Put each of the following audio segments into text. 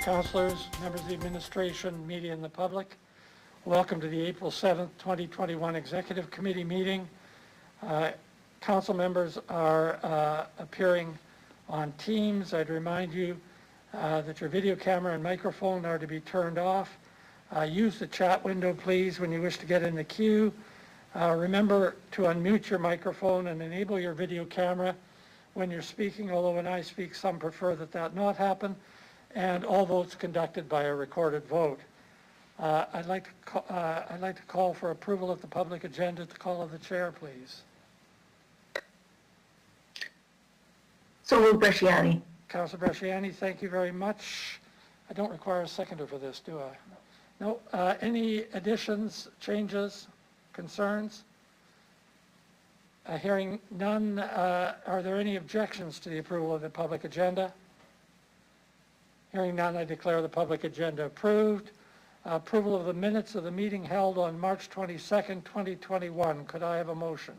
councillors, members of the administration, media, and the public. Welcome to the April 7th, 2021 Executive Committee meeting. Council members are appearing on Teams. I'd remind you that your video camera and microphone are to be turned off. Use the chat window, please, when you wish to get in the queue. Remember to unmute your microphone and enable your video camera when you're speaking, although when I speak, some prefer that not happen, and all votes conducted by a recorded vote. I'd like to call for approval of the public agenda at the call of the chair, please. So moved, Bresciani. Councillor Bresciani, thank you very much. I don't require a seconder for this, do I? No. Any additions, changes, concerns? Hearing none, are there any objections to the approval of the public agenda? Hearing none, I declare the public agenda approved. Approval of the minutes of the meeting held on March 22nd, 2021. Could I have a motion?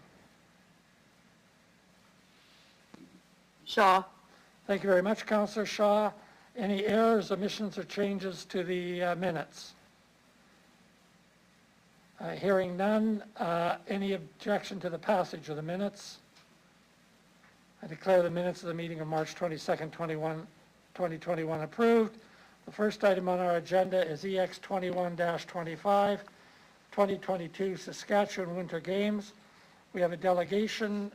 Shaw. Thank you very much, Councillor Shaw. Any errors, omissions, or changes to the minutes? Hearing none, any objection to the passage of the minutes? I declare the minutes of the meeting of March 22nd, 2021 approved. The first item on our agenda is EX 21-25, 2022 Saskatchewan Winter Games. We have a delegation,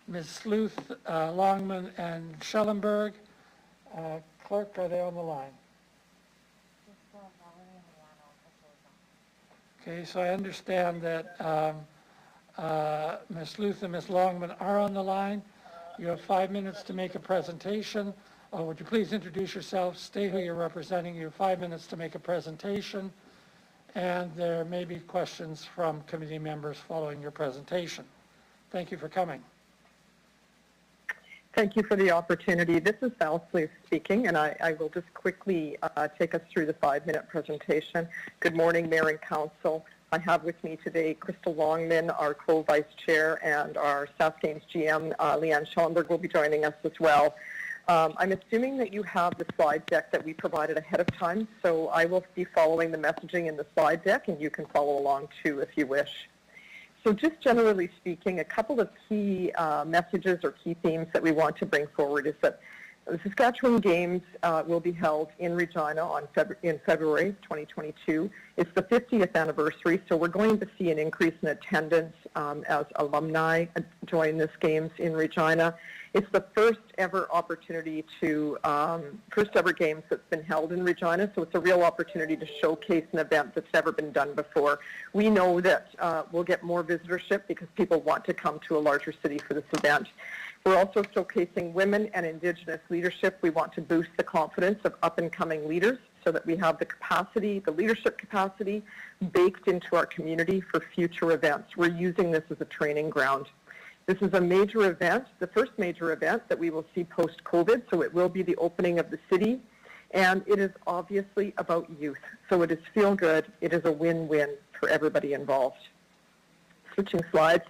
Ms. Sleuth, Longman, and Schellenberg. Clerk, are they on the line? Okay, so I understand that Ms. Sleuth and Ms. Longman are on the line. You have 5 minutes to make a presentation. Would you please introduce yourself, state who you're representing. You have 5 minutes to make a presentation, and there may be questions from committee members following your presentation. Thank you for coming. Thank you for the opportunity. This is Val Sleuth speaking, and I will just quickly take us through the 5-minute presentation. Good morning, Mayor and Council. I have with me today Crystal Longman, our co-vice chair, and our Sask Games GM, Leanne Schellenberg, will be joining us as well. I'm assuming that you have the slide deck that we provided ahead of time, so I will be following the messaging in the slide deck, and you can follow along too if you wish. So just generally speaking, a couple of key messages or key themes that we want to bring forward is that the Saskatchewan Games will be held in Regina in February 2022. It's the 50th anniversary, so we're going to see an increase in attendance as alumni join this Games in Regina. It's the first ever opportunity to, first ever Games that's been held in Regina, so it's a real opportunity to showcase an event that's never been done before. We know that we'll get more visitorship because people want to come to a larger city for this event. We're also showcasing women and Indigenous leadership. We want to boost the confidence of up-and-coming leaders so that we have the capacity, the leadership capacity, baked into our community for future events. We're using this as a training ground. This is a major event, the first major event that we will see post-COVID, so it will be the opening of the city, and it is obviously about youth. So it is feel good, it is a win-win for everybody involved. Switching slides,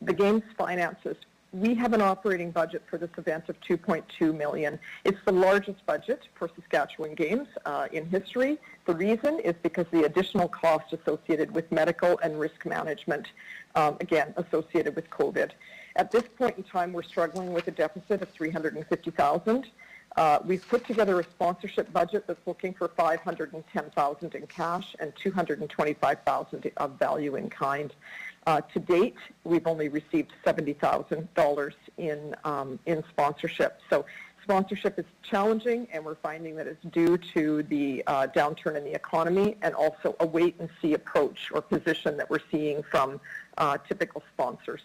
the Games finances. We have an operating budget for this event of $2.2 million. It's the largest budget for Saskatchewan Games in history. The reason is because the additional cost associated with medical and risk management, again, associated with COVID. At this point in time, we're struggling with a deficit of $350,000. We've put together a sponsorship budget that's looking for $510,000 in cash and $225,000 of value in kind. To date, we've only received $70,000 in sponsorship. So sponsorship is challenging, and we're finding that it's due to the downturn in the economy and also a wait-and-see approach or position that we're seeing from typical sponsors.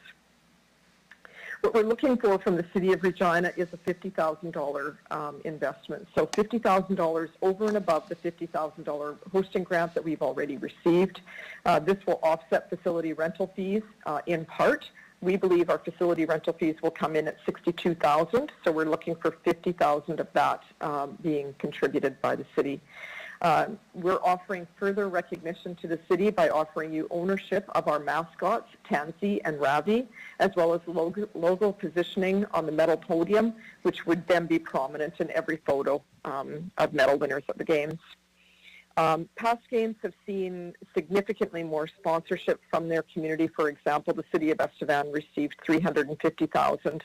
What we're looking for from the City of Regina is a $50,000 investment. So $50,000 over and above the $50,000 hosting grant that we've already received. This will offset facility rental fees in part. We believe our facility rental fees will come in at $62,000, so we're looking for $50,000 of that being contributed by the city. We're offering further recognition to the city by offering you ownership of our mascots, Tansy and Ravi, as well as logo positioning on the medal podium, which would then be prominent in every photo of medal winners at the games. Past games have seen significantly more sponsorship from their community. For example, the City of Estevan received $350,000.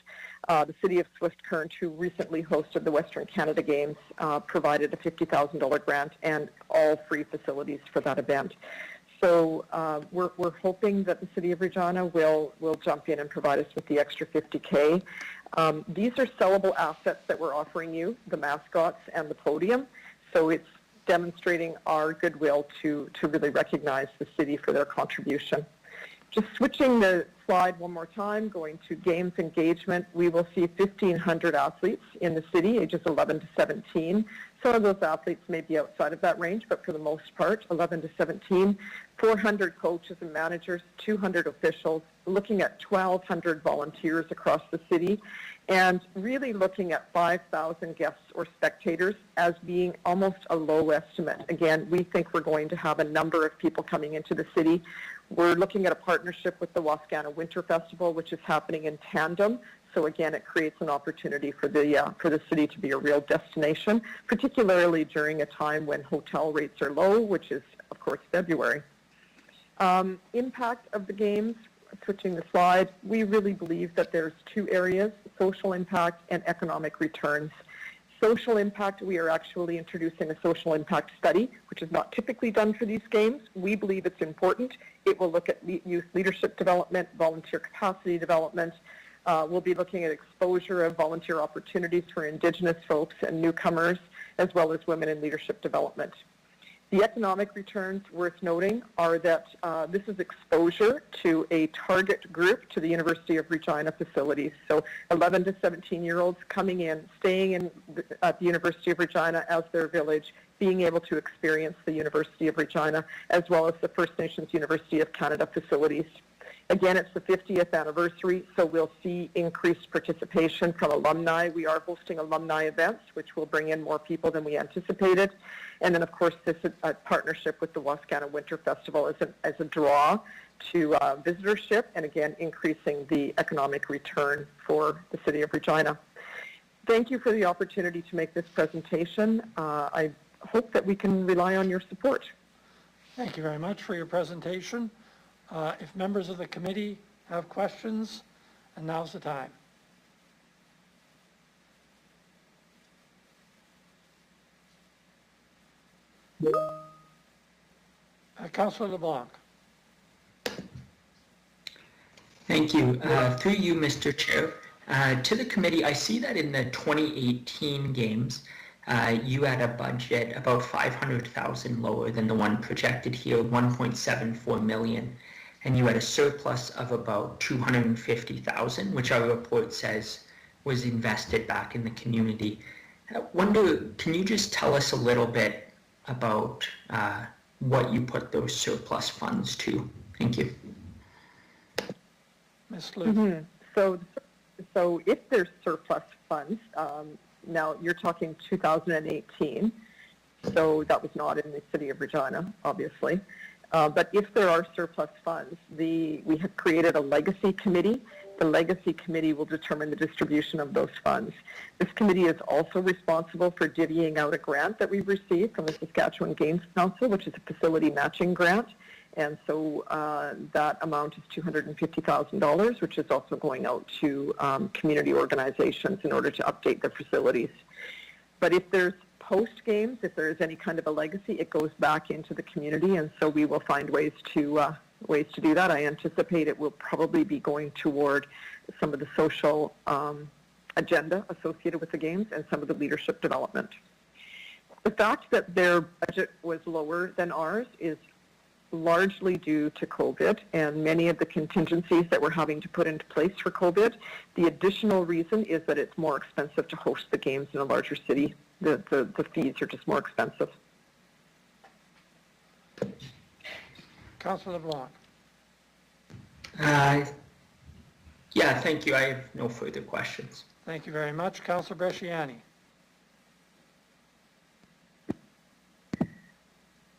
The City of Swift Current, who recently hosted the Western Canada Games, provided a $50,000 grant and all free facilities for that event. So we're hoping that the City of Regina will jump in and provide us with the extra $50K. These are sellable assets that we're offering you, the mascots and the podium. So it's demonstrating our goodwill to really recognize the city for their contribution. Just switching the slide one more time, going to games engagement, we will see 1,500 athletes in the city, ages 11 to 17. Some of those athletes may be outside of that range, but for the most part, 11 to 17. 400 coaches and managers, 200 officials, looking at 1,200 volunteers across the city, and really looking at 5,000 guests or spectators as being almost a low estimate. Again, we think we're going to have a number of people coming into the city. We're looking at a partnership with the Wascana Winter Festival, which is happening in tandem. So again, it creates an opportunity for the city to be a real destination, particularly during a time when hotel rates are low, which is, of course, February. Impact of the games, switching the slide, we really believe that there's two areas, social impact and economic returns. Social impact, we are actually introducing a social impact study, which is not typically done for these games. We believe it's important. It will look at youth leadership development, volunteer capacity development. We'll be looking at exposure of volunteer opportunities for Indigenous folks and newcomers, as well as women in leadership development. The economic returns worth noting are that this is exposure to a target group to the University of Regina facilities. So 11 to 17-year-olds coming in, staying at the University of Regina as their village, being able to experience the University of Regina, as well as the First Nations University of Canada facilities. Again, it's the 50th anniversary, so we'll see increased participation from alumni. We are hosting alumni events, which will bring in more people than we anticipated. And then, of course, this is a partnership with the Wascana Winter Festival as a draw to visitorship, and again, increasing the economic return for the City of Regina. Thank you for the opportunity to make this presentation. I hope that we can rely on your support. Thank you very much for your presentation. If members of the committee have questions, and now's the time. Councillor LeBlanc. Thank you. Through you, Mr. Chair. To the committee, I see that in the 2018 games, you had a budget about 500,000 lower than the one projected here, 1.74 million, and you had a surplus of about 250,000, which our report says was invested back in the community. I wonder, can you just tell us a little bit about what you put those surplus funds to? Thank you. Ms. Luth. So if there's surplus funds, now you're talking 2018, so that was not in the City of Regina, obviously. But if there are surplus funds, we have created a legacy committee. The legacy committee will determine the distribution of those funds. This committee is also responsible for divvying out a grant that we've received from the Saskatchewan Games Council, which is a facility matching grant. And so that amount is $250,000, which is also going out to community organizations in order to update their facilities. But if there's post-games, if there is any kind of a legacy, it goes back into the community, and so we will find ways to do that. I anticipate it will probably be going toward some of the social agenda associated with the games and some of the leadership development. The fact that their budget was lower than ours is largely due to COVID and many of the contingencies that we're having to put into place for COVID. The additional reason is that it's more expensive to host the games in a larger city. The fees are just more expensive. Councillor LeBlanc. Yeah, thank you. I have no further questions. Thank you very much. Councillor Bresciani.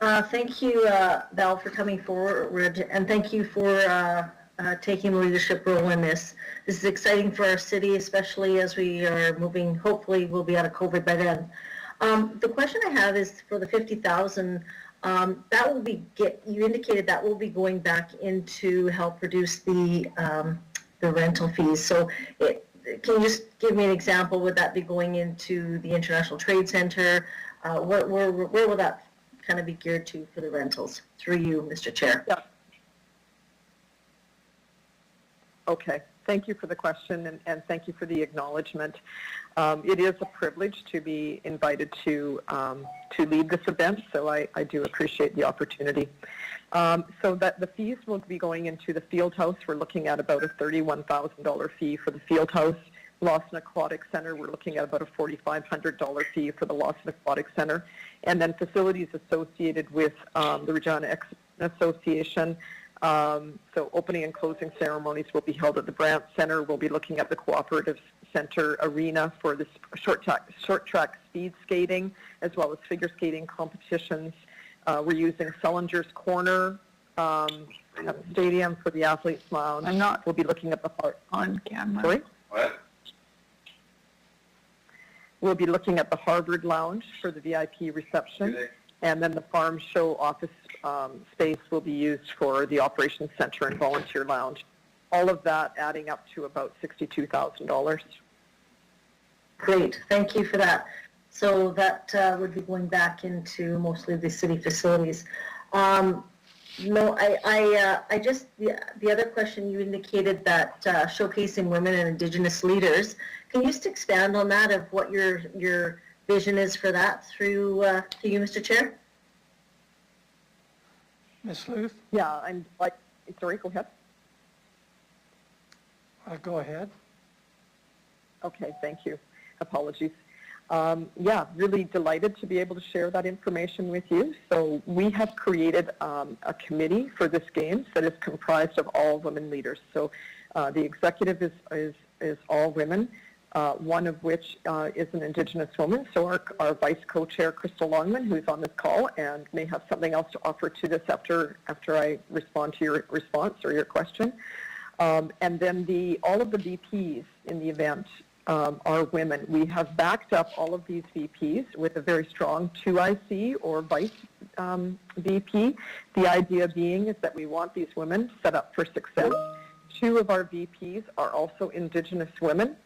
Thank you, Val, for coming forward, and thank you for taking the leadership role in this. This is exciting for our city, especially as we are moving, hopefully we'll be out of COVID by then. The question I have is for the 50,000, that will be, you indicated that will be going back into help reduce the rental fees. So can you just give me an example? Would that be going into the International Trade Center? Where will that kind of be geared to for the rentals? Through you, Mr. Chair. Yeah. Okay. Thank you for the question, and thank you for the acknowledgement. It is a privilege to be invited to lead this event, so I do appreciate the opportunity. So that the fees will be going into the field house. We're looking at about a $31,000 fee for the field house. Lawson Aquatic Center, we're looking at about a $4,500 fee for the Lawson Aquatic Center. And then facilities associated with the Regina Association. So opening and closing ceremonies will be held at the Brant Center. We'll be looking at the Cooperative Center Arena for the short track speed skating, as well as figure skating competitions. We're using Sullinger's Corner Stadium for the Athletes Lounge. We'll be looking at the On camera. Sorry? What? We'll be looking at the Harvard Lounge for the VIP reception. And then the Farm Show office space will be used for the Operations Center and Volunteer Lounge. All of that adding up to about $62,000. Great, thank you for that. So that would be going back into mostly the city facilities. No, I just, the other question, you indicated that showcasing women and Indigenous leaders. Can you just expand on that, of what your vision is for that through to you, Mr. Chair? Ms. Luth, Yeah, I'm like, sorry, go ahead. go ahead. Okay, thank you. Apologies. Yeah, really delighted to be able to share that information with you. So we have created a committee for this Games that is comprised of all women leaders. So the executive is all women, one of which is an Indigenous woman. So our vice co-chair, Crystal Longman, who's on this call and may have something else to offer to this after I respond to your response or your question. And then all of the VPs in the event are women. We have backed up all of these VPs with a very strong 2IC or vice VP. The idea being is that we want these women set up for success. Two of our VPs are also Indigenous women.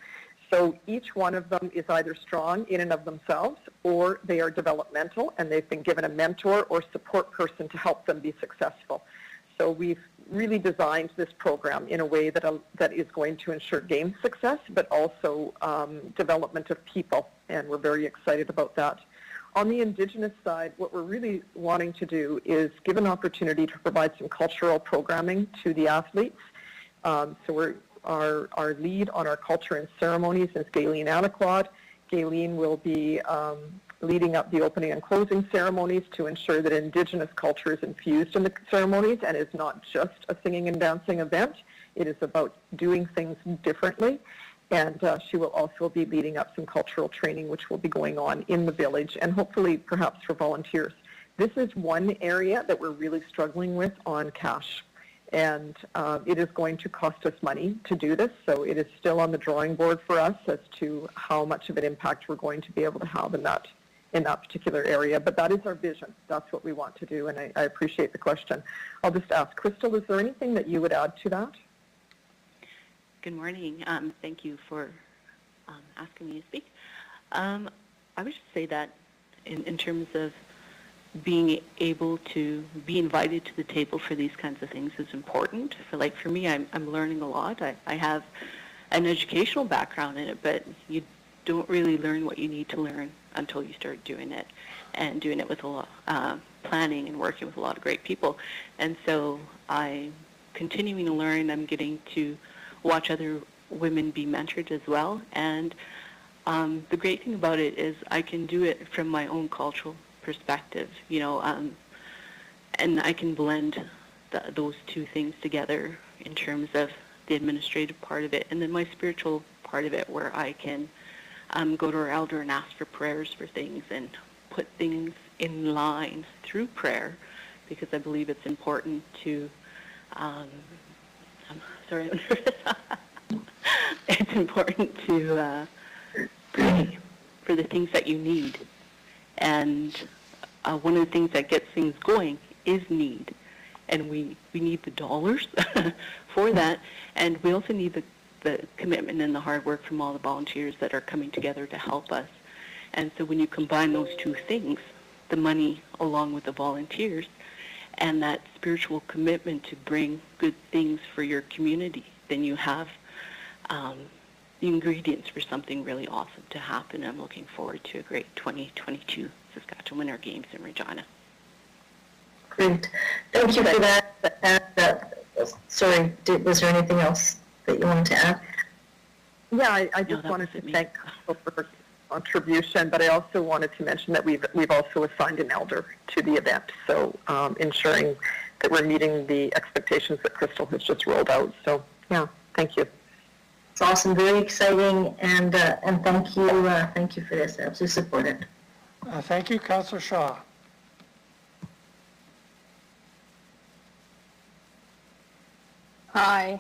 So each one of them is either strong in and of themselves, or they are developmental and they've been given a mentor or support person to help them be successful. So we've really designed this program in a way that is going to ensure game success, but also development of people, and we're very excited about that. On the Indigenous side, what we're really wanting to do is give an opportunity to provide some cultural programming to the athletes. So our lead on our culture and ceremonies is Gayleen Anaquad. Gayleen will be leading up the opening and closing ceremonies to ensure that Indigenous culture is infused in the ceremonies and is not just a singing and dancing event. It is about doing things differently. And she will also be leading up some cultural training, which will be going on in the village and hopefully perhaps for volunteers. This is one area that we're really struggling with on cash. And it is going to cost us money to do this, so it is still on the drawing board for us as to how much of an impact we're going to be able to have in that particular area. But that is our vision. That's what we want to do, and I appreciate the question. I'll just ask, Crystal, is there anything that you would add to that? Good morning. Thank you for asking me to speak. I would just say that in terms of being able to be invited to the table for these kinds of things is important. For me, I'm learning a lot. I have an educational background in it, but you don't really learn what you need to learn until you start doing it, and doing it with a lot planning and working with a lot of great people. And so I'm continuing to learn. I'm getting to watch other women be mentored as well. And the great thing about it is I can do it from my own cultural perspective, and I can blend those two things together in terms of the administrative part of it, and then my spiritual part of it, where I can go to our elder and ask for prayers for things and put things in line through prayer, because I believe it's important to, I'm sorry, I'm nervous. It's important to pray for the things that you need. And one of the things that gets things going is need. And we need the dollars for that. And we also need the commitment and the hard work from all the volunteers that are coming together to help us. And so when you combine those two things, the money along with the volunteers, and that spiritual commitment to bring good things for your community, then you have the ingredients for something really awesome to happen. I'm looking forward to a great 2022 Saskatchewan Winter Games in Regina. Great. Thank you for that. Sorry, was there anything else that you wanted to add? Yeah, I just wanted to thank Council for her contribution, but I also wanted to mention that we've also assigned an elder to the event, so ensuring that we're meeting the expectations that Crystal has just rolled out. So, yeah, thank you. It's awesome, very exciting, and thank you for this. I absolutely support it. Thank you, Councillor Shaw. Hi.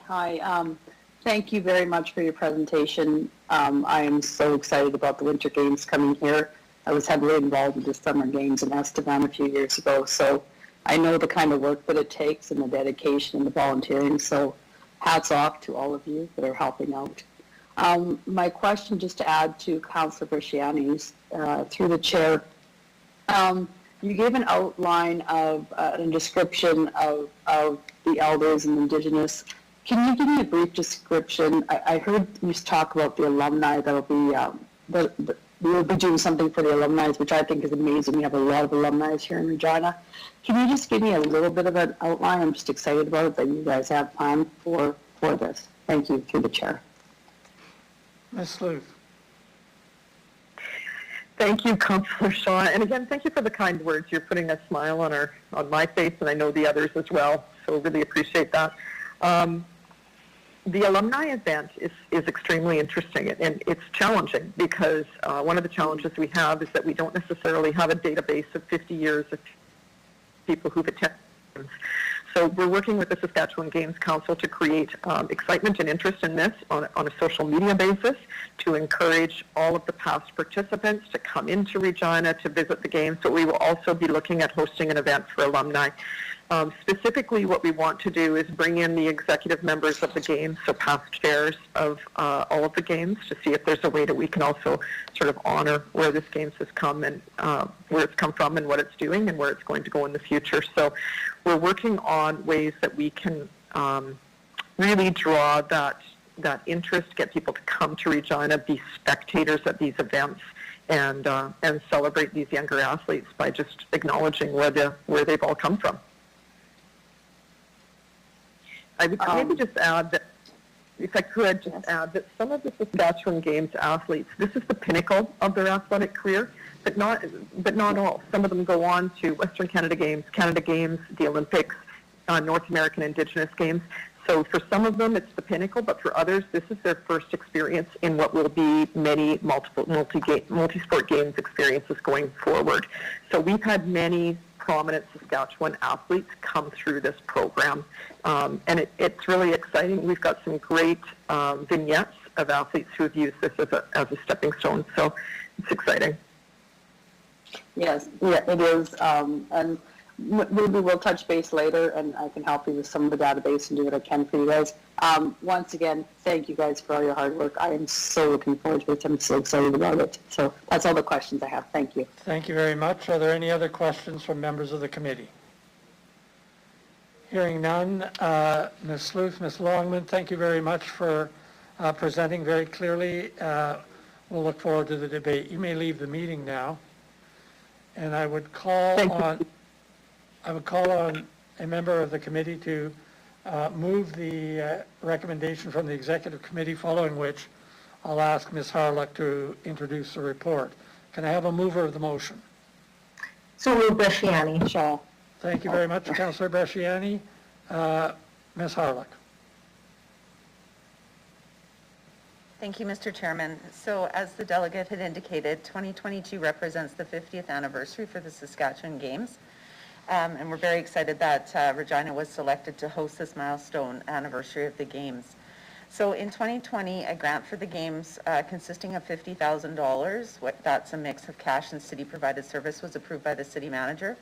Thank you very much for your presentation. I am so excited about the Winter Games coming here. I was heavily involved with the Summer Games in Estevan a few years ago, so I know the kind of work that it takes and the dedication and the volunteering, so hats off to all of you that are helping out. My question, just to add to Councillor Bresciani's, through the chair, you gave an outline of a description of the elders and Indigenous. Can you give me a brief description? I heard you talk about the alumni that'll be, we'll be doing something for the alumni, which I think is amazing. We have a lot of alumni here in Regina. Can you just give me a little bit of an outline? I'm just excited about it that you guys have planned for this. Thank you, through the chair. Ms. Sleuth. Thank you, Councillor Shaw. And again, thank you for the kind words. You're putting a smile on my face, and I know the others as well. So really appreciate that. The alumni event is extremely interesting, and it's challenging because one of the challenges we have is that we don't necessarily have a database of 50 years of people who've attended. So we're working with the Saskatchewan Games Council to create excitement and interest in this on a social media basis, to encourage all of the past participants to come into Regina to visit the games. So we will also be looking at hosting an event for alumni. Specifically, what we want to do is bring in the executive members of the games, so past chairs of all of the games, to see if there's a way that we can also sort of honor where this games has come and where it's come from and what it's doing and where it's going to go in the future. So we're working on ways that we can really draw that interest, get people to come to Regina, be spectators at these events, and celebrate these younger athletes by just acknowledging where they've all come from. I would maybe just add that, if I could, add that some of the Saskatchewan Games athletes, this is the pinnacle of their athletic career, but not all. Some of them go on to Western Canada Games, the Olympics, North American Indigenous Games. So for some of them, it's the pinnacle, but for others, this is their first experience in what will be many multi-sport games experiences going forward. So we've had many prominent Saskatchewan athletes come through this program, and it's really exciting. We've got some great vignettes of athletes who have used this as a stepping stone, so it's exciting. Yes, yeah, it is, and maybe we'll touch base later, and I can help you with some of the database and do what I can for you guys. Once again, thank you guys for all your hard work. I am so looking forward to it. I'm so excited about it. So that's all the questions I have. Thank you. Thank you very much. Are there any other questions from members of the committee? Hearing none, Ms. Sleuth, Ms. Longman, thank you very much for presenting very clearly. We'll look forward to the debate. You may leave the meeting now. And I would call on a member of the committee to move the recommendation from the executive committee, following which I'll ask Ms. Harlock to introduce the report. Can I have a mover of the motion? So move, Bresciani. Shaw. Thank you very much, Councillor Bresciani. Ms. Harlock. Thank you, Mr. Chairman. So as the delegate had indicated, 2022 represents the 50th anniversary for the Saskatchewan Games. And we're very excited that Regina was selected to host this milestone anniversary of the Games. So in 2020, a grant for the Games consisting of $50,000, that's a mix of cash and city-provided service, was approved by the city manager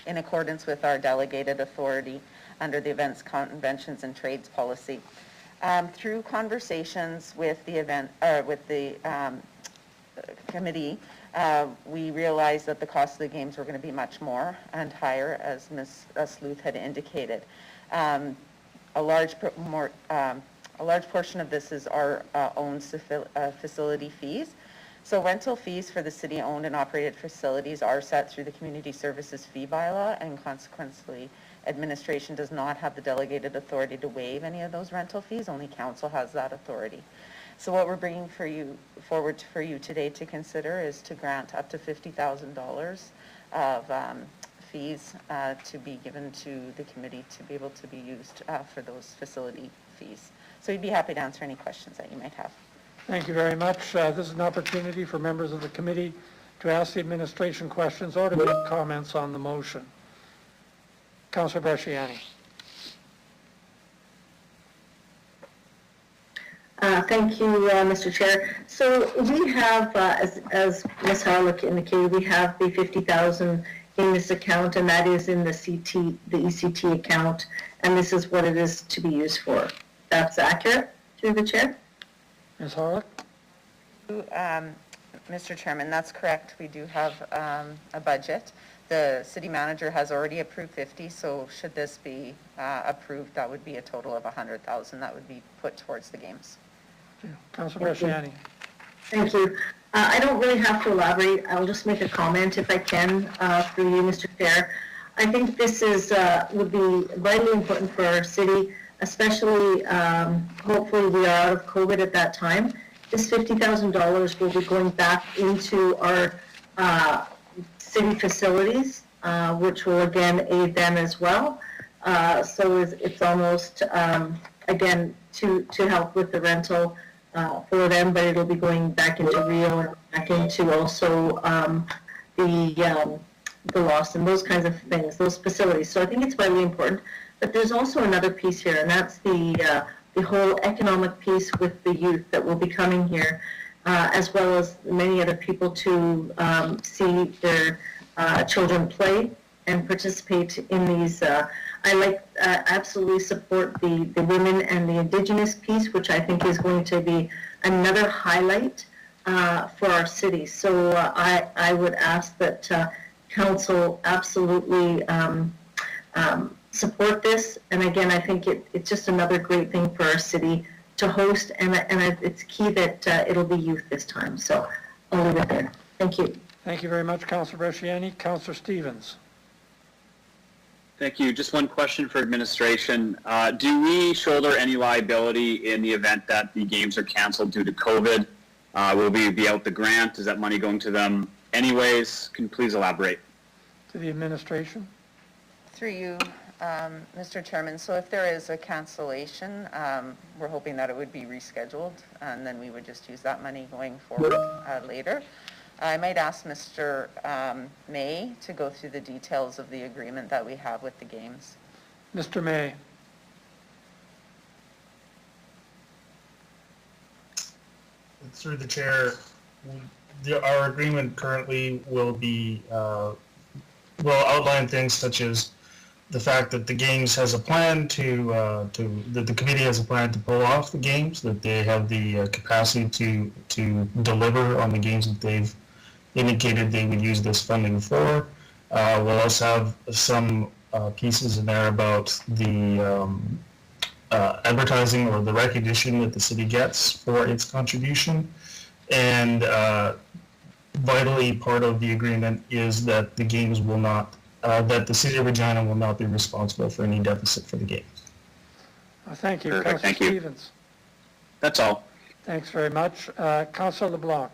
in accordance with our delegated authority under the Events, Conventions, and Trades policy. Through conversations with the committee, we realized that the cost of the games were going to be much more and higher, as Ms. Sleuth had indicated. A large portion of this is our own facility fees. So rental fees for the city-owned and operated facilities are set through the community services fee bylaw, and consequently, administration does not have the delegated authority to waive any of those rental fees. Only council has that authority. So what we're bringing forward for you today to consider is to grant up to $50,000 of fees to be given to the committee to be able to be used for those facility fees. So we'd be happy to answer any questions that you might have. Thank you very much. This is an opportunity for members of the committee to ask the administration questions or to make comments on the motion. Councillor Bresciani. Thank you, Mr. Chair. So we have, as Ms. Harlock indicated, we have the $50,000 in this account, and that is in the ECT account, and this is what it is to be used for. That's accurate, through the chair? Ms. Harlock? Mr. Chairman, that's correct. We do have a budget. The city manager has already approved 50, so should this be approved, that would be a total of 100,000 that would be put towards the games. Councillor Bresciani. Thank you. I don't really have to elaborate. I'll just make a comment if I can through you, Mr. Chair. I think this is would be vitally important for our city, especially hopefully we are out of COVID at that time. This $50,000 will be going back into our city facilities, which will again aid them as well. So it's almost, again, to help with the rental for them, but it'll be going back into Rio and back into also the loss and those kinds of things, those facilities. So I think it's vitally important. But there's also another piece here, and that's the whole economic piece with the youth that will be coming here, as well as many other people to see their children play and participate in these. I absolutely support the women and the Indigenous piece, which I think is going to be another highlight for our city. So I would ask that council absolutely support this. And again, I think it's just another great thing for our city to host, and it's key that it'll be youth this time. So I'll leave it there. Thank you. Thank you very much, Councillor Bresciani. Councillor Stevens. Thank you. Just one question for administration. Do we shoulder any liability in the event that the games are canceled due to COVID? Will we be out the grant? Is that money going to them anyways? Can you please elaborate? To the administration. Through you, Mr. Chairman, so if there is a cancellation, we're hoping that it would be rescheduled, and then we would just use that money going forward later. I might ask Mr. May to go through the details of the agreement that we have with the games. Mr. May. Through the chair, our agreement currently will outline things such as the fact that the games has a plan that the committee has a plan to pull off the games, that they have the capacity to deliver on the games that they've indicated they would use this funding for. We'll also have some pieces in there about the advertising or the recognition that the city gets for its contribution. And vitally, part of the agreement is that the games will not, that the city of Regina will not be responsible for any deficit for the games. Thank you. Perfect. Councillor Thank you. Stevens. That's all. Thanks very much. Councillor LeBlanc.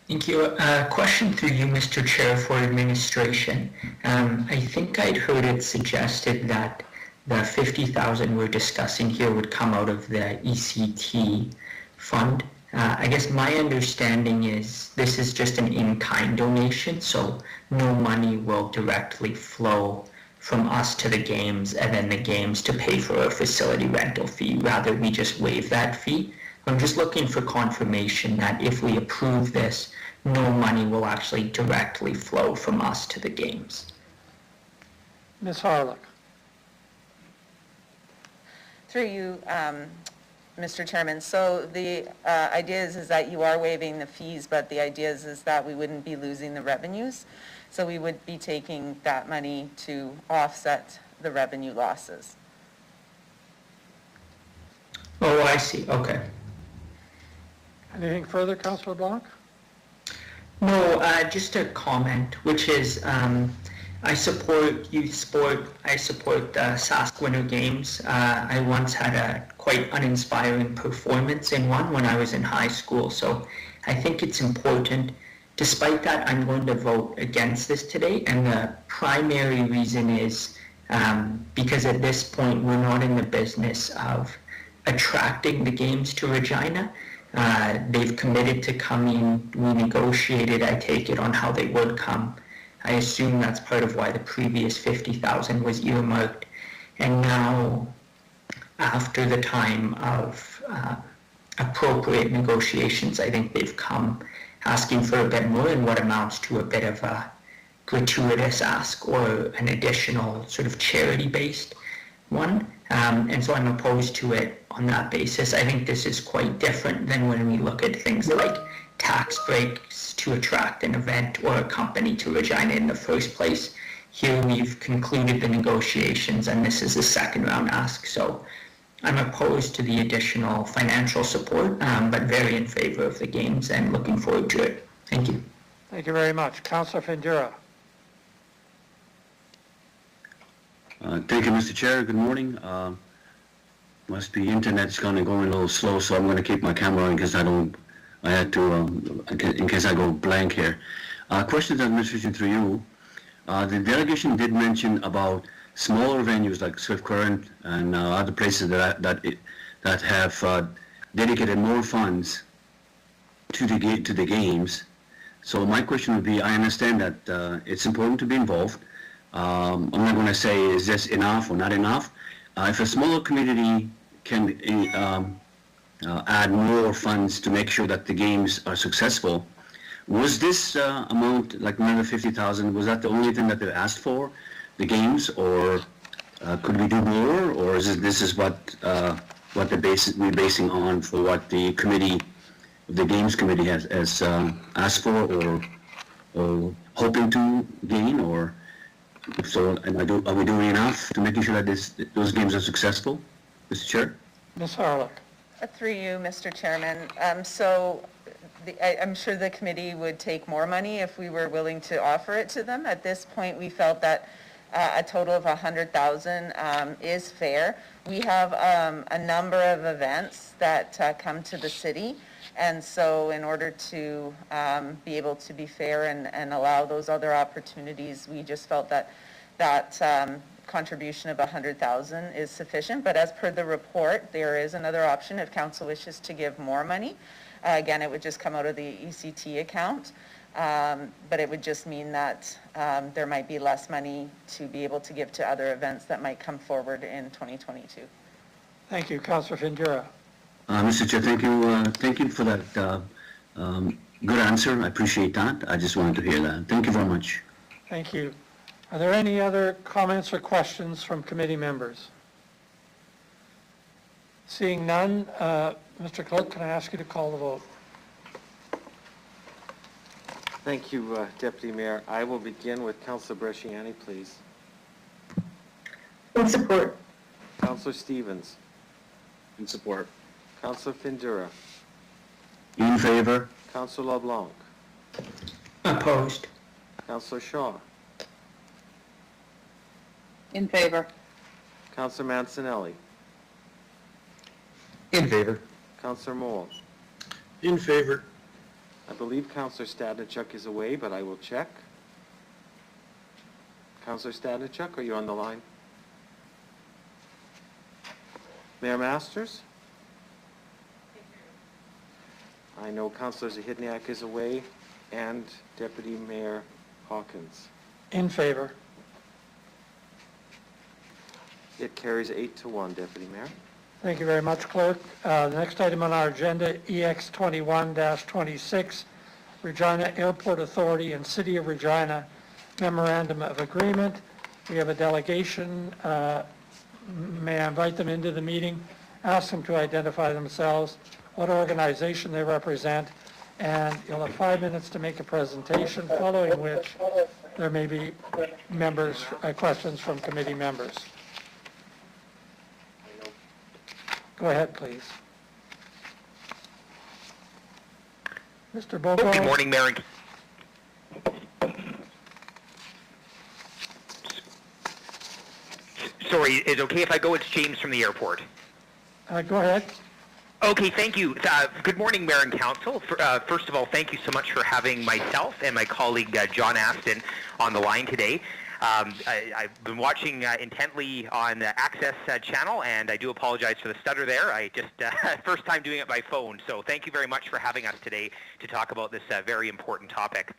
Thank you. Question through you, Mr. Chair, for administration. I think I'd heard it suggested that the 50,000 we're discussing here would come out of the ECT fund. I guess my understanding is this is just an in-kind donation, so no money will directly flow from us to the games and then the games to pay for a facility rental fee. Rather, we just waive that fee. I'm just looking for confirmation that if we approve this, no money will actually directly flow from us to the games. Ms. Harlock. Through you, Mr. Chairman. So the idea is that you are waiving the fees, but the idea is that we wouldn't be losing the revenues. So we would be taking that money to offset the revenue losses. Oh, I see. Okay. Anything further, Councillor Blanc? No, just a comment, which is I support youth sport. I support the Sask Winter Games. I once had a quite uninspiring performance in one when I was in high school, so I think it's important. Despite that, I'm going to vote against this today, and the primary reason is because at this point we're not in the business of attracting the games to Regina. They've committed to coming. We negotiated, I take it, on how they would come. I assume that's part of why the previous 50,000 was earmarked. And now, after the time of appropriate negotiations, I think they've come asking for a bit more in what amounts to a bit of a gratuitous ask or an additional sort of charity-based one. And so I'm opposed to it on that basis. I think this is quite different than when we look at things like tax breaks to attract an event or a company to Regina in the first place. Here we've concluded the negotiations and this is a second round ask. So I'm opposed to the additional financial support, but very in favor of the games and looking forward to it. Thank you. Thank you very much. Councillor Findura. Thank you, Mr. Chair. Good morning. Must be internet's going a little slow, so I'm going to keep my camera on in case in case I go blank here. Question to administration through you. The delegation did mention about smaller venues like Swift Current and other places that have dedicated more funds to the games. So my question would be, I understand that it's important to be involved. I'm not going to say is this enough or not enough. If a smaller community can add more funds to make sure that the games are successful, was this amount, like another 50,000, was that the only thing that they asked for, the games, or could we do more, or this is what we're basing on for what the committee, the games committee has asked for or hoping to gain, or so? And are we doing enough to making sure that those games are successful, Mr. Chair? Ms. Harlock. Through you, Mr. Chairman. I'm sure the committee would take more money if we were willing to offer it to them. At this point, we felt that a total of 100,000 is fair. We have a number of events that come to the city, and so in order to be able to be fair and allow those other opportunities, we just felt that contribution of 100,000 is sufficient. But as per the report, there is another option if council wishes to give more money. Again, it would just come out of the ECT account, but it would just mean that there might be less money to be able to give to other events that might come forward in 2022. Thank you. Councillor Findura. Mr. Chair, thank you for that good answer. I appreciate that. I just wanted to hear that. Thank you very much. Thank you. Are there any other comments or questions from committee members? Seeing none, Mr. Clerk, can I ask you to call the vote? Thank you, Deputy Mayor. I will begin with Councillor Bresciani, please. In support. Councillor Stevens. In support. Councillor Findura. In favor? Councillor LeBlanc. Opposed. Councillor Shaw. In favor. Councillor Mancinelli. In favor. Councillor Moule. In favor. I believe Councillor Stadnichuk is away, but I will check. Councillor Stadnichuk, are you on the line? Mayor Masters? I know Councillor Zahidniak is away, and Deputy Mayor Hawkins. In favor. It carries 8-1, Deputy Mayor. Thank you very much, Clerk. The next item on our agenda, EX 21-26, Regina Airport Authority and City of Regina Memorandum of Agreement. We have a delegation. May I invite them into the meeting, ask them to identify themselves, what organization they represent, and you'll have 5 minutes to make a presentation, following which there may be questions from committee members. Go ahead, please. Mr. Bogo. Good morning, Mayor. Sorry, is it okay if I go? It's James from the airport. Go ahead. Okay, thank you. Good morning, Mayor and Council. First of all, thank you so much for having myself and my colleague John Aston on the line today. I've been watching intently on the Access channel, and I do apologize for the stutter there. I just, first time doing it by phone, so thank you very much for having us today to talk about this very important topic.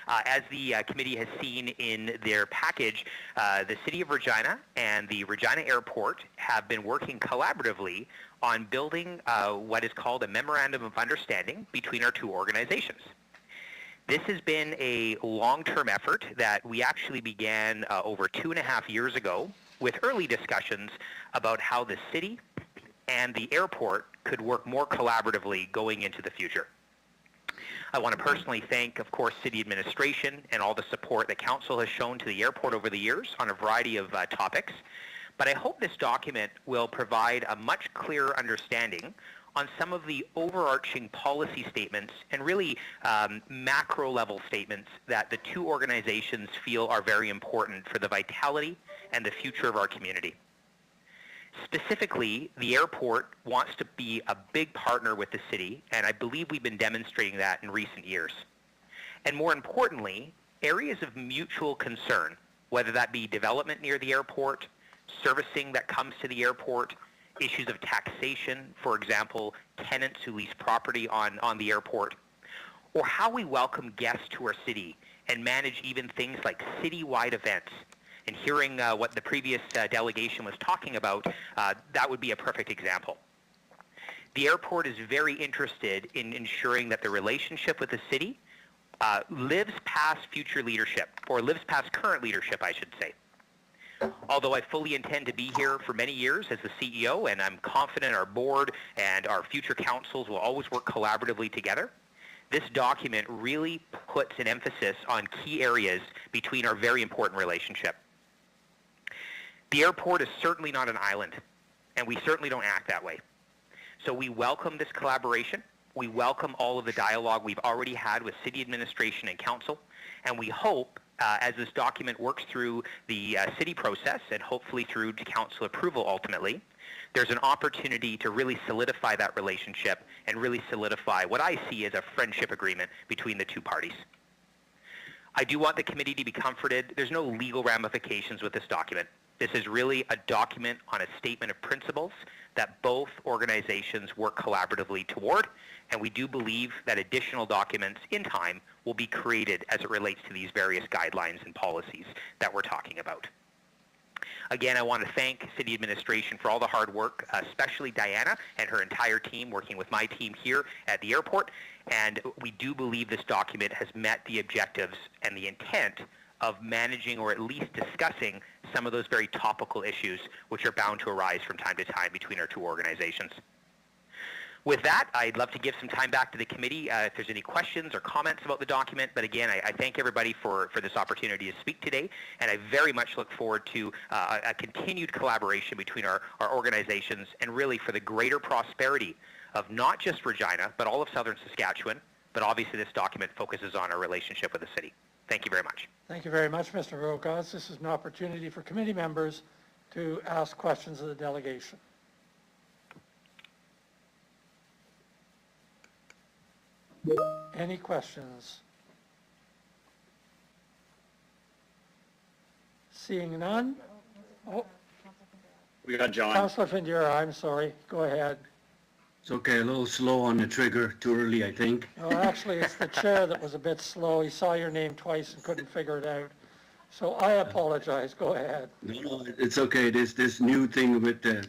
As the committee has seen in their package, the City of Regina and the Regina Airport have been working collaboratively on building what is called a Memorandum of Understanding between our two organizations. This has been a long-term effort that we actually began over 2.5 years ago with early discussions about how the city and the airport could work more collaboratively going into the future. I want to personally thank, of course, City Administration and all the support that Council has shown to the airport over the years on a variety of topics. But I hope this document will provide a much clearer understanding on some of the overarching policy statements and really macro-level statements that the two organizations feel are very important for the vitality and the future of our community. Specifically, the airport wants to be a big partner with the city, and I believe we've been demonstrating that in recent years. And more importantly, areas of mutual concern, whether that be development near the airport, servicing that comes to the airport, issues of taxation, for example, tenants who lease property on the airport, or how we welcome guests to our city and manage even things like citywide events. And hearing what the previous delegation was talking about, that would be a perfect example. The airport is very interested in ensuring that the relationship with the city lives past future leadership, or lives past current leadership, I should say. Although I fully intend to be here for many years as the CEO, and I'm confident our board and our future councils will always work collaboratively together, this document really puts an emphasis on key areas between our very important relationship. The airport is certainly not an island, and we certainly don't act that way. So we welcome this collaboration. We welcome all of the dialogue we've already had with City Administration and Council, and we hope as this document works through the city process and hopefully through to council approval ultimately, there's an opportunity to really solidify that relationship and really solidify what I see as a friendship agreement between the two parties. I do want the committee to be comforted. There's no legal ramifications with this document. This is really a document on a statement of principles that both organizations work collaboratively toward, and we do believe that additional documents in time will be created as it relates to these various guidelines and policies that we're talking about. Again, I want to thank City Administration for all the hard work, especially Diana and her entire team working with my team here at the airport, and we do believe this document has met the objectives and the intent of managing or at least discussing some of those very topical issues which are bound to arise from time to time between our two organizations. With that, I'd love to give some time back to the committee if there's any questions or comments about the document. But again, I thank everybody for this opportunity to speak today, and I very much look forward to a continued collaboration between our organizations and really for the greater prosperity of not just Regina, but all of Southern Saskatchewan. But obviously this document focuses on our relationship with the city. Thank you very much. Thank you very much, Mr. Rokas. This is an opportunity for committee members to ask questions of the delegation. Any questions? Seeing none? Oh, We got John. Councillor Findura, I'm sorry. Go ahead. It's okay, a little slow on the trigger, too early, I think. No, actually, it's the chair that was a bit slow. He saw your name twice and couldn't figure it out. So I apologize. Go ahead. No, it's okay. This new thing with the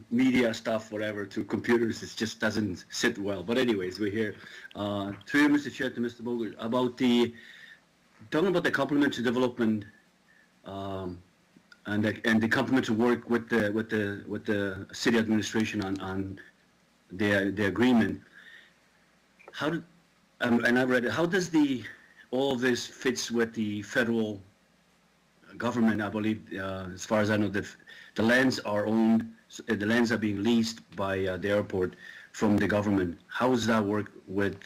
media stuff, whatever, through computers, it just doesn't sit well. But anyways, we're here. Through you, Mr. Chair, to Mr. Bogus, talking about the complementary development and the complementary work with the city administration on the agreement. And I read it. How does all of this fits with the federal government? I believe, as far as I know, the lands are owned. The lands are being leased by the airport from the government. How does that work with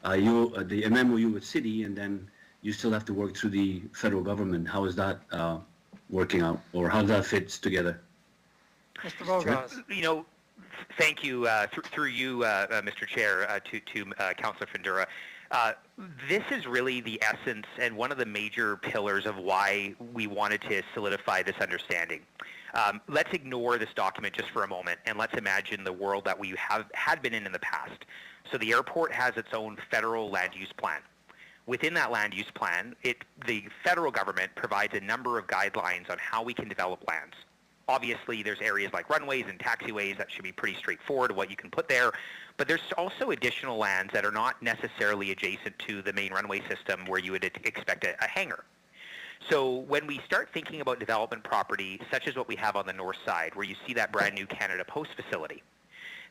the MMOU with city, and then you still have to work through the federal government? How is that working out, or how does that fit together? Mr. Bogas. You know, thank you, through you, Mr. Chair, to Councillor Findura. This is really the essence and one of the major pillars of why we wanted to solidify this understanding. Let's ignore this document just for a moment, and let's imagine the world that we had been in the past. So the airport has its own federal land use plan. Within that land use plan, the federal government provides a number of guidelines on how we can develop lands. Obviously, there's areas like runways and taxiways that should be pretty straightforward what you can put there, but there's also additional lands that are not necessarily adjacent to the main runway system where you would expect a hangar. So when we start thinking about development property, such as what we have on the north side, where you see that brand new Canada Post facility,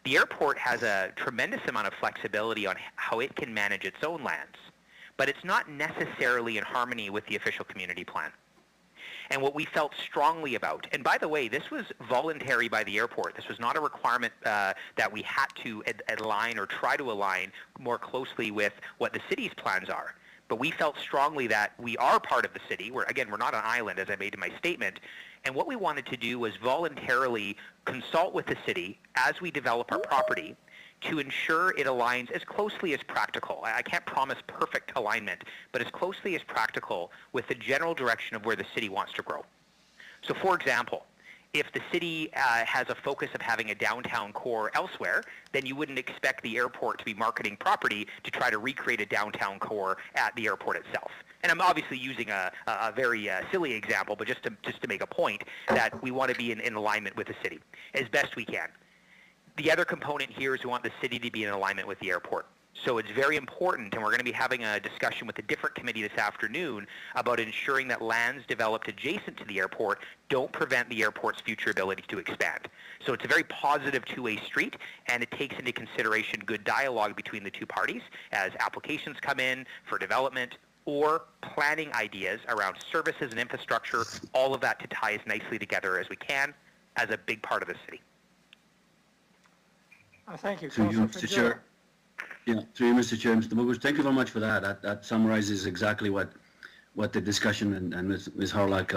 the airport has a tremendous amount of flexibility on how it can manage its own lands, but it's not necessarily in harmony with the official community plan. And what we felt strongly about, and by the way, this was voluntary by the airport. This was not a requirement that we had to align or try to align more closely with what the city's plans are. But we felt strongly that we are part of the city. We're not an island, as I made in my statement. And what we wanted to do was voluntarily consult with the city as we develop our property to ensure it aligns as closely as practical. I can't promise perfect alignment, but as closely as practical with the general direction of where the city wants to grow. So for example, if the city has a focus of having a downtown core elsewhere, then you wouldn't expect the airport to be marketing property to try to recreate a downtown core at the airport itself. And I'm obviously using a very silly example, but just to make a point that we want to be in alignment with the city as best we can. The other component here is we want the city to be in alignment with the airport. So it's very important, and we're going to be having a discussion with a different committee this afternoon about ensuring that lands developed adjacent to the airport don't prevent the airport's future ability to expand. So it's a very positive two-way street, and it takes into consideration good dialogue between the two parties as applications come in for development or planning ideas around services and infrastructure, all of that to tie as nicely together as we can as a big part of the city. Thank you, Through you, Councillor Mr. Chair. Findura. Yeah, through you, Mr. Chair, Mr. Bogus, thank you very much for that. That summarizes exactly what the discussion and Ms. Harlack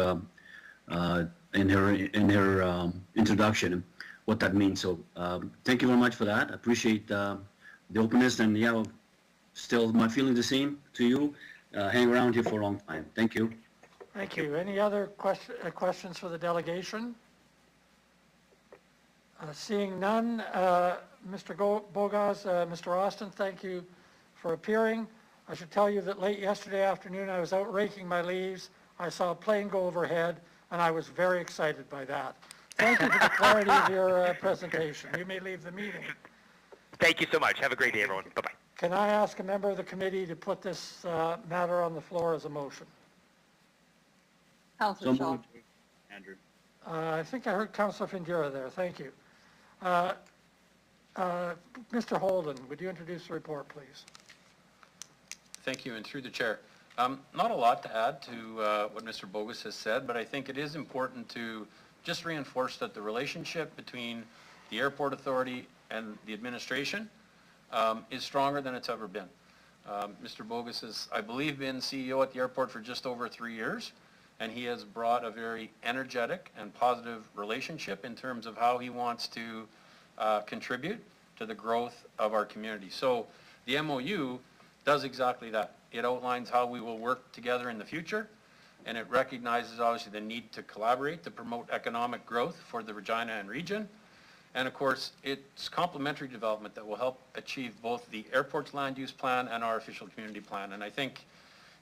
in her introduction, what that means. So thank you very much for that. I appreciate the openness, and yeah, still my feeling the same to you. Hang around here for a long time. Thank you. Thank you. Any other questions for the delegation? Seeing none, Mr. Bogas, Mr. Austin, thank you for appearing. I should tell you that late yesterday afternoon, I was out raking my leaves. I saw a plane go overhead, and I was very excited by that. Thank you for the clarity of your presentation. You may leave the meeting. Thank you so much. Have a great day, everyone. Bye-bye. Can I ask a member of the committee to put this matter on the floor as a motion? Councillor Shaw. Andrew. I think I heard Councillor Findura there. Thank you. Mr. Holden, would you introduce the report, please? Thank you, and through the chair. Not a lot to add to what Mr. Bogus has said, but I think it is important to just reinforce that the relationship between the airport authority and the administration is stronger than it's ever been. Mr. Bogus has, I believe, been CEO at the airport for just over 3 years, and he has brought a very energetic and positive relationship in terms of how he wants to contribute to the growth of our community. So the MOU does exactly that. It outlines how we will work together in the future. and it recognizes obviously the need to collaborate to promote economic growth for the Regina and region. And of course, it's complementary development that will help achieve both the airport's land use plan and our official community plan. And I think,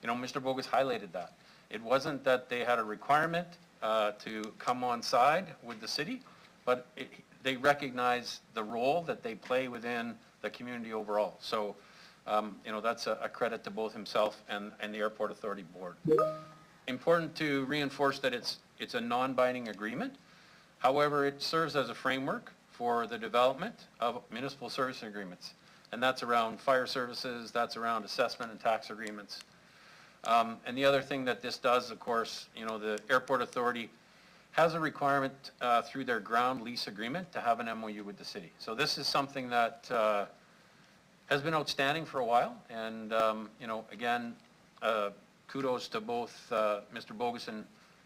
Mr. Bogus highlighted that. It wasn't that they had a requirement to come on side with the city, but they recognize the role that they play within the community overall. So, that's a credit to both himself and the Airport Authority Board. Important to reinforce that it's a non-binding agreement. However, it serves as a framework for the development of municipal service agreements. And that's around fire services, that's around assessment and tax agreements. And the other thing that this does, of course, the Airport Authority has a requirement through their ground lease agreement to have an MOU with the city. So this is something that has been outstanding for a while. And, again, kudos to both Mr. Bogus and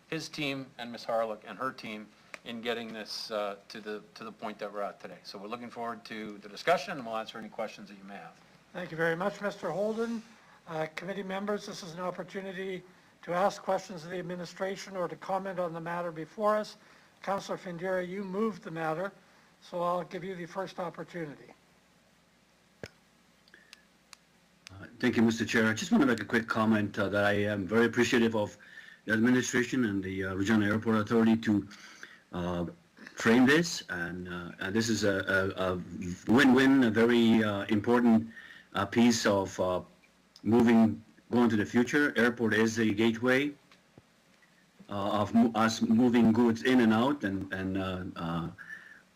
his team and Ms. Harlock and her team in getting this to the point that we're at today. So we're looking forward to the discussion, and we'll answer any questions that you may have. Thank you very much, Mr. Holden. Committee members, this is an opportunity to ask questions of the administration or to comment on the matter before us. Councillor Findera, you moved the matter, so I'll give you the first opportunity. Thank you, Mr. Chair. I just want to make a quick comment that I am very appreciative of the administration and the Regina Airport Authority to frame this, and this is a win-win, a very important piece of going to the future. Airport is a gateway of us moving goods in and out and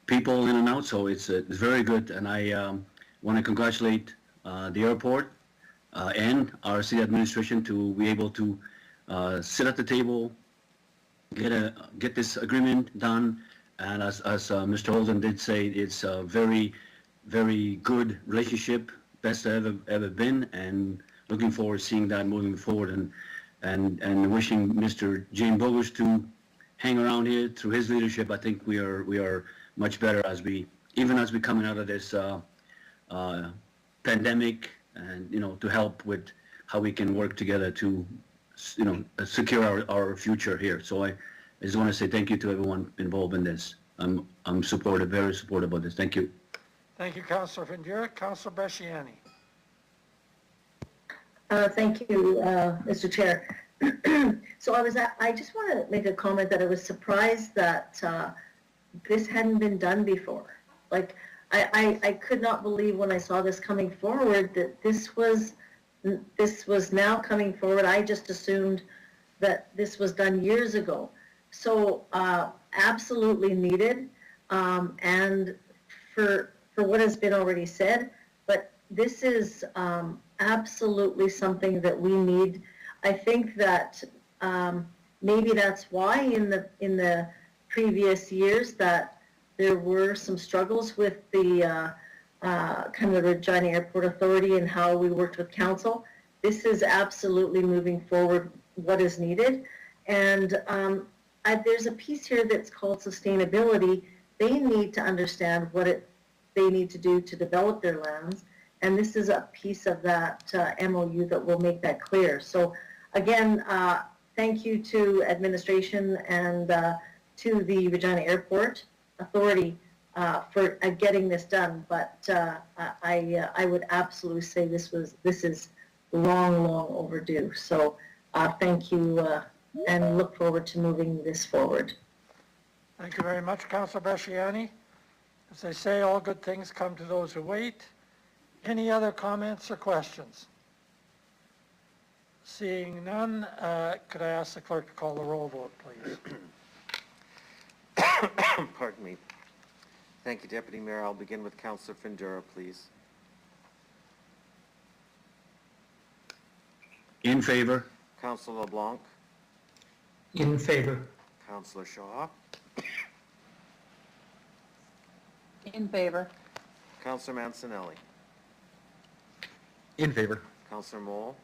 people in and out, so it's very good, and I want to congratulate the airport and our city administration to be able to sit at the table, get this agreement done, and as Mr. Holden did say, it's a very, very good relationship, best ever been, and looking forward to seeing that moving forward, and wishing Mr. James Bogus to hang around here through his leadership. I think we are much better even as we coming out of this pandemic, and to help with how we can work together to secure our future here. So I just want to say thank you to everyone involved in this. I'm supportive, very supportive of this. Thank you. Thank you, Councillor Findera. Councillor Bresciani. Thank you, Mr. Chair. So I just want to make a comment that I was surprised that this hadn't been done before. Like, I could not believe when I saw this coming forward that this was now coming forward. I just assumed that this was done years ago. So absolutely needed, and for what has been already said, but this is absolutely something that we need. I think that maybe that's why in the previous years that there were some struggles with the kind of the Regina Airport Authority and how we worked with council. This is absolutely moving forward what is needed. And there's a piece here that's called sustainability. They need to understand what they need to do to develop their lands. And this is a piece of that MOU that will make that clear. So again, thank you to administration and to the Regina Airport Authority for getting this done. But I would absolutely say this is long overdue. So thank you and look forward to moving this forward. Thank you very much, Councillor Bresciani. As they say, all good things come to those who wait. Any other comments or questions? Seeing none, could I ask the clerk to call the roll vote, please? Pardon me. Thank you, Deputy Mayor. I'll begin with Councillor Findera, please. In favor. Councillor LeBlanc. In favor. Councillor Shaw. In favor. Councillor Mancinelli. In favor. Councillor Moll.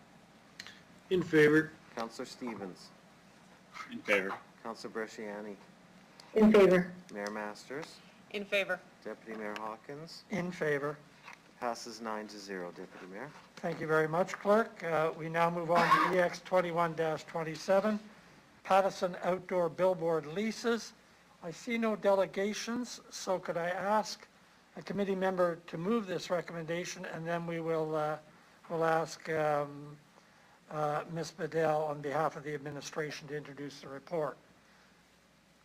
In favor. Councillor Stevens. In favor. Councillor Bresciani. In favor. Mayor Masters. In favor. Deputy Mayor Hawkins. In favor. Passes 9-0, Deputy Mayor. Thank you very much, Clerk. We now move on to EX 21-27, Pattison outdoor billboard leases. I see no delegations, so could I ask a committee member to move this recommendation, and then we'll ask Ms. Bedell on behalf of the administration to introduce the report.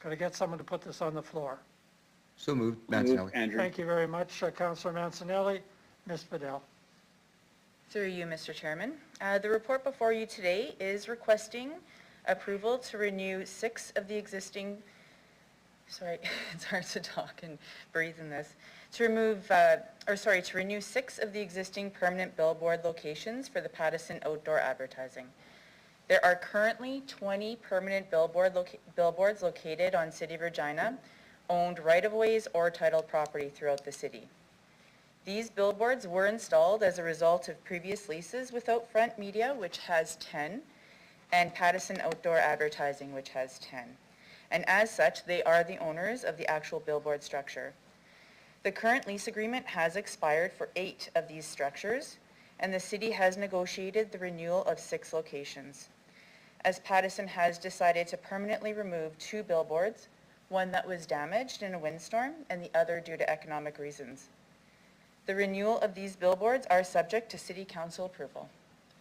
Could I get someone to put this on the floor? So moved, Mancinelli. Andrew. Thank you very much, Councillor Mancinelli. Ms. Bedell. Through you, Mr. Chairman. The report before you today is requesting approval to renew 6 of the existing, sorry, it's hard to talk and breathe in this, to renew 6 of the existing permanent billboard locations for the Pattison outdoor advertising. There are currently 20 permanent billboards located on City of Regina, owned right-of-ways or titled property throughout the city. These billboards were installed as a result of previous leases with Outfront Media, which has 10, and Pattison Outdoor Advertising, which has 10. And as such, they are the owners of the actual billboard structure. The current lease agreement has expired for 8 of these structures, and the city has negotiated the renewal of 6 locations. As Pattison has decided to permanently remove 2 billboards, one that was damaged in a windstorm and the other due to economic reasons. The renewal of these billboards are subject to City Council approval.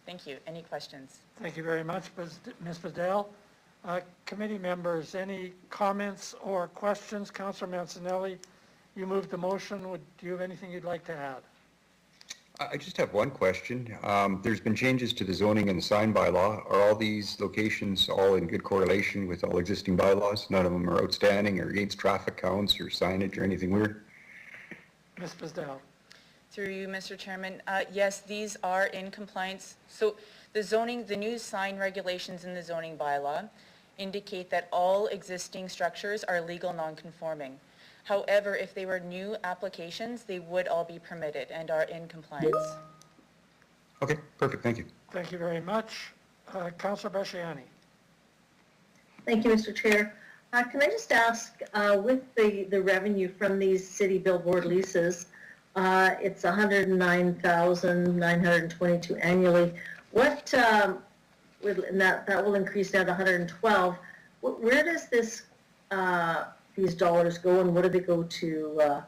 Thank you. Any questions? Thank you very much, Ms. Bedell. Committee members, any comments or questions? Councillor Mancinelli, you moved the motion. Do you have anything you'd like to add? I just have one question. There's been changes to the zoning and the sign bylaw. Are all these locations all in good correlation with all existing bylaws? None of them are outstanding or against traffic counts or signage or anything weird? Ms. Bedell. Through you, Mr. Chairman. Yes, these are in compliance. So the new sign regulations in the zoning bylaw indicate that all existing structures are legal non-conforming. However, if they were new applications, they would all be permitted and are in compliance. Okay, perfect. Thank you. Thank you very much. Councillor Bresciani. Thank you, Mr. Chair. Can I just ask, with the revenue from these city billboard leases, it's $109,922 annually. What, and that will increase now to $112,000. Where does this, these dollars go, and what do they go to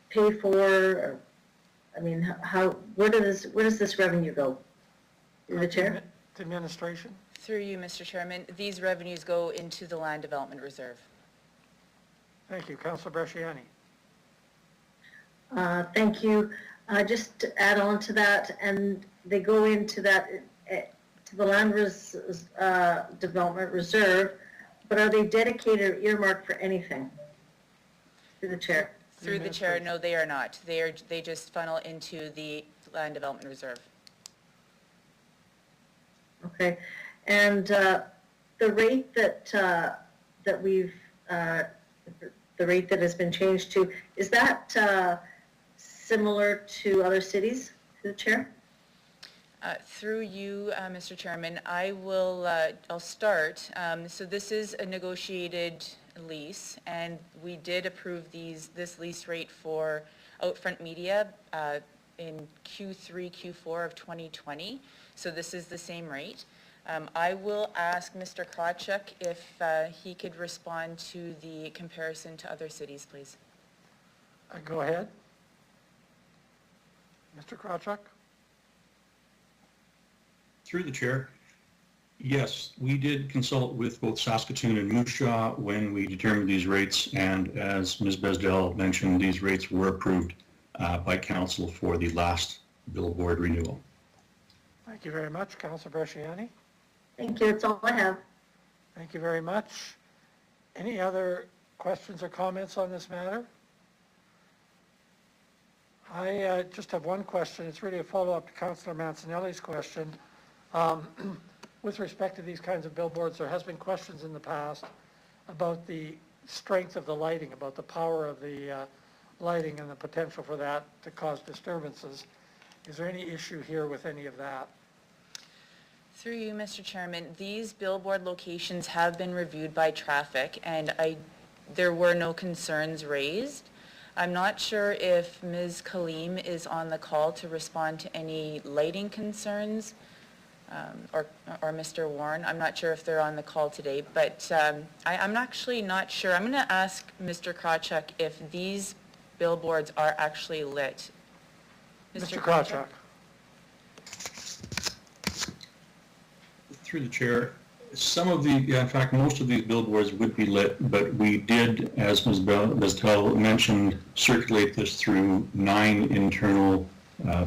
pay for? I mean, where does this revenue go? Through the chair? To administration. Through you, Mr. Chairman. These revenues go into the Land Development Reserve. Thank you. Councillor Bresciani. Thank you. Just to add on to that, and they go into that, to the Land Development Reserve, but are they dedicated or earmarked for anything? Through the chair. Through the chair, no, they are not. They just funnel into the Land Development Reserve. Okay. And the rate that we've, the rate that has been changed to, is that similar to other cities, through the chair? Through you, Mr. Chairman, I'll start. So this is a negotiated lease, and we did approve this lease rate for Outfront Media in Q3, Q4 of 2020. So this is the same rate. I will ask Mr. Krawchuk if he could respond to the comparison to other cities, please. Go ahead. Mr. Krawchuk. Through the chair, yes, we did consult with both Saskatoon and Moose Jaw when we determined these rates, and as Ms. Besdell mentioned, these rates were approved by council for the last billboard renewal. Thank you very much, Councillor Bresciani. Thank you. That's all I have. Thank you very much. Any other questions or comments on this matter? I just have one question. It's really a follow-up to Councillor Mancinelli's question. With respect to these kinds of billboards, there has been questions in the past about the strength of the lighting, about the power of the lighting and the potential for that to cause disturbances. Is there any issue here with any of that? Through you, Mr. Chairman, these billboard locations have been reviewed by traffic, and there were no concerns raised. I'm not sure if Ms. Kaleem is on the call to respond to any lighting concerns. or Mr. Warren. I'm not sure if they're on the call today, but I'm actually not sure. I'm going to ask Mr. Krawchuk if these billboards are actually lit. Mr. Krawchuk. Through the chair, some of the, in fact, most of these billboards would be lit, but we did, as Ms. Bestel mentioned, circulate this through 9 internal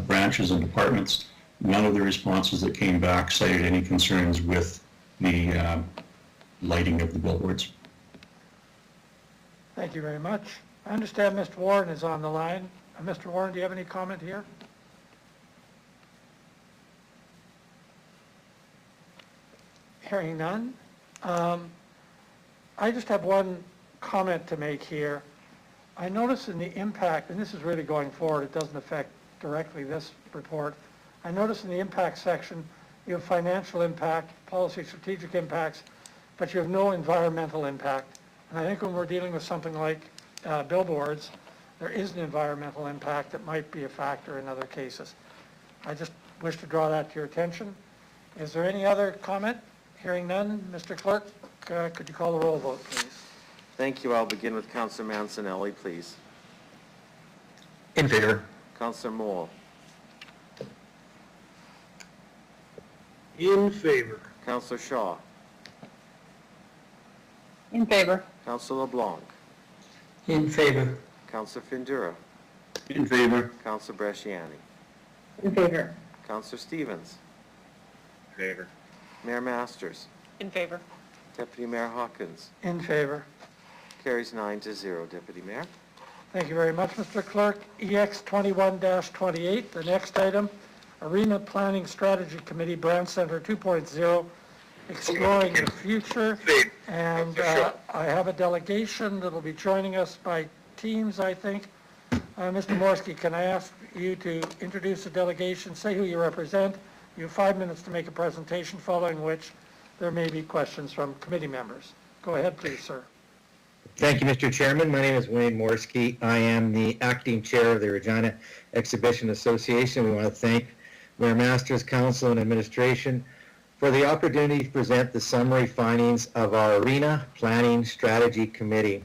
branches and departments. None of the responses that came back cited any concerns with the lighting of the billboards. Thank you very much. I understand Mr. Warren is on the line. Mr. Warren, do you have any comment here? Hearing none. I just have one comment to make here. I notice in the impact, and this is really going forward, it doesn't affect directly this report. I notice in the impact section, you have financial impact, policy strategic impacts, but you have no environmental impact. And I think when we're dealing with something like billboards, there is an environmental impact that might be a factor in other cases. I just wish to draw that to your attention. Is there any other comment? Hearing none, Mr. Clerk, could you call the roll vote, please? Thank you. I'll begin with Councillor Mancinelli, please. In favor. Councillor Moore. In favor. Councillor Shaw. In favor. Councillor LeBlanc. In favor. Councillor Findura. In favor. Councillor Bresciani. In favor. Councillor Stevens. In favor. Mayor Masters. In favor. Deputy Mayor Hawkins. In favor. Carries 9-0, Deputy Mayor. Thank you very much, Mr. Clerk. EX 21-28, the next item, Arena Planning Strategy Committee, Brand Center 2.0, exploring the future. And I have a delegation that will be joining us by teams, I think. Mr. Morski, can I ask you to introduce the delegation, say who you represent? You have 5 minutes to make a presentation, following which there may be questions from committee members. Go ahead, please, sir. Thank you, Mr. Chairman. My name is Wayne Morski. I am the acting chair of the Regina Exhibition Association. We want to thank Mayor Masters, Council, and Administration for the opportunity to present the summary findings of our Arena Planning Strategy Committee.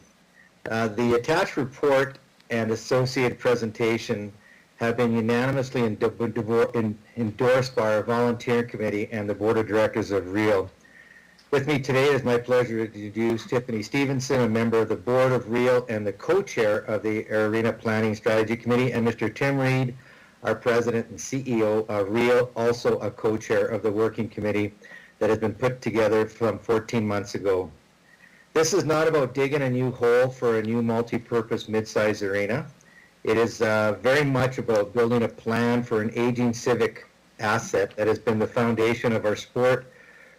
The attached report and associated presentation have been unanimously endorsed by our volunteer committee and the board of directors of REAL. With me today, it is my pleasure to introduce Tiffany Stevenson, a member of the board of REAL and the co-chair of the Arena Planning Strategy Committee, and Mr. Tim Reed, our president and CEO of REAL, also a co-chair of the working committee that has been put together from 14 months ago. This is not about digging a new hole for a new multi-purpose mid-size arena. It is very much about building a plan for an aging civic asset that has been the foundation of our sport,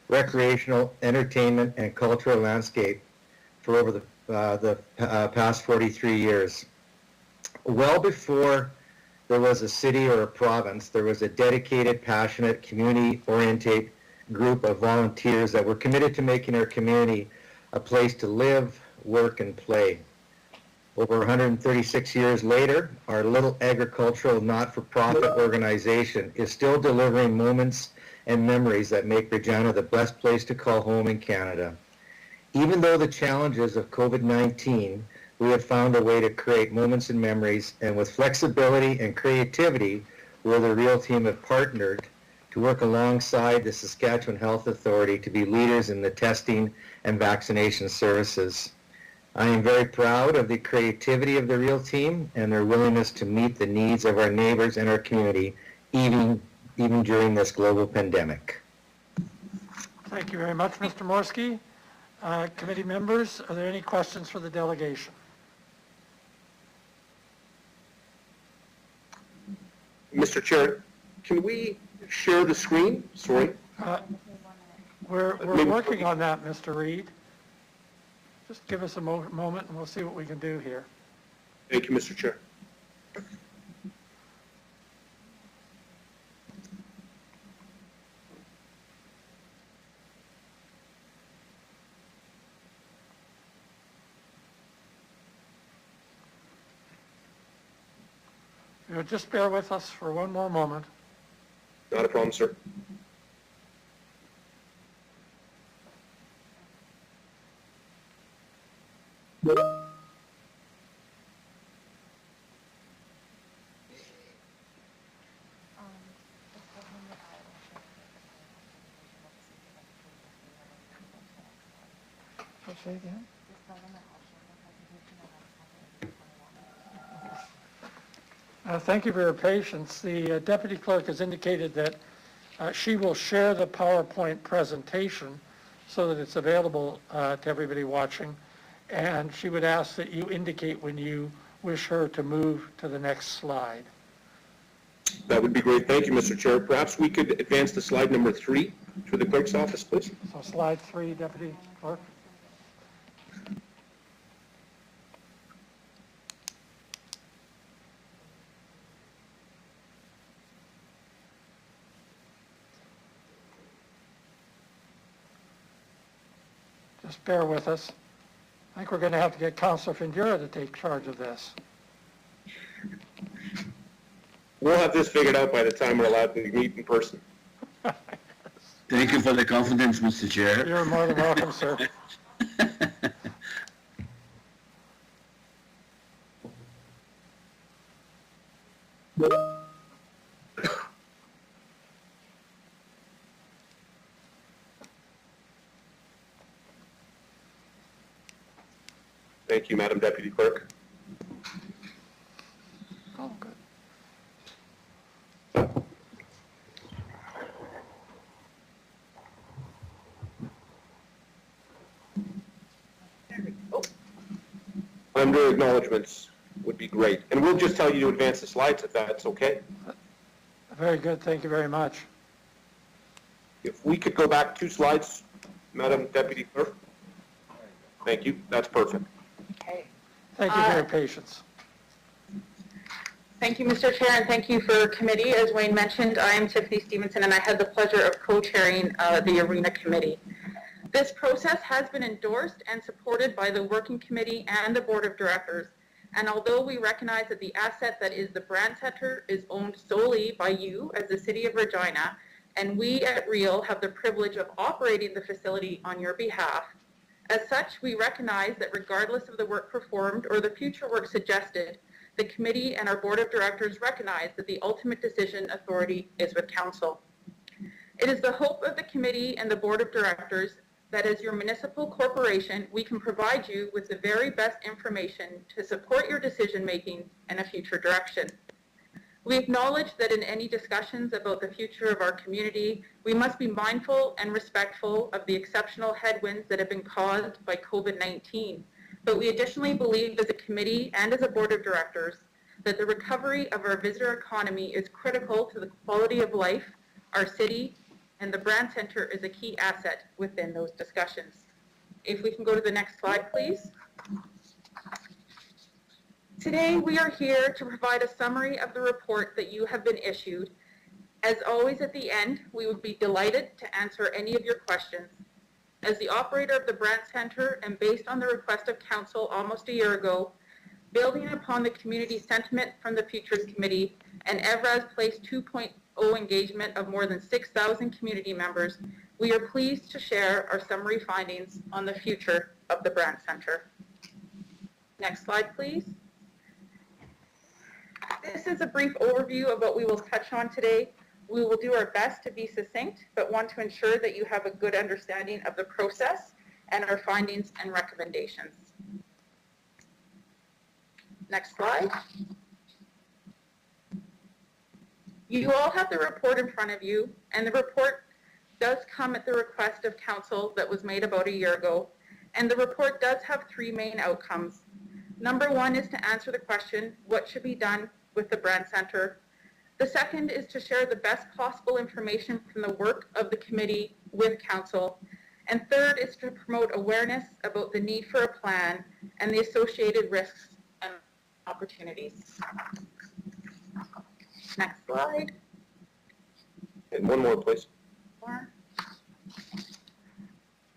recreational, entertainment, and cultural landscape for over the past 43 years. Well before there was a city or a province, there was a dedicated, passionate, community-oriented group of volunteers that were committed to making our community a place to live, work, and play. Over 136 years later, our little agricultural not-for-profit organization is still delivering moments and memories that make Regina the best place to call home in Canada. Even though the challenges of COVID-19, we have found a way to create moments and memories, and with flexibility and creativity, where the REAL team have partnered to work alongside the Saskatchewan Health Authority to be leaders in the testing and vaccination services. I am very proud of the creativity of the REAL team and their willingness to meet the needs of our neighbors and our community, even during this global pandemic. Thank you very much, Mr. Morski. Committee members, are there any questions for the delegation? Mr. Chair, can we share the screen? Sorry. We're working on that, Mr. Reed. Just give us a moment and we'll see what we can do here. Thank you, Mr. Chair. Just bear with us for one more moment. Not a problem, sir. Say again? Thank you for your patience. The deputy clerk has indicated that she will share the PowerPoint presentation so that it's available to everybody watching. And she would ask that you indicate when you wish her to move to the next slide. That would be great. Thank you, Mr. Chair. Perhaps we could advance to slide number 3 through the clerk's office, please. So slide 3, deputy clerk. Just bear with us. I think we're going to have to get Councilor Findura to take charge of this. We'll have this figured out by the time we're allowed to meet in person. Thank you for the confidence, Mr. Chair. You're more than welcome, sir. Thank you, Madam Deputy Clerk. Oh, good. Under acknowledgements would be great. And we'll just tell you to advance the slides if that's okay. Very good. Thank you very much. If we could go back 2 slides, Madam Deputy Clerk. Thank you. That's perfect. Okay. Thank you for your patience. Thank you, Mr. Chair, and thank you for committee. As Wayne mentioned, I am Tiffany Stevenson, and I had the pleasure of co-chairing the Arena Committee. This process has been endorsed and supported by the Working Committee and the Board of Directors. And although we recognize that the asset that is the Brand Center is owned solely by you as the City of Regina, and we at REAL have the privilege of operating the facility on your behalf, as such, we recognize that regardless of the work performed or the future work suggested, the committee and our board of directors recognize that the ultimate decision authority is with council. It is the hope of the committee and the board of directors that as your municipal corporation, we can provide you with the very best information to support your decision making and a future direction. We acknowledge that in any discussions about the future of our community, we must be mindful and respectful of the exceptional headwinds that have been caused by COVID-19. But we additionally believe as a committee and as a board of directors that the recovery of our visitor economy is critical to the quality of life, our city, and the Brand Center is a key asset within those discussions. If we can go to the next slide, please. Today, we are here to provide a summary of the report that you have been issued. As always at the end, we would be delighted to answer any of your questions. As the operator of the Brand Center and based on the request of council almost a year ago, building upon the community sentiment from the Futures Committee and EVRA's Place 2.0 engagement of more than 6,000 community members, we are pleased to share our summary findings on the future of the Brand Center. Next slide, please. This is a brief overview of what we will touch on today. We will do our best to be succinct, but want to ensure that you have a good understanding of the process and our findings and recommendations. Next slide. You all have the report in front of you, and the report does come at the request of council that was made about a year ago, and the report does have 3 main outcomes. Number 1 is to answer the question, what should be done with the Brand Center? The second is to share the best possible information from the work of the committee with council. And third is to promote awareness about the need for a plan and the associated risks and opportunities. Next slide. And one more, please.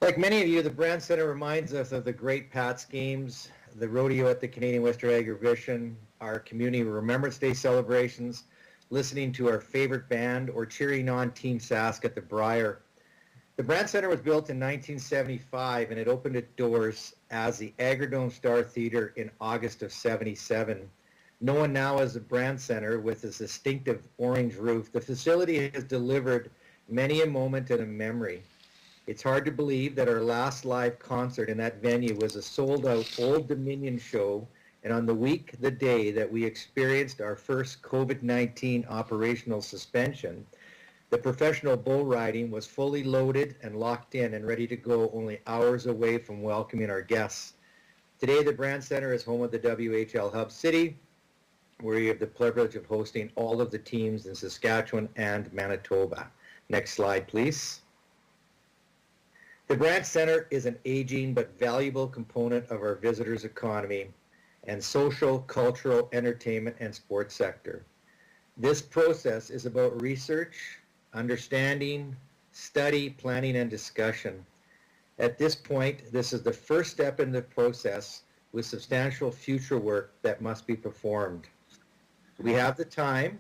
Like many of you, the Brand Center reminds us of the great Pats games, the rodeo at the Canadian Western Agribition, our community Remembrance Day celebrations, listening to our favorite band, or cheering on Team Sask at the Briar. The Brandt Center was built in 1975 and it opened its doors as the Agrodome Star Theater in August of 77. Known now as the Brandt Center with its distinctive orange roof, the facility has delivered many a moment and a memory. It's hard to believe that our last live concert in that venue was a sold-out Old Dominion show, and on the day that we experienced our first COVID-19 operational suspension, the professional bull riding was fully loaded and locked in and ready to go, only hours away from welcoming our guests. Today, the Brandt Center is home of the WHL Hub City, where you have the privilege of hosting all of the teams in Saskatchewan and Manitoba. Next slide, please. The Brandt Center is an aging but valuable component of our visitors' economy and social, cultural, entertainment, and sports sector. This process is about research, understanding, study, planning, and discussion. At this point, this is the first step in the process with substantial future work that must be performed. We have the time,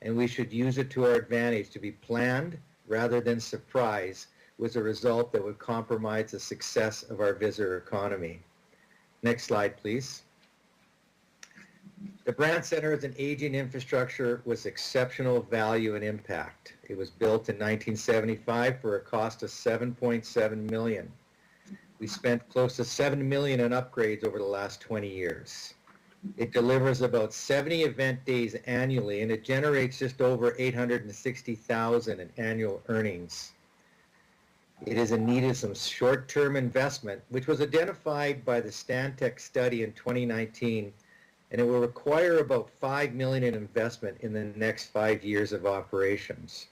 and we should use it to our advantage to be planned rather than surprise with a result that would compromise the success of our visitor economy. Next slide, please. The Brandt Center is an aging infrastructure with exceptional value and impact. It was built in 1975 for a cost of $7.7 million. We spent close to $7 million on upgrades over the last 20 years. It delivers about 70 event days annually, and it generates just over $860,000 in annual earnings. It is in need of some short-term investment, which was identified by the Stantec study in 2019, and it will require about $5 million in investment in the next 5 years of operations.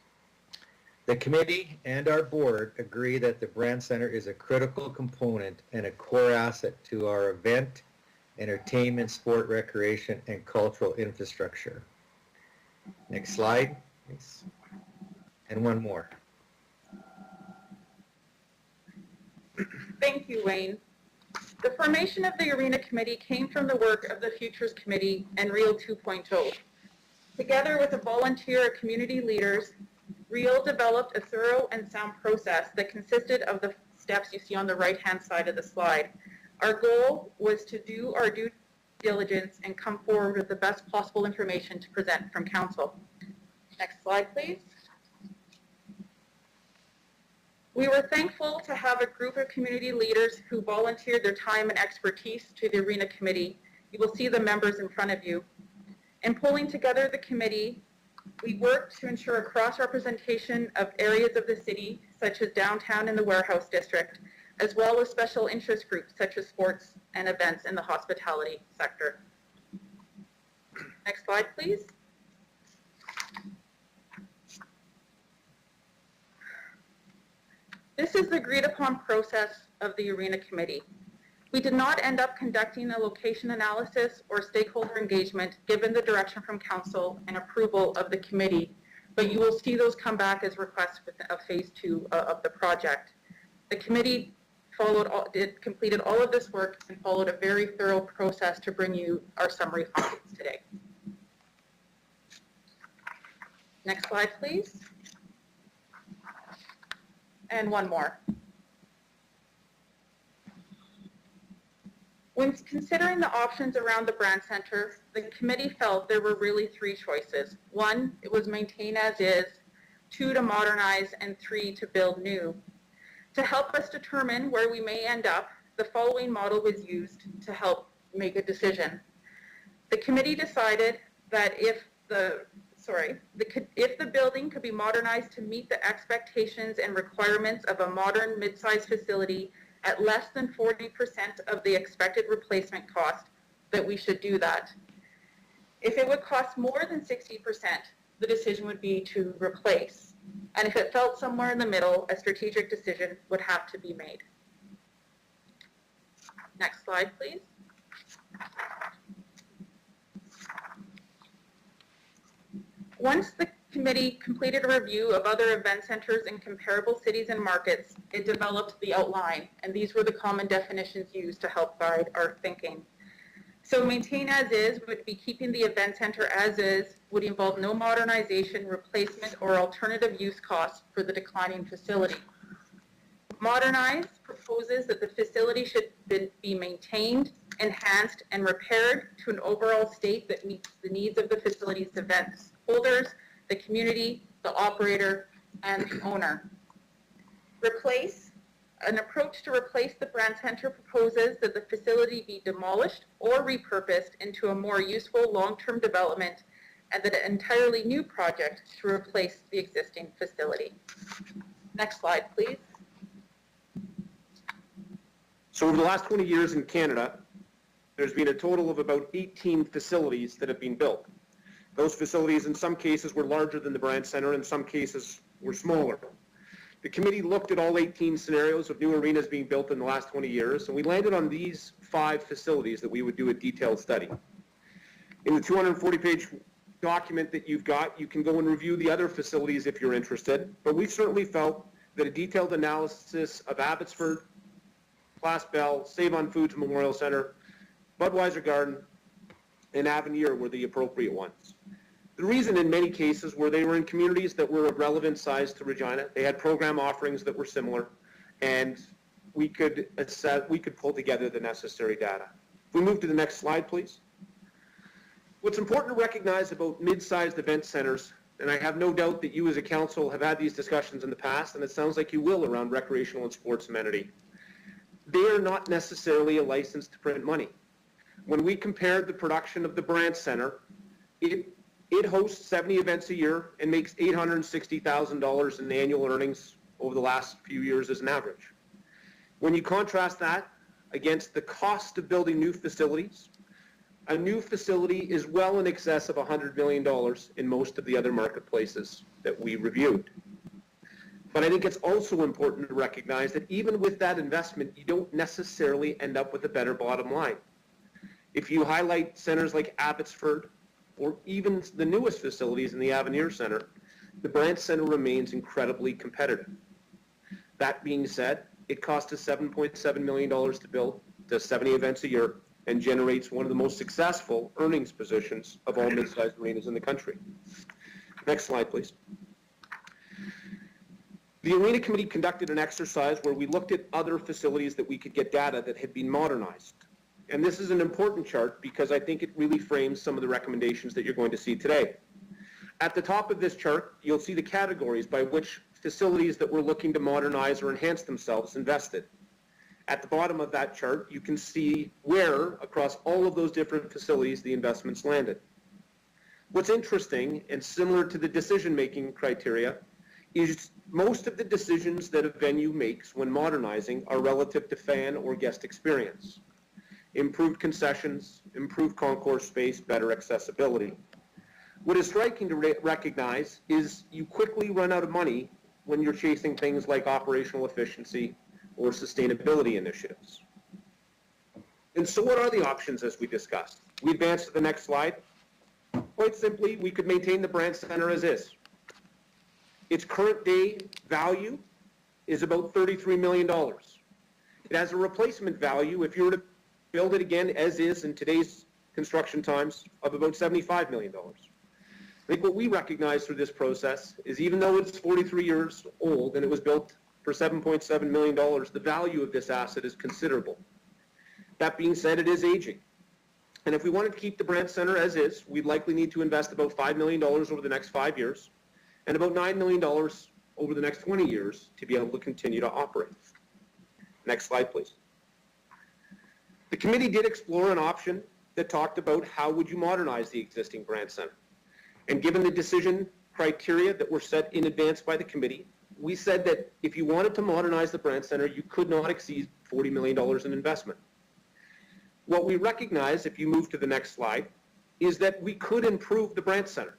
The committee and our board agree that the Brandt Center is a critical component and a core asset to our event, entertainment, sport, recreation, and cultural infrastructure. Next slide, please. And one more. Thank you, Wayne. The formation of the Arena Committee came from the work of the Futures Committee and Real 2.0. Together with a volunteer of community leaders, Real developed a thorough and sound process that consisted of the steps you see on the right-hand side of the slide. Our goal was to do our due diligence and come forward with the best possible information to present from council. Next slide, please. We were thankful to have a group of community leaders who volunteered their time and expertise to the Arena Committee. You will see the members in front of you. In pulling together the committee, we worked to ensure a cross-representation of areas of the city, such as downtown and the warehouse district, as well as special interest groups such as sports and events in the hospitality sector. Next slide, please. This is the agreed upon process of the Arena Committee. We did not end up conducting a location analysis or stakeholder engagement given the direction from council and approval of the committee, but you will see those come back as requests of phase 2 of the project. The committee completed all of this work and followed a very thorough process to bring you our summary findings today. Next slide, please. And one more. When considering the options around the Brandt Center, the committee felt there were really 3 choices. 1, it was maintain as is, 2, to modernize, and 3, to build new. To help us determine where we may end up, the following model was used to help make a decision. The committee decided that if the building could be modernized to meet the expectations and requirements of a modern mid-sized facility at less than 40% of the expected replacement cost, that we should do that. If it would cost more than 60%, the decision would be to replace. And if it felt somewhere in the middle, a strategic decision would have to be made. Next slide, please. Once the committee completed a review of other event centers in comparable cities and markets, it developed the outline, and these were the common definitions used to help guide our thinking. So maintain as is would be keeping the event center as is, would involve no modernization, replacement, or alternative use costs for the declining facility. Modernize proposes that the facility should be maintained, enhanced, and repaired to an overall state that meets the needs of the facility's event holders, the community, the operator, and the owner. Replace. An approach to replace the Brand Center proposes that the facility be demolished or repurposed into a more useful long-term development, and that an entirely new project to replace the existing facility. Next slide, please. So over the last 20 years in Canada, there's been a total of about 18 facilities that have been built. Those facilities in some cases were larger than the Brand Center, in some cases were smaller. The committee looked at all 18 scenarios of new arenas being built in the last 20 years, and we landed on these 5 facilities that we would do a detailed study. In the 240-page document that you've got, you can go and review the other facilities if you're interested, but we certainly felt that a detailed analysis of Abbotsford, Place Bell, Save on Foods Memorial Center, Budweiser Garden, and Avenir were the appropriate ones. The reason in many cases were they were in communities that were of relevant size to Regina. They had program offerings that were similar, and we could pull together the necessary data. If we move to the next slide, please. What's important to recognize about mid-sized event centers, and I have no doubt that you as a council have had these discussions in the past, and it sounds like you will around recreational and sports amenity. They are not necessarily a license to print money. When we compared the production of the Brand Center, it hosts 70 events a year and makes $860,000 in annual earnings over the last few years as an average. When you contrast that against the cost of building new facilities, a new facility is well in excess of $100 million in most of the other marketplaces that we reviewed. But I think it's also important to recognize that even with that investment, you don't necessarily end up with a better bottom line. If you highlight centers like Abbotsford, or even the newest facilities in the Avenir Center, the Brand Center remains incredibly competitive. That being said, it cost us $7.7 million to build, does 70 events a year, and generates one of the most successful earnings positions of all mid-sized arenas in the country. Next slide, please. The Arena Committee conducted an exercise where we looked at other facilities that we could get data that had been modernized. And this is an important chart because I think it really frames some of the recommendations that you're going to see today. At the top of this chart, you'll see the categories by which facilities that were looking to modernize or enhance themselves invested. At the bottom of that chart, you can see where, across all of those different facilities, the investments landed. What's interesting, and similar to the decision-making criteria, is most of the decisions that a venue makes when modernizing are relative to fan or guest experience. Improved concessions, improved concourse space, better accessibility. What is striking to recognize is you quickly run out of money when you're chasing things like operational efficiency or sustainability initiatives. And so what are the options as we discussed? We advance to the next slide. Quite simply, we could maintain the Brand Center as is. Its current day value is about $33 million. It has a replacement value, if you were to build it again as is in today's construction times, of about $75 million. I think what we recognize through this process is even though it's 43 years old and it was built for $7.7 million, the value of this asset is considerable. That being said, it is aging. And if we wanted to keep the Brand Center as is, we'd likely need to invest about $5 million over the next 5 years and about $9 million over the next 20 years to be able to continue to operate. Next slide, please. The committee did explore an option that talked about how would you modernize the existing Brand Center. And given the decision criteria that were set in advance by the committee, we said that if you wanted to modernize the Brand Center, you could not exceed $40 million in investment. What we recognize, if you move to the next slide, is that we could improve the Brand Center.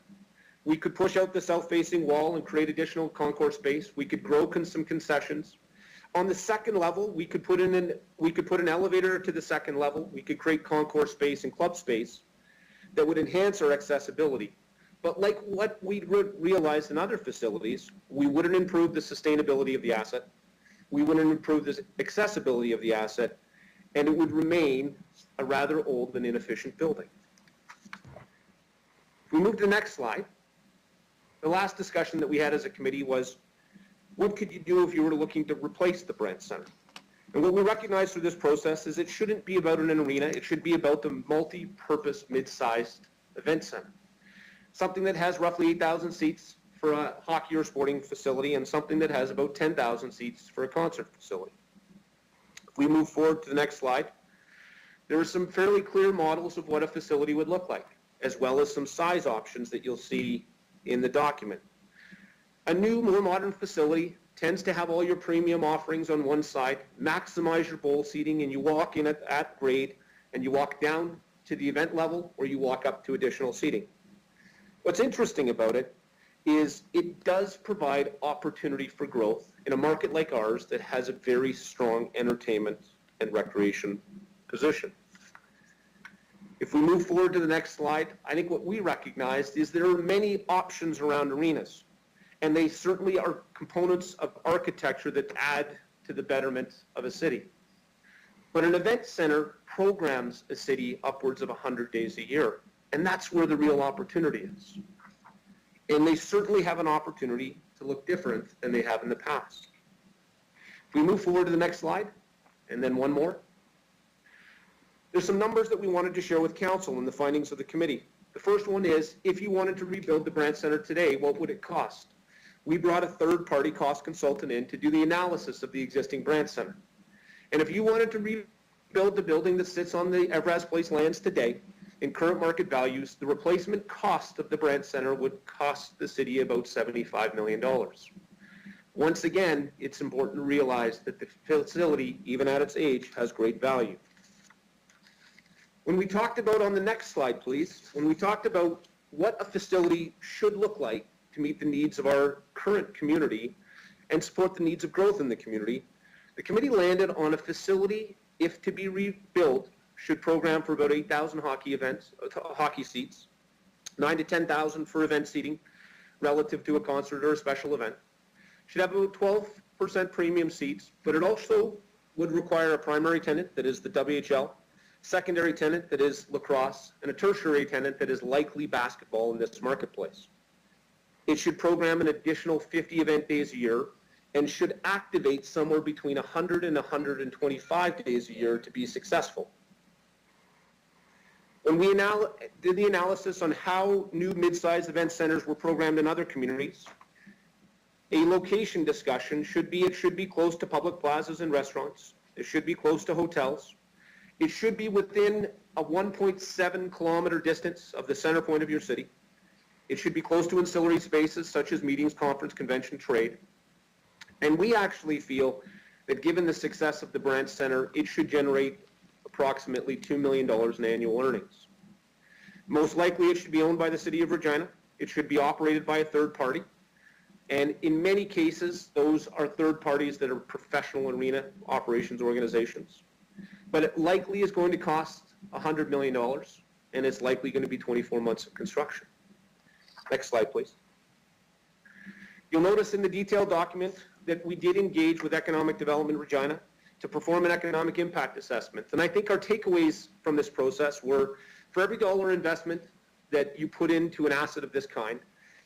We could push out the south-facing wall and create additional concourse space. We could grow some concessions. On the second level, we could put an elevator to the second level. We could create concourse space and club space that would enhance our accessibility. But like what we realized in other facilities, we wouldn't improve the sustainability of the asset. We wouldn't improve the accessibility of the asset, and it would remain a rather old and inefficient building. If we move to the next slide, the last discussion that we had as a committee was What could you do if you were looking to replace the Brandt Center? And what we recognize through this process is it shouldn't be about an arena, it should be about the multi-purpose mid-sized event center. Something that has roughly 8,000 seats for a hockey or sporting facility and something that has about 10,000 seats for a concert facility. If we move forward to the next slide, there are some fairly clear models of what a facility would look like, as well as some size options that you'll see in the document. A new, more modern facility tends to have all your premium offerings on one side, maximize your bowl seating, and you walk in at grade, and you walk down to the event level, or you walk up to additional seating. What's interesting about it is it does provide opportunity for growth in a market like ours that has a very strong entertainment and recreation position. If we move forward to the next slide, I think what we recognized is there are many options around arenas, and they certainly are components of architecture that add to the betterment of a city. But an event center programs a city upwards of 100 days a year, and that's where the real opportunity is. And they certainly have an opportunity to look different than they have in the past. If we move forward to the next slide, and then one more. There's some numbers that we wanted to share with council and the findings of the committee. The first one is, if you wanted to rebuild the Brandt Center today, what would it cost? We brought a third-party cost consultant in to do the analysis of the existing Brandt Center. And if you wanted to rebuild the building that sits on the Evraz Place lands today, in current market values, the replacement cost of the Brandt Center would cost the city about $75 million. Once again, it's important to realize that the facility, even at its age, has great value. When we talked about, on the next slide please, when we talked about what a facility should look like to meet the needs of our current community and support the needs of growth in the community, the committee landed on a facility, if to be rebuilt, should program for about 8,000 hockey seats, 9 to 10,000 for event seating relative to a concert or a special event. Should have about 12% premium seats, but it also would require a primary tenant, that is the WHL, secondary tenant, that is lacrosse, and a tertiary tenant, that is likely basketball in this marketplace. It should program an additional 50 event days a year and should activate somewhere between 100 and 125 days a year to be successful. When we did the analysis on how new mid-sized event centers were programmed in other communities, a location discussion should be, it should be close to public plazas and restaurants. It should be close to hotels. It should be within a 1.7 kilometer distance of the center point of your city. It should be close to ancillary spaces such as meetings, conference, convention, trade. And we actually feel that given the success of the Brandt Center, it should generate approximately $2 million in annual earnings. Most likely it should be owned by the City of Regina. It should be operated by a third party. And in many cases, those are third parties that are professional arena operations organizations. But it likely is going to cost $100 million, and it's likely going to be 24 months of construction. Next slide, please. You'll notice in the detailed document that we did engage with Economic Development Regina to perform an economic impact assessment. And I think our takeaways from this process were, for every dollar investment that you put into an asset of this kind,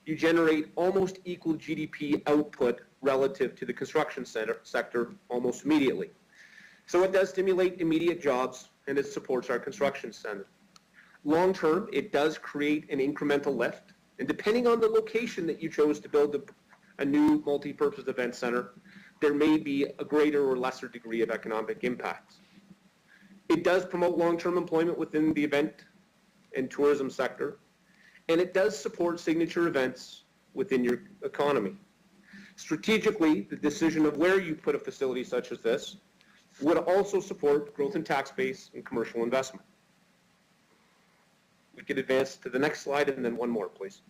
you generate almost equal GDP output relative to the construction sector almost immediately. So it does stimulate immediate jobs, and it supports our construction center. Long term, it does create an incremental lift, and depending on the location that you chose to build a new multi-purpose event center, there may be a greater or lesser degree of economic impact. It does promote long-term employment within the event and tourism sector, and it does support signature events within your economy. Strategically, the decision of where you put a facility such as this would also support growth in tax base and commercial investment. We could advance to the next slide and then one more, please.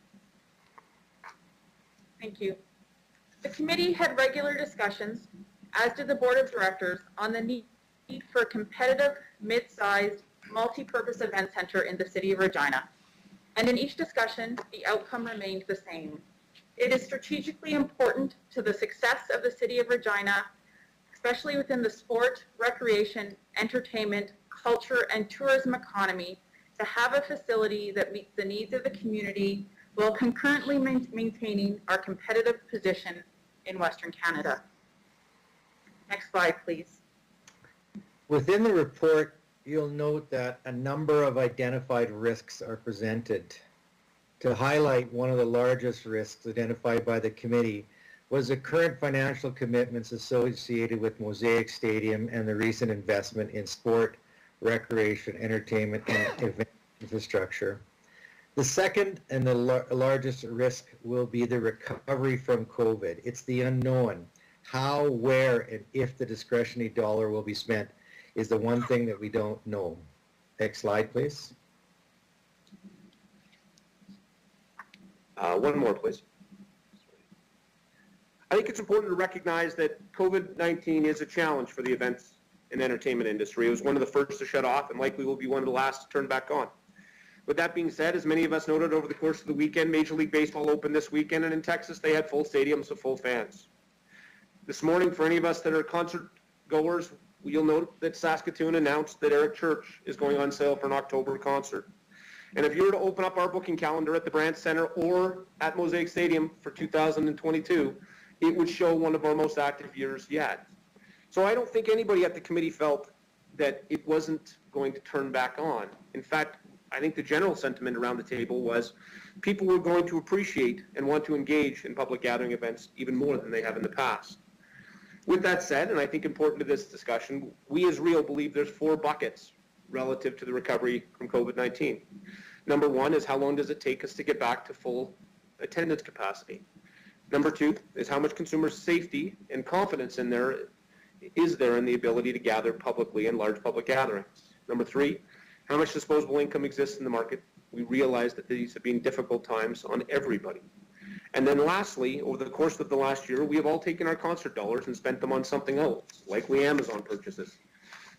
Thank you. The committee had regular discussions, as did the board of directors, on the need for a competitive, mid-sized, multi-purpose event center in the city of Regina. And in each discussion, the outcome remained the same. It is strategically important to the success of the city of Regina, especially within the sport, recreation, entertainment, culture, and tourism economy, to have a facility that meets the needs of the community while concurrently maintaining our competitive position in Western Canada. Next slide, please. Within the report, you'll note that a number of identified risks are presented. To highlight one of the largest risks identified by the committee was the current financial commitments associated with Mosaic Stadium and the recent investment in sport, recreation, entertainment, and event infrastructure. The second and the largest risk will be the recovery from COVID. It's the unknown. How, where, and if the discretionary dollar will be spent is the one thing that we don't know. Next slide, please. One more, please. I think it's important to recognize that COVID-19 is a challenge for the events and entertainment industry. It was one of the first to shut off and likely will be one of the last to turn back on. With that being said, as many of us noted over the course of the weekend, Major League Baseball opened this weekend, and in Texas they had full stadiums of full fans. This morning, for any of us that are concert goers, you'll note that Saskatoon announced that Eric Church is going on sale for an October concert. And if you were to open up our booking calendar at the Brandt Center or at Mosaic Stadium for 2022, it would show one of our most active years yet. So I don't think anybody at the committee felt that it wasn't going to turn back on. In fact, I think the general sentiment around the table was people were going to appreciate and want to engage in public gathering events even more than they have in the past. With that said, and I think important to this discussion, we as REAL believe there's 4 buckets relative to the recovery from COVID-19. Number 1 is how long does it take us to get back to full attendance capacity? Number 2 is how much consumer safety and confidence in there is there in the ability to gather publicly in large public gatherings. Number 3, how much disposable income exists in the market? We realize that these have been difficult times on everybody. And then lastly, over the course of the last year, we have all taken our concert dollars and spent them on something else, likely Amazon purchases.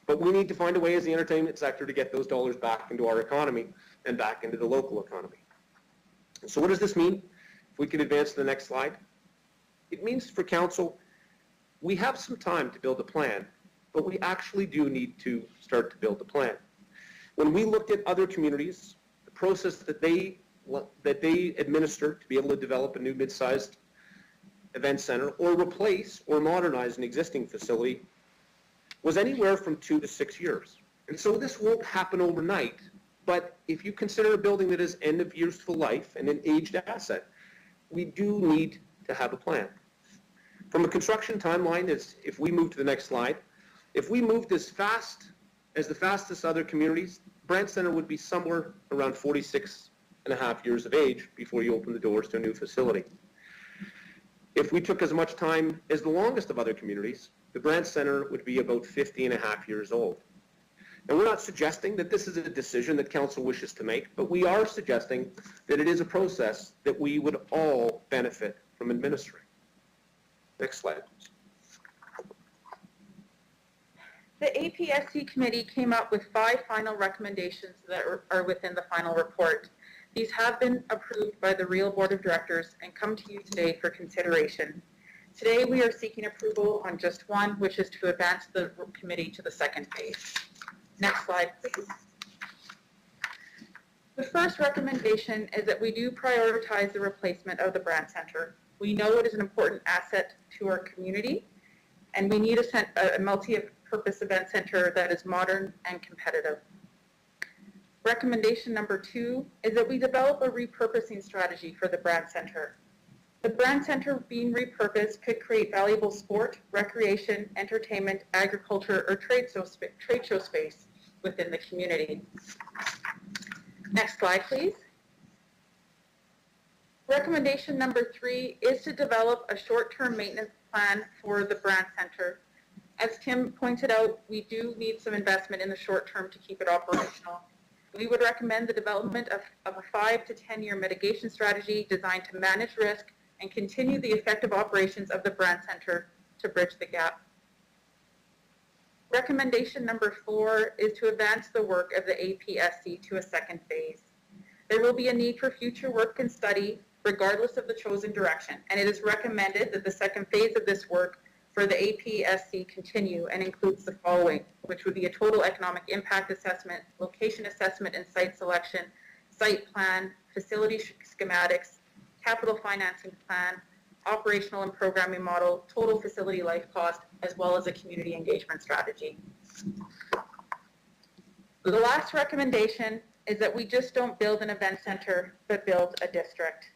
But we need to find a way as the entertainment sector to get those dollars back into our economy and back into the local economy. So what does this mean? If we can advance to the next slide. It means for council, we have some time to build a plan, but we actually do need to start to build a plan. When we looked at other communities, the process that they administer to be able to develop a new mid-sized event center or replace or modernize an existing facility was anywhere from 2 to 6 years. And so this won't happen overnight, but if you consider a building that is end of useful life and an aged asset, we do need to have a plan. From a construction timeline, if we move to the next slide, if we moved as fast as the fastest other communities, Brandt Center would be somewhere around 46 and a half years of age before you open the doors to a new facility. If we took as much time as the longest of other communities, the Brandt Center would be about 50 and a half years old. And we're not suggesting that this is a decision that council wishes to make, but we are suggesting that it is a process that we would all benefit from administering. Next slide, please. The APSC committee came up with 5 final recommendations that are within the final report. These have been approved by the REAL Board of Directors and come to you today for consideration. Today we are seeking approval on just one, which is to advance the committee to the second phase. Next slide, please. The first recommendation is that we do prioritize the replacement of the Brandt Center. We know it is an important asset to our community, and we need a multi-purpose event center that is modern and competitive. Recommendation number 2 is that we develop a repurposing strategy for the Brandt Center. The Brandt Center being repurposed could create valuable sport, recreation, entertainment, agriculture, or trade show space within the community. Next slide, please. Recommendation number 3 is to develop a short-term maintenance plan for the Brandt Center. As Tim pointed out, we do need some investment in the short term to keep it operational. We would recommend the development of a 5 to 10-year mitigation strategy designed to manage risk and continue the effective operations of the Brandt Center to bridge the gap. Recommendation number 4 is to advance the work of the APSC to a second phase. There will be a need for future work and study regardless of the chosen direction, and it is recommended that the second phase of this work for the APSC continue and includes the following, which would be a total economic impact assessment, location assessment and site selection, site plan, facility schematics, capital financing plan, operational and programming model, total facility life cost, as well as a community engagement strategy. The last recommendation is that we just don't build an event center, but build a district.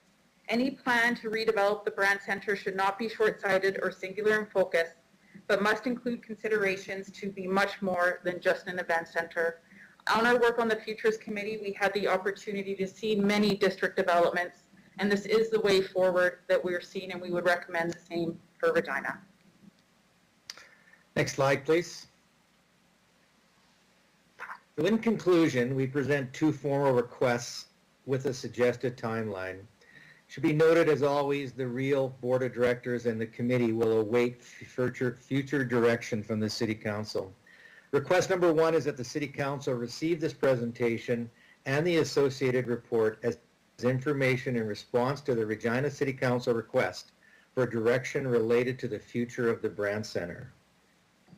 Any plan to redevelop the Brand Center should not be short-sighted or singular in focus, but must include considerations to be much more than just an event center. On our work on the Futures Committee, we had the opportunity to see many district developments, and this is the way forward that we're seeing, and we would recommend the same for Regina. Next slide, please. So in conclusion, we present two formal requests with a suggested timeline. Should be noted, as always, the real Board of Directors and the committee will await future direction from the City Council. Request number one is that the City Council receive this presentation and the associated report as information in response to the Regina City Council request for direction related to the future of the Brand Center.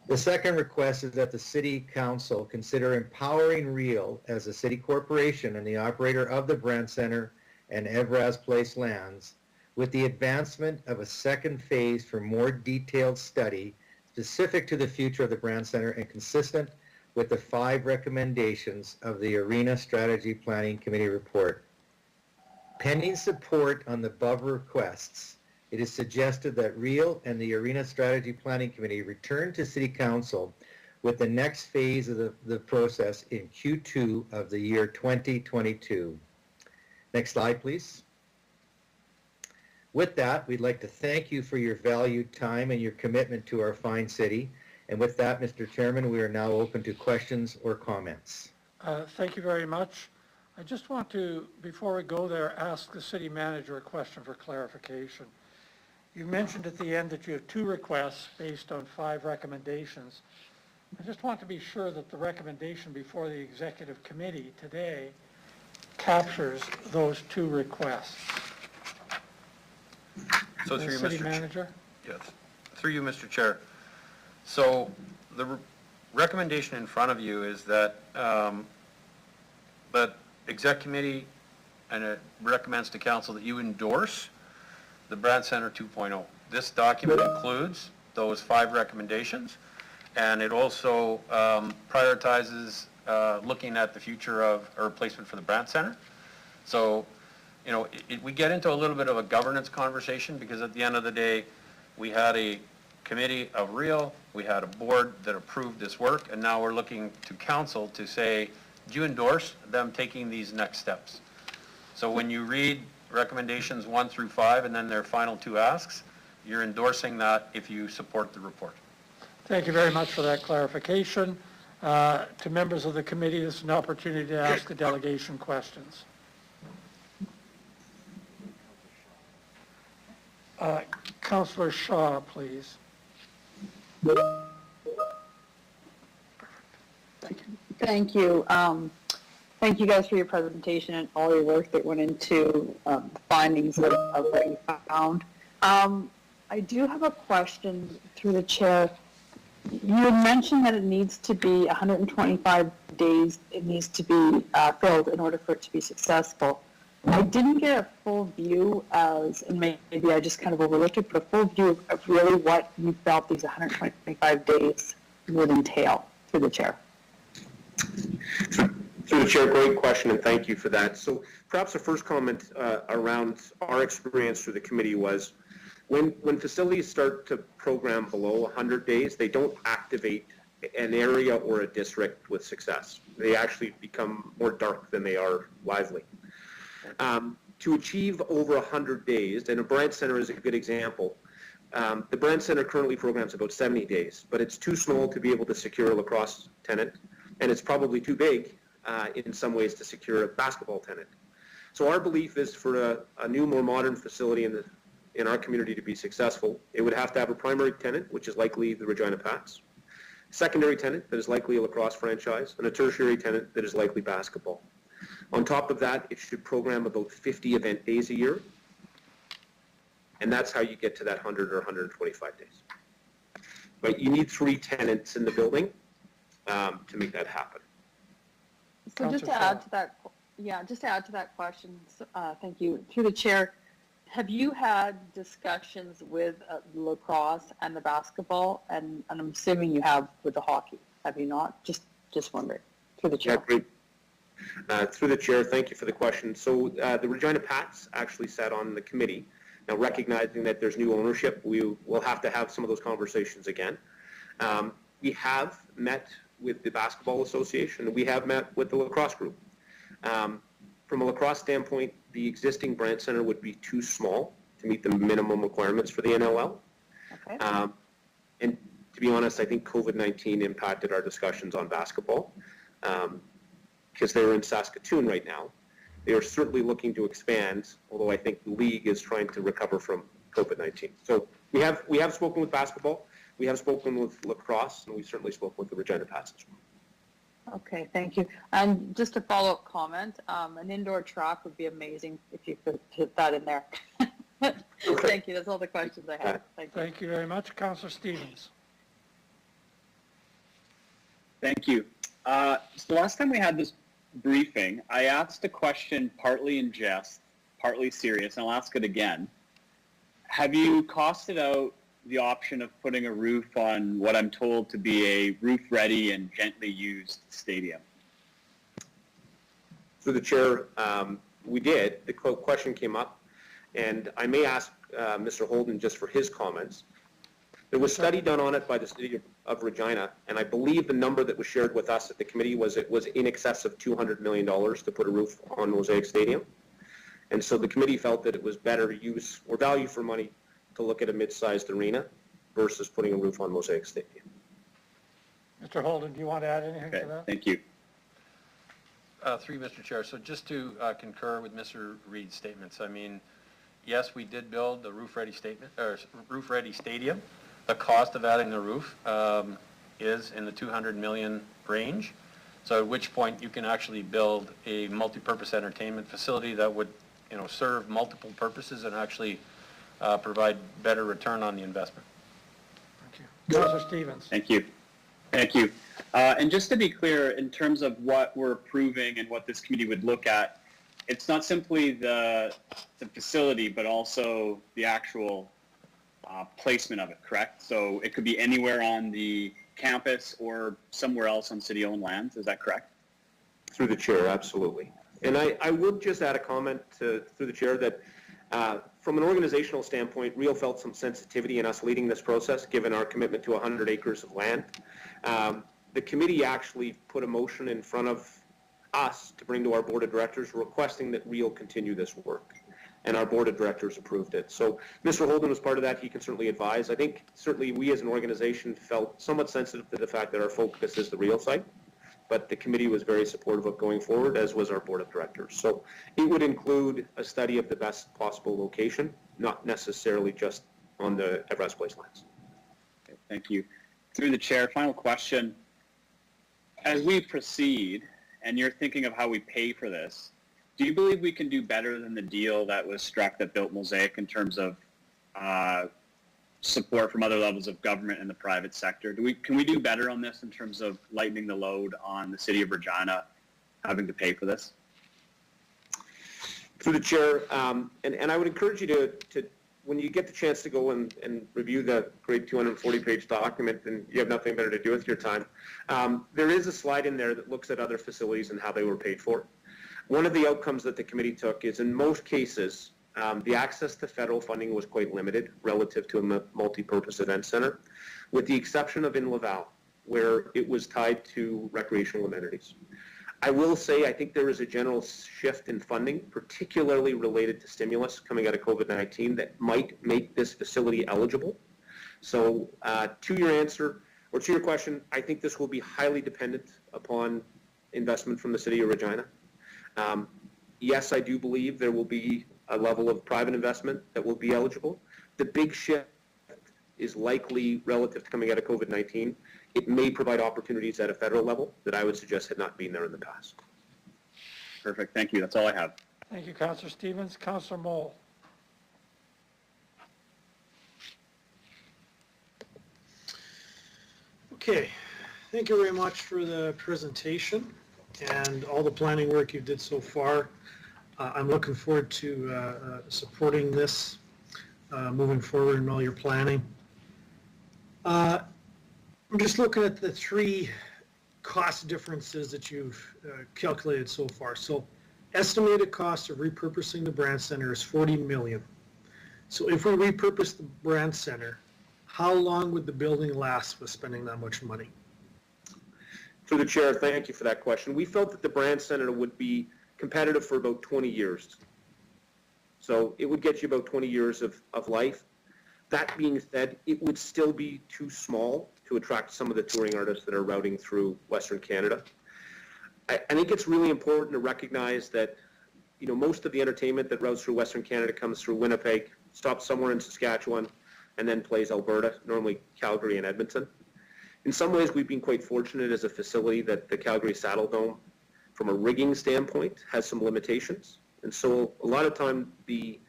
The second request is that the City Council consider empowering Real as a city corporation and the operator of the Brand Center and Evraz Place lands with the advancement of a second phase for more detailed study specific to the future of the Brand Center and consistent with the 5 recommendations of the Arena Strategy Planning Committee report. Pending support on the above requests, it is suggested that Real and the Arena Strategy Planning Committee return to City Council with the next phase of the process in Q2 of the year 2022. Next slide, please. With that, we'd like to thank you for your valued time and your commitment to our fine city. And with that, Mr. Chairman, we are now open to questions or comments. Thank you very much. I just want to, before we go there, ask the city manager a question for clarification. You mentioned at the end that you have 2 requests based on 5 recommendations. I just want to be sure that the recommendation before the executive committee today captures those 2 requests. So through you, City Mr. manager? Yes, through you, Mr. Chair. So the recommendation in front of you is that that exec committee, and it recommends to council that you endorse the Brand Center 2.0. This document includes those 5 recommendations, and it also prioritizes looking at the future of a replacement for the Brand Center. So, you know, we get into a little bit of a governance conversation because at the end of the day, we had a committee of Real, we had a board that approved this work, and now we're looking to council to say, do you endorse them taking these next steps? So when you read recommendations 1 through 5 and then their final 2 asks, you're endorsing that if you support the report. Thank you very much for that clarification. To members of the committee, this is an opportunity to ask the delegation questions. Councillor Shaw, please. Thank you. Thank you guys for your presentation and all your work that went into the findings of what you found. I do have a question through the chair. You had mentioned that it needs to be 125 days, it needs to be filled in order for it to be successful. I didn't get a full view as, and maybe I just kind of overlooked it, but a full view of really what you felt these 125 days would entail through the chair. Through the chair, great question, and thank you for that. So perhaps the first comment around our experience through the committee was when facilities start to program below 100 days, they don't activate an area or a district with success. They actually become more dark than they are lively. To achieve over 100 days, and a Brand Center is a good example, the Brand Center currently programs about 70 days, but it's too small to be able to secure a lacrosse tenant, and it's probably too big in some ways to secure a basketball tenant. So our belief is for a new, more modern facility in our community to be successful, it would have to have a primary tenant, which is likely the Regina Pats, secondary tenant that is likely a lacrosse franchise, and a tertiary tenant that is likely basketball. On top of that, it should program about 50 event days a year, and that's how you get to that 100 or 125 days. But you need 3 tenants in the building to make that happen. So just to add to that, just to add to that question, thank you. Through the chair, Have you had discussions with lacrosse and the basketball? And I'm assuming you have with the hockey. Have you not? Just wondering. Through the chair. Yeah, great. Through the chair, thank you for the question. So the Regina Pats actually sat on the committee. Now, recognizing that there's new ownership, we will have to have some of those conversations again. We have met with the Basketball Association, and we have met with the lacrosse group. From a lacrosse standpoint, the existing Brandt Center would be too small to meet the minimum requirements for the NLL. Okay. And to be honest, I think COVID-19 impacted our discussions on basketball because they're in Saskatoon right now. They are certainly looking to expand, although I think the league is trying to recover from COVID-19. So we have spoken with basketball, we have spoken with lacrosse, and we've certainly spoken with the Regina Pats as well. Okay, thank you. And just a follow-up comment, an indoor track would be amazing if you could put that in there. Thank you. That's all the questions I have. Thank you. Thank you very much. Councillor Stevens. Thank you. So the last time we had this briefing, I asked a question partly in jest, partly serious, and I'll ask it again. Have you costed out the option of putting a roof on what I'm told to be a roof-ready and gently used stadium? Through the chair, we did. The question came up, and I may ask Mr. Holden just for his comments. There was a study done on it by the City of Regina, and I believe the number that was shared with us at the committee was it was in excess of $200 million to put a roof on Mosaic Stadium. And so the committee felt that it was better use or value for money to look at a mid-sized arena versus putting a roof on Mosaic Stadium. Mr. Holden, do you want to add anything to that? Thank you. Through you, Mr. Chair. So just to concur with Mr. Reid's statements, I mean, yes, we did build the roof-ready stadium. The cost of adding the roof is in the 200 million range. So at which point you can actually build a multi-purpose entertainment facility that would, serve multiple purposes and actually provide better return on the investment. Thank you. Councillor Stevens. Thank you. Thank you. And just to be clear, in terms of what we're approving and what this committee would look at, it's not simply the facility, but also the actual placement of it, correct? So it could be anywhere on the campus or somewhere else on city-owned lands, is that correct? Through the chair, absolutely. And I would just add a comment through the chair that from an organizational standpoint, Real felt some sensitivity in us leading this process, given our commitment to 100 acres of land. The committee actually put a motion in front of us to bring to our board of directors requesting that Real continue this work. And our board of directors approved it. So Mr. Holden was part of that. He can certainly advise. I think certainly we as an organization felt somewhat sensitive to the fact that our focus is the Real site, but the committee was very supportive of going forward, as was our board of directors. So it would include a study of the best possible location, not necessarily just on the Everest Place lands. Okay, thank you. Through the chair, final question. As we proceed, and you're thinking of how we pay for this, do you believe we can do better than the deal that was struck that built Mosaic in terms of support from other levels of government and the private sector? Can we do better on this in terms of lightening the load on the City of Regina having to pay for this? Through the chair, and I would encourage you to when you get the chance to go and review the great 240-page document and you have nothing better to do with your time, there is a slide in there that looks at other facilities and how they were paid for. One of the outcomes that the committee took is in most cases, the access to federal funding was quite limited relative to a multi-purpose event center, with the exception of in Laval, where it was tied to recreational amenities. I will say I think there is a general shift in funding, particularly related to stimulus coming out of COVID-19 that might make this facility eligible. So to your answer, or to your question, I think this will be highly dependent upon investment from the City of Regina. Yes, I do believe there will be a level of private investment that will be eligible. The big shift is likely relative to coming out of COVID-19. It may provide opportunities at a federal level that I would suggest had not been there in the past. Perfect. Thank you. That's all I have. Thank you, Councillor Stevens. Councillor Moll. Okay. Thank you very much for the presentation and all the planning work you did so far. I'm looking forward to supporting this moving forward in all your planning. I'm just looking at the three cost differences that you've calculated so far. So estimated cost of repurposing the Brand Center is $40 million. So if we repurpose the Brand Center, how long would the building last with spending that much money? Through the chair, thank you for that question. We felt that the Brand Center would be competitive for about 20 years. So it would get you about 20 years of life. That being said, it would still be too small to attract some of the touring artists that are routing through Western Canada. I think it's really important to recognize that, you know, most of the entertainment that routes through Western Canada comes through Winnipeg, stops somewhere in Saskatchewan, and then plays Alberta, normally Calgary and Edmonton. In some ways, we've been quite fortunate as a facility that the Calgary Saddle Dome, from a rigging standpoint, has some limitations. And so a lot of time, the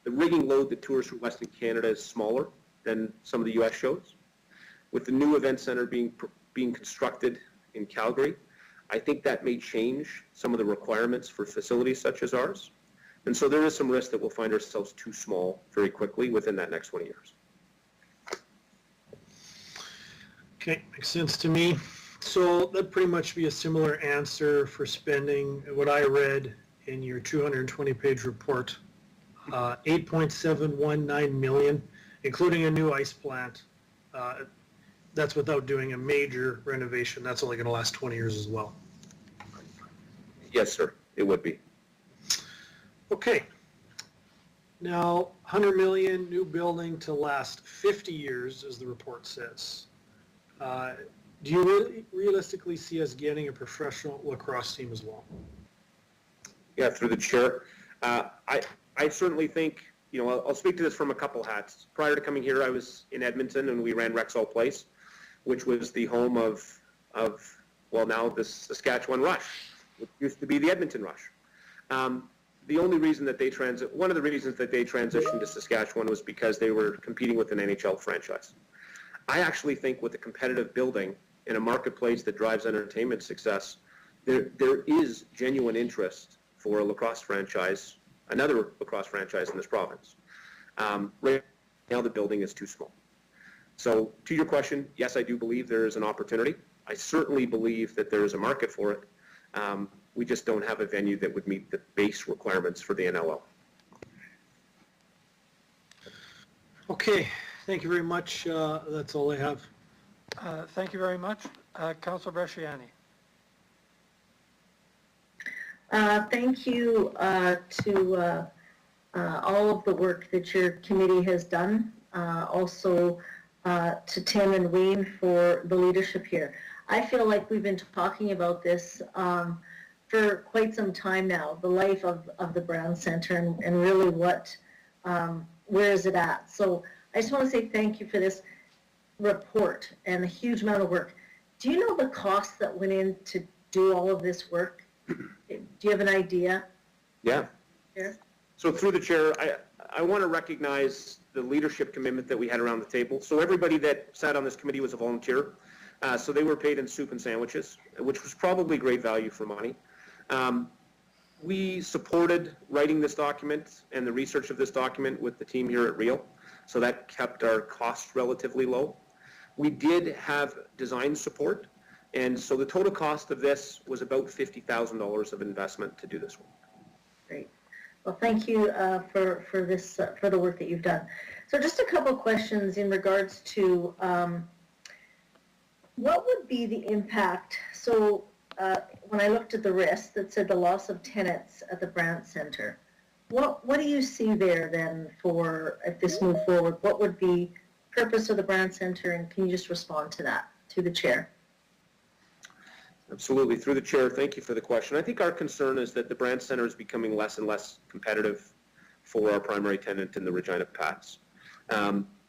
rigging load that tours through Western Canada is smaller than some of the U.S. shows. With the new event center being constructed in Calgary, I think that may change some of the requirements for facilities such as ours. And so there is some risk that we'll find ourselves too small very quickly within that next 20 years. Okay, makes sense to me. So that'd pretty much be a similar answer for spending what I read in your 220-page report. 8.719 million, including a new ice plant. That's without doing a major renovation. That's only going to last 20 years as well. Yes, sir, it would be. Okay. Now, 100 million new building to last 50 years, as the report says. Do you really realistically see us getting a professional lacrosse team as well? Yeah, through the chair. I certainly think, you know, I'll speak to this from a couple hats. Prior to coming here, I was in Edmonton and we ran Rexall Place, which was the home of well, now the Saskatchewan Rush, which used to be the Edmonton Rush. The only reason that one of the reasons that they transitioned to Saskatchewan was because they were competing with an NHL franchise. I actually think with a competitive building in a marketplace that drives entertainment success, there is genuine interest for a lacrosse franchise, another lacrosse franchise in this province. Right now the building is too small. So to your question, yes, I do believe there is an opportunity. I certainly believe that there is a market for it. We just don't have a venue that would meet the base requirements for the NLL. Okay, thank you very much. That's all I have. Thank you very much. Councilor Bresciani. Thank you to all of the work that your committee has done. Also to Tim and Wayne for the leadership here. I feel like we've been talking about this for quite some time now, the life of the Brown Center and really what, where is it at? So I just want to say thank you for this report and the huge amount of work. Do you know the cost that went in to do all of this work? Do you have an idea? Yeah. Here? So through the chair, I want to recognize the leadership commitment that we had around the table. So everybody that sat on this committee was a volunteer. So they were paid in soup and sandwiches, which was probably great value for money. We supported writing this document and the research of this document with the team here at Real. So that kept our costs relatively low. We did have design support. And so the total cost of this was about $50,000 of investment to do this work. Great. Well, thank you for this for the work that you've done. So just a couple questions in regards to what would be the impact? So when I looked at the risk that said the loss of tenants at the Brand Center, what do you see there then for if this move forward? What would be purpose of the Brand Center, and can you just respond to that to the chair? Absolutely. Through the chair, thank you for the question. I think our concern is that the Brand Center is becoming less and less competitive for our primary tenant in the Regina Pats.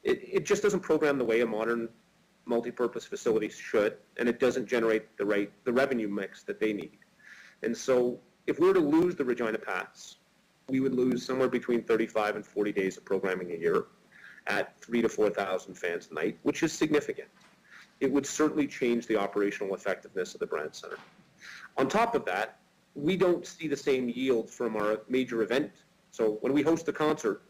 It just doesn't program the way a modern multi-purpose facility should, and it doesn't generate the revenue mix that they need. And so if we were to lose the Regina Pats, we would lose somewhere between 35 and 40 days of programming a year at 3,000 to 4,000 fans a night, which is significant. It would certainly change the operational effectiveness of the Brand Center. On top of that, we don't see the same yield from our major event. So when we host a concert,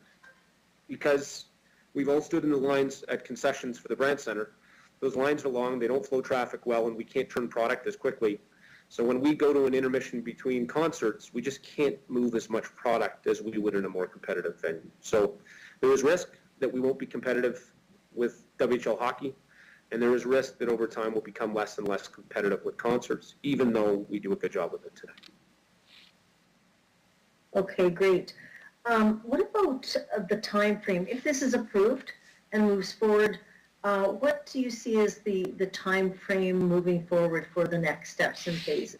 because we've all stood in the lines at concessions for the Brandt Center, those lines are long, they don't flow traffic well, and we can't turn product as quickly. So when we go to an intermission between concerts, we just can't move as much product as we would in a more competitive venue. So there is risk that we won't be competitive with WHL hockey, and there is risk that over time we'll become less and less competitive with concerts, even though we do a good job with it today. Okay, great. What about the time frame? If this is approved and moves forward, what do you see as the time frame moving forward for the next steps and phases?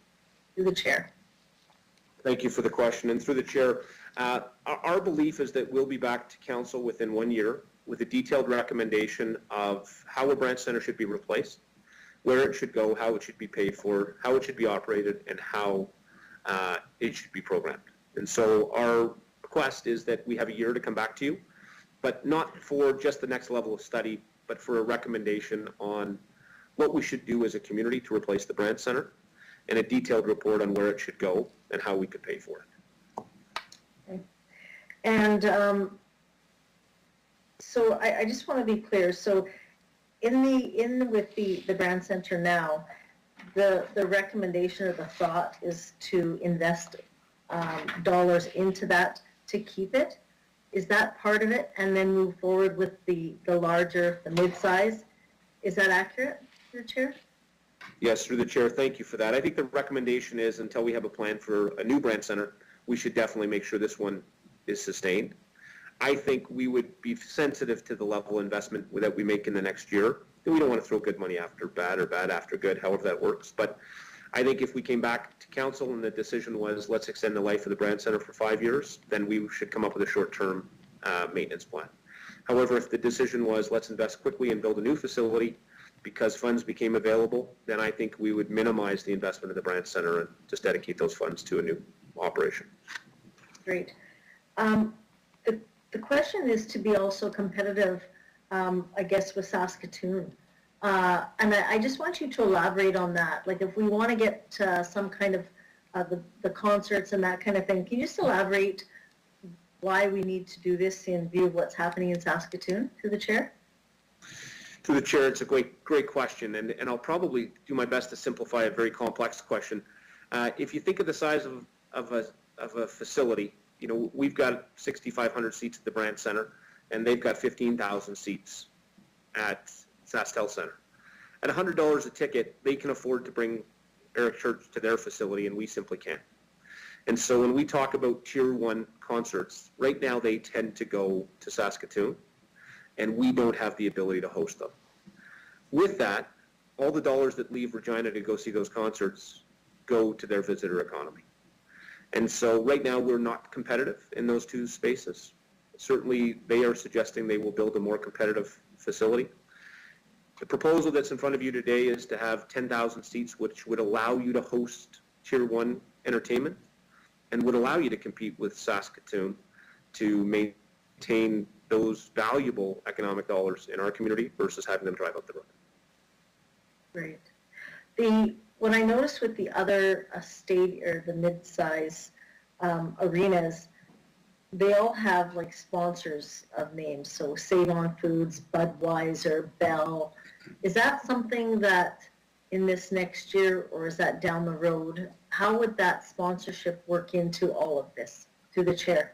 Through the chair. Thank you for the question. And through the chair, our belief is that we'll be back to council within 1 year with a detailed recommendation of how a Brandt Center should be replaced, where it should go, how it should be paid for, how it should be operated, and how it should be programmed. And so our request is that we have a year to come back to you, but not for just the next level of study, but for a recommendation on what we should do as a community to replace the Brandt Center, and a detailed report on where it should go and how we could pay for it. Okay. And so I just want to be clear. So with the Brandt Center now, the recommendation or the thought is to invest dollars into that to keep it. Is that part of it? And then move forward with the larger, the mid-size? Is that accurate, through the chair? Yes, through the chair, thank you for that. I think the recommendation is until we have a plan for a new Brandt Center, we should definitely make sure this one is sustained. I think we would be sensitive to the level of investment that we make in the next year. And we don't want to throw good money after bad or bad after good, however that works. But I think if we came back to council and the decision was let's extend the life of the Brandt Center for 5 years, then we should come up with a short-term maintenance plan. However, if the decision was let's invest quickly and build a new facility because funds became available, then I think we would minimize the investment of the Brandt Center and just dedicate those funds to a new operation. Great. The question is to be also competitive, I guess, with Saskatoon. And I just want you to elaborate on that. Like if we want to get some kind of the concerts and that kind of thing, can you just elaborate why we need to do this in view of what's happening in Saskatoon? Through the chair. Through the chair, it's a great question, and I'll probably do my best to simplify a very complex question. If you think of the size of a facility, you know, we've got 6,500 seats at the Brandt Center, and they've got 15,000 seats at SaskTel Center. At $100 a ticket, they can afford to bring Eric Church to their facility, and we simply can't. And so when we talk about Tier 1 concerts, right now they tend to go to Saskatoon, and we don't have the ability to host them. With that, all the dollars that leave Regina to go see those concerts go to their visitor economy. And so right now we're not competitive in those two spaces. Certainly they are suggesting they will build a more competitive facility. The proposal that's in front of you today is to have 10,000 seats, which would allow you to host Tier 1 entertainment and would allow you to compete with Saskatoon to maintain those valuable economic dollars in our community versus having them drive up the road. Great. What I noticed with the other the mid-size arenas, they all have like sponsors of names. So Save On Foods, Budweiser, Bell. Is that something that in this next year, or is that down the road? How would that sponsorship work into all of this? Through the chair.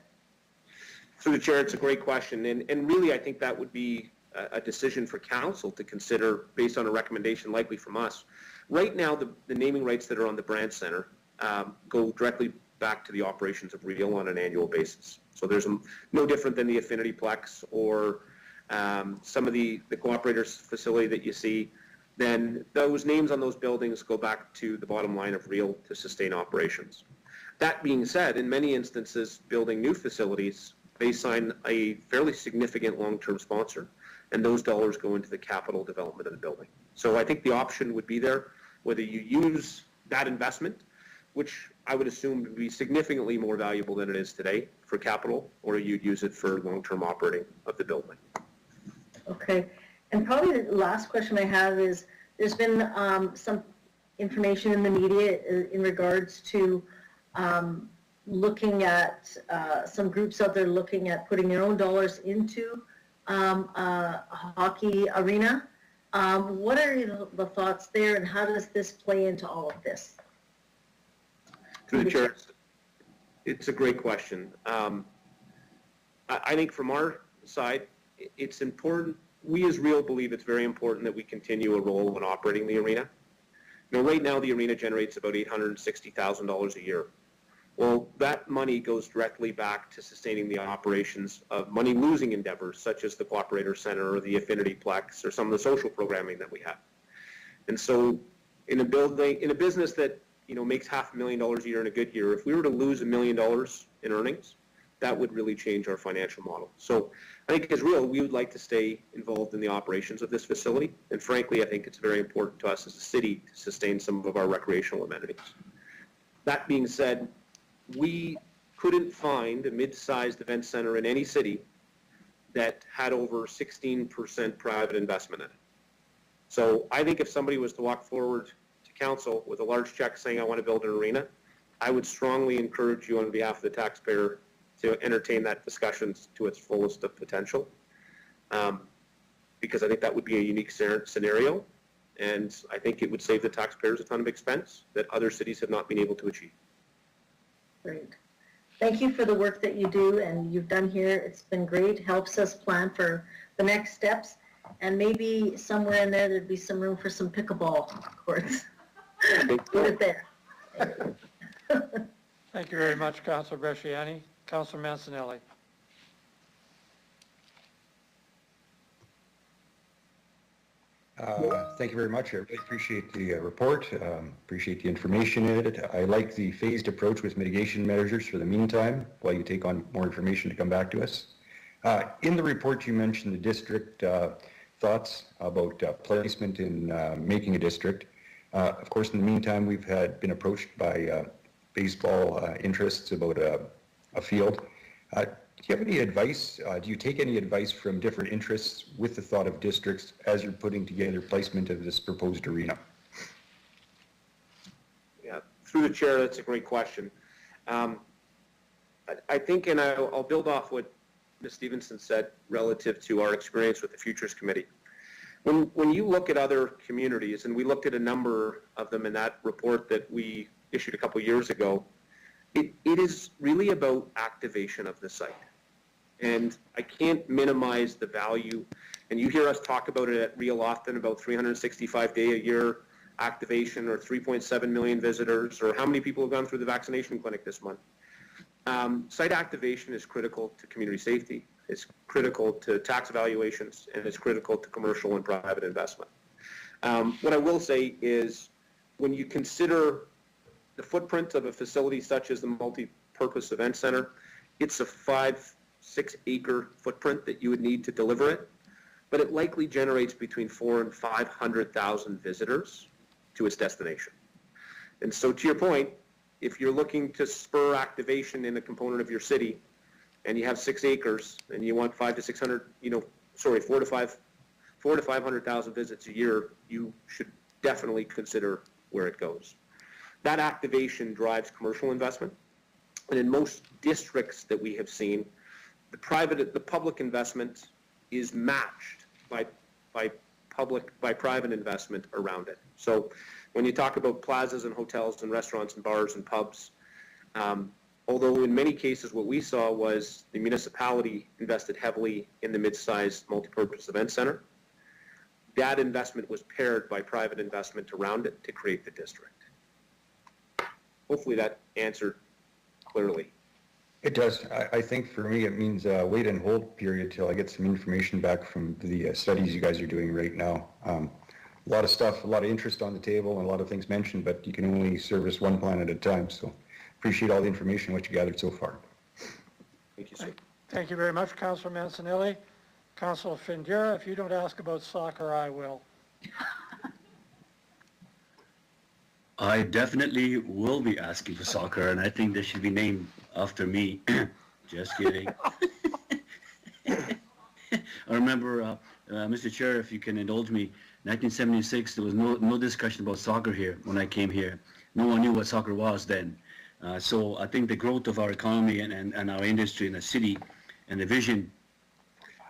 Through the chair, it's a great question. And really, I think that would be a decision for council to consider based on a recommendation likely from us. Right now, the naming rights that are on the Brandt Center go directly back to the operations of Real on an annual basis. So there's no different than the Affinity Plex or some of the cooperators facility that you see. Then those names on those buildings go back to the bottom line of Real to sustain operations. That being said, in many instances, building new facilities, they sign a fairly significant long-term sponsor, and those dollars go into the capital development of the building. So I think the option would be there, whether you use that investment, which I would assume would be significantly more valuable than it is today for capital, or you'd use it for long-term operating of the building. Okay. And probably the last question I have is, there's been some information in the media in regards to looking at, some groups out there looking at putting their own dollars into a hockey arena. What are the thoughts there, and how does this play into all of this? Through the chair, it's a great question. I think from our side, it's important, we as Real believe it's very important that we continue a role in operating the arena. Right now the arena generates about $860,000 a year. Well, that money goes directly back to sustaining the operations of money-losing endeavors, such as the Cooperator Center or the Affinity Plex or some of the social programming that we have. And so in a business that makes $500,000 a year in a good year, if we were to lose $1 million in earnings, that would really change our financial model. So I think as Real, we would like to stay involved in the operations of this facility. And frankly, I think it's very important to us as a city to sustain some of our recreational amenities. That being said, we couldn't find a mid-sized event center in any city that had over 16% private investment in it. So I think if somebody was to walk forward to council with a large check saying, I want to build an arena, I would strongly encourage you on behalf of the taxpayer to entertain that discussion to its fullest of potential. Because I think that would be a unique scenario, and I think it would save the taxpayers a ton of expense that other cities have not been able to achieve. Great. Thank you for the work that you do and you've done here. It's been great, helps us plan for the next steps, and maybe somewhere in there there'd be some room for some pickleball courts. Put it there. Thank you very much, Councilor Bresciani. Councilor Mancinelli. Thank you very much. I really appreciate the report, appreciate the information in it. I like the phased approach with mitigation measures for the meantime while you take on more information to come back to us. In the report, you mentioned the district thoughts about placement in making a district. Of course, in the meantime, we've been approached by baseball interests about a field. Do you have any advice? Do you take any advice from different interests with the thought of districts as you're putting together placement of this proposed arena? Yeah, through the chair, that's a great question. I think, and I'll build off what Ms. Stevenson said relative to our experience with the Futures Committee. When you look at other communities, and we looked at a number of them in that report that we issued a couple years ago, it is really about activation of the site. And I can't minimize the value, and you hear us talk about it at Real often, about 365-day-a-year activation, or 3.7 million visitors, or how many people have gone through the vaccination clinic this month. Site activation is critical to community safety, it's critical to tax evaluations, and it's critical to commercial and private investment. What I will say is, when you consider the footprint of a facility such as the multi-purpose event center, it's a 5-6 acre footprint that you would need to deliver it, but it likely generates between 400,000 and 500,000 visitors to its destination. And so to your point, if you're looking to spur activation in a component of your city, and you have 6 acres, and you want 400,000 to 500,000 visits a year, you should definitely consider where it goes. That activation drives commercial investment, and in most districts that we have seen, the public investment is matched by private investment around it. So when you talk about plazas and hotels and restaurants and bars and pubs, although in many cases what we saw was the municipality invested heavily in the mid-sized multipurpose event center, that investment was paired by private investment around it to create the district. Hopefully that answered clearly. It does. I think for me it means a wait and hold period till I get some information back from the studies you guys are doing right now. A lot of stuff, a lot of interest on the table, and a lot of things mentioned, but you can only service one plan at a time. So appreciate all the information, what you gathered so far. Thank you, sir. Thank you very much, Councilor Mancinelli. Councilor Findera, if you don't ask about soccer, I will. I definitely will be asking for soccer, and I think they should be named after me. Just kidding. I remember, Mr. Chair, if you can indulge me, 1976, there was no discussion about soccer here when I came here. No one knew what soccer was then. So I think the growth of our economy and our industry in the city and the vision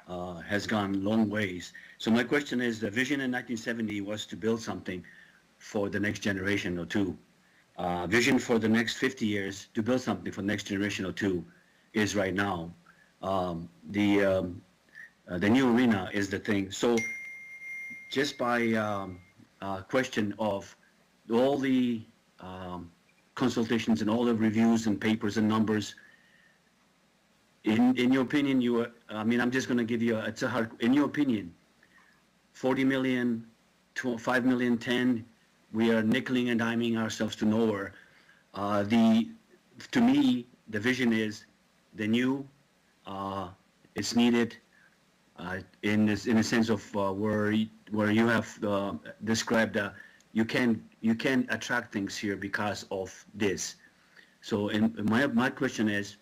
has gone long ways. So my question is, the vision in 1970 was to build something for the next generation or two. Vision for the next 50 years to build something for the next generation or two is right now. The new arena is the thing. So just by question of all the consultations and all the reviews and papers and numbers, in your opinion, I mean, I'm just going to give you, it's a hard, in your opinion, 40 million, 5 million, 10, we are nickeling and diming ourselves to nowhere. To me, the vision is the new, it's needed in the sense of where you have described you can attract things here because of this. So my question is,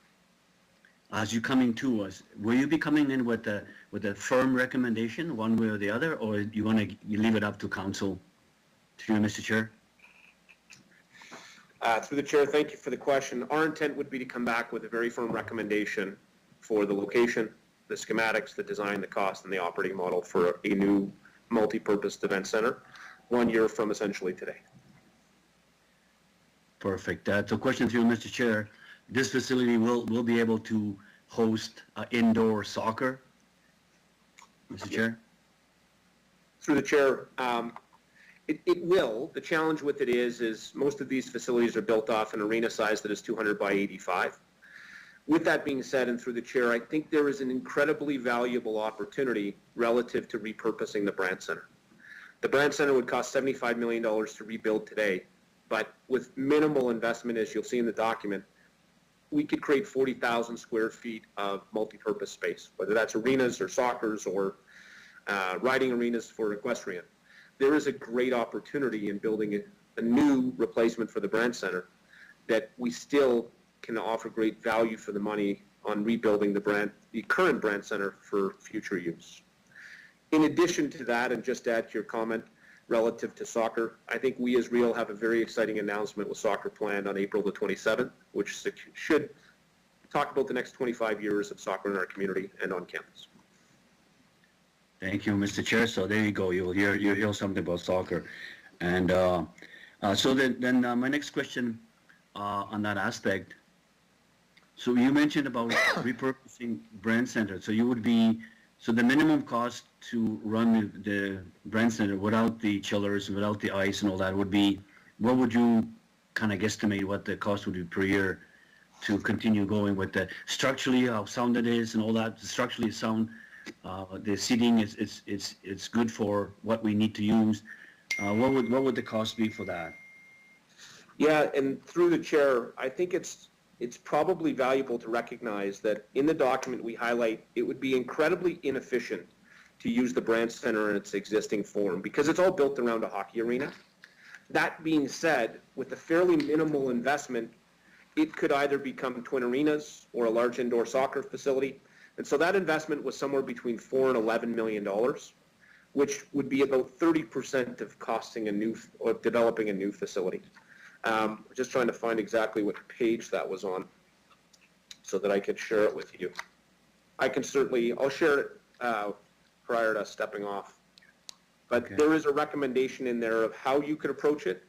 as you coming to us, will you be coming in with a firm recommendation one way or the other, or you leave it up to council? To you, Mr. Chair. Through the chair, thank you for the question. Our intent would be to come back with a very firm recommendation for the location, the schematics, the design, the cost, and the operating model for a new multi-purpose event center 1 year from essentially today. Perfect. So question to you, Mr. Chair. This facility will be able to host indoor soccer, Mr. Chair? Through the chair, it will. The challenge with it is most of these facilities are built off an arena size that is 200 by 85. With that being said, and through the chair, I think there is an incredibly valuable opportunity relative to repurposing the Brandt Center. The Brandt Center would cost $75 million to rebuild today, but with minimal investment, as you'll see in the document, we could create 40,000 square feet of multi-purpose space, whether that's arenas or soccers or riding arenas for equestrian. There is a great opportunity in building a new replacement for the Brandt Center that we still can offer great value for the money on rebuilding the current Brandt Center for future use. In addition to that, and just to add to your comment relative to soccer, I think we as Real have a very exciting announcement with soccer planned on April the 27th, which should talk about the next 25 years of soccer in our community and on campus. Thank you, Mr. Chair. So there you go. You'll hear something about soccer. And so then my next question on that aspect. So you mentioned about repurposing Brandt Center. So so the minimum cost to run the Brandt Center without the chillers, without the ice and all that would be, what would you kind of guesstimate what the cost would be per year to continue going with the structurally, how sound it is and all that, structurally sound? The seating it's good for what we need to use. What would the cost be for that? Yeah, and through the chair, I think it's probably valuable to recognize that in the document we highlight it would be incredibly inefficient to use the Brandt Center in its existing form because it's all built around a hockey arena. That being said, with a fairly minimal investment, it could either become twin arenas or a large indoor soccer facility. And so that investment was somewhere between $4 and $11 million, which would be about 30% of costing developing a new facility. Just trying to find exactly what page that was on so that I could share it with you. I'll share it prior to stepping off. But okay. There is a recommendation in there of how you could approach it.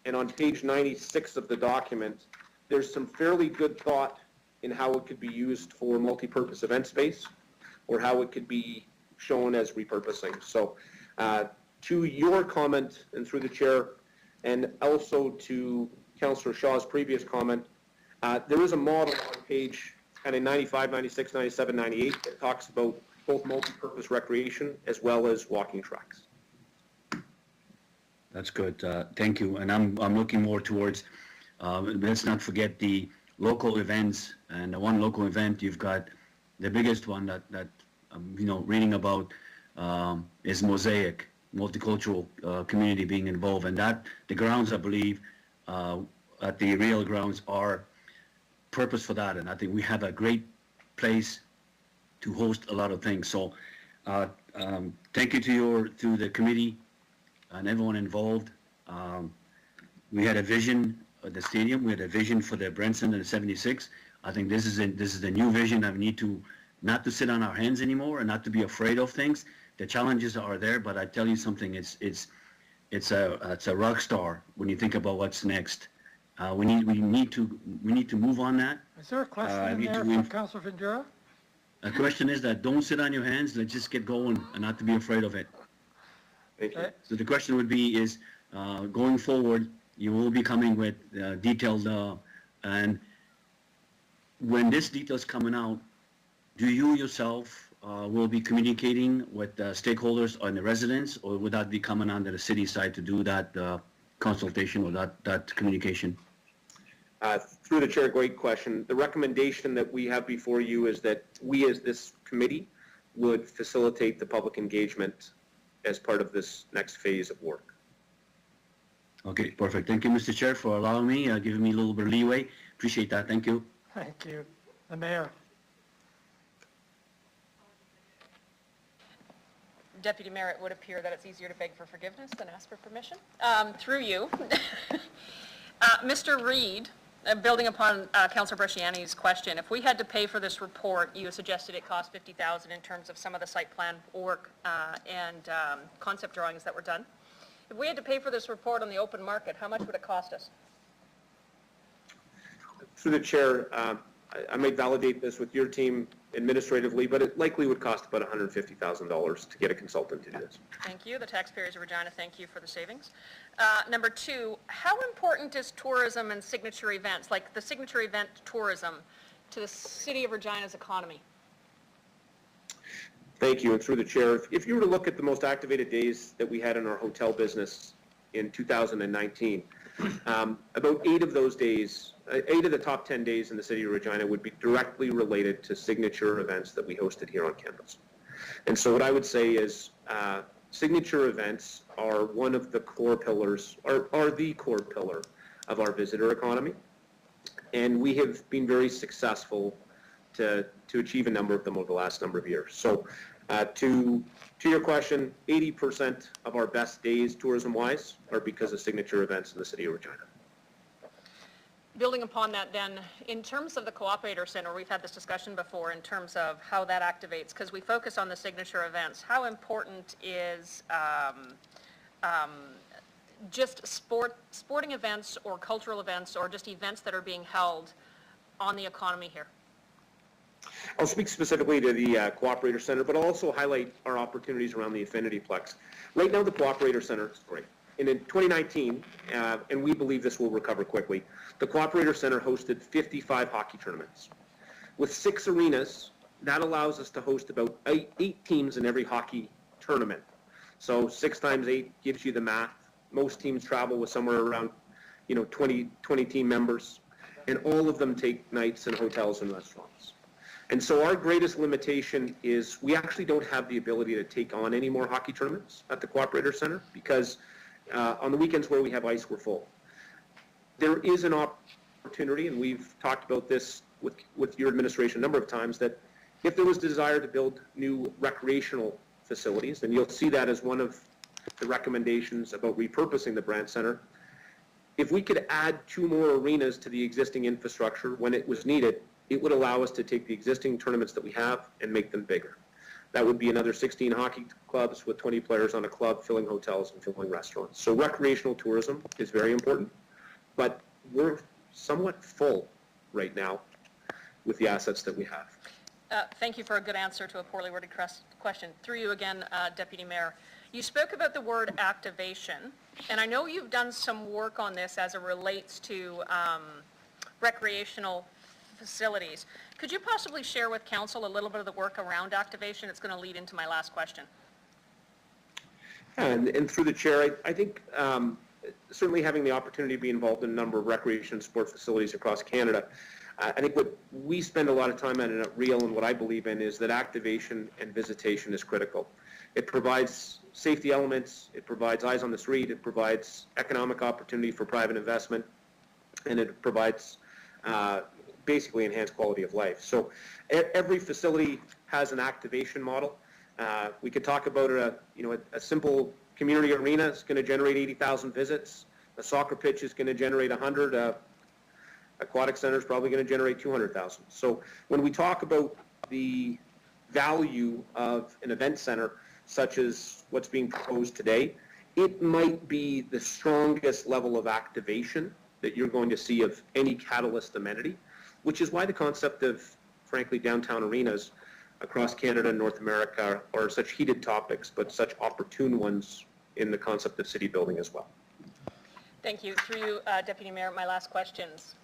And on page 96 of the document, there's some fairly good thought in how it could be used for multi-purpose event space or how it could be shown as repurposing. So to your comment and through the chair, and also to Councillor Shaw's previous comment, there is a model on page kind of 95, 96, 97, 98 that talks about both multi-purpose recreation as well as walking tracks. That's good. Thank you. And I'm looking more towards, let's not forget the local events. And the one local event you've got, the biggest one that reading about is Mosaic. Multicultural community being involved, and that the grounds I believe at the Real grounds are purpose for that, and I think we have a great place to host a lot of things. So thank you to the committee and everyone involved. We had a vision the stadium. We had a vision for the Branson and the 76. I think this is a new vision. I need to not to sit on our hands anymore and not to be afraid of things. The challenges are there, but I tell you something, it's a rock star when you think about what's next. We need to move on that. Is there a question in there from Councilor Ventura? The question is that don't sit on your hands. Let's just get going and not to be afraid of it. Thank you. So the question would be is, going forward, you will be coming with detailed, and when this detail's coming out, do you yourself will be communicating with stakeholders and the residents, or would that be coming onto the city side to do that consultation or that communication? Through the chair, great question. The recommendation that we have before you is that we as this committee would facilitate the public engagement as part of this next phase of work. Okay, perfect. Thank you, Mr. Chair, for allowing me, giving me a little bit of leeway. Appreciate that. Thank you. Thank you. The mayor. Deputy Mayor, it would appear that it's easier to beg for forgiveness than ask for permission. Through you. Mr. Reid, building upon Councillor Bresciani's question, if we had to pay for this report, you suggested it cost $50,000 in terms of some of the site plan work and concept drawings that were done. If we had to pay for this report on the open market, how much would it cost us? Through the chair, I may validate this with your team administratively, but it likely would cost about $150,000 to get a consultant to do this. Thank you. The taxpayers of Regina, thank you for the savings. Number two, how important is tourism and signature events, like the signature event tourism, to the City of Regina's economy? Thank you. And through the chair, if you were to look at the most activated days that we had in our hotel business in 2019, about 8 of those days, 8 of the top 10 days in the City of Regina would be directly related to signature events that we hosted here on campus. And so what I would say is signature events are one of the core pillars, are the core pillar of our visitor economy. And we have been very successful to achieve a number of them over the last number of years. So to your question, 80% of our best days tourism-wise are because of signature events in the City of Regina. Building upon that then, in terms of the Cooperator Center, we've had this discussion before in terms of how that activates, because we focus on the signature events. How important is just sporting events or cultural events or just events that are being held on the economy here? I'll speak specifically to the Cooperator Center, but I'll also highlight our opportunities around the Affinity Plex. Right now, the Cooperator Center is great. And in 2019, and we believe this will recover quickly, the Cooperator Center hosted 55 hockey tournaments. With 6 arenas, that allows us to host about 8 teams in every hockey tournament. So 6 times 8 gives you the math. Most teams travel with somewhere around 20 team members, and all of them take nights in hotels and restaurants. And so our greatest limitation is we actually don't have the ability to take on any more hockey tournaments at the Cooperator Center because on the weekends where we have ice, we're full. There is an opportunity, and we've talked about this with your administration a number of times, that if there was desire to build new recreational facilities, and you'll see that as one of the recommendations about repurposing the Brandt Center, if we could add 2 more arenas to the existing infrastructure when it was needed, it would allow us to take the existing tournaments that we have and make them bigger. That would be another 16 hockey clubs with 20 players on a club, filling hotels and filling restaurants. So recreational tourism is very important, but we're somewhat full right now with the assets that we have. Thank you for a good answer to a poorly worded question. Through you again, Deputy Mayor. You spoke about the word activation, and I know you've done some work on this as it relates to recreational facilities. Could you possibly share with Council a little bit of the work around activation? It's going to lead into my last question. And through the chair, I think certainly having the opportunity to be involved in a number of recreation and sport facilities across Canada, I think what we spend a lot of time on at REAL and what I believe in is that activation and visitation is critical. It provides safety elements, it provides eyes on the street, it provides economic opportunity for private investment, and it provides basically enhanced quality of life. So every facility has an activation model. We could talk about a simple community arena is going to generate 80,000 visits. A soccer pitch is going to generate 100, aquatic center is probably going to generate 200,000. So when we talk about the value of an event center, such as what's being proposed today, it might be the strongest level of activation that you're going to see of any catalyst amenity, which is why the concept of, frankly, downtown arenas across Canada and North America are such heated topics, but such opportune ones in the concept of city building as well. Thank you. Through you, Deputy Mayor, my last questions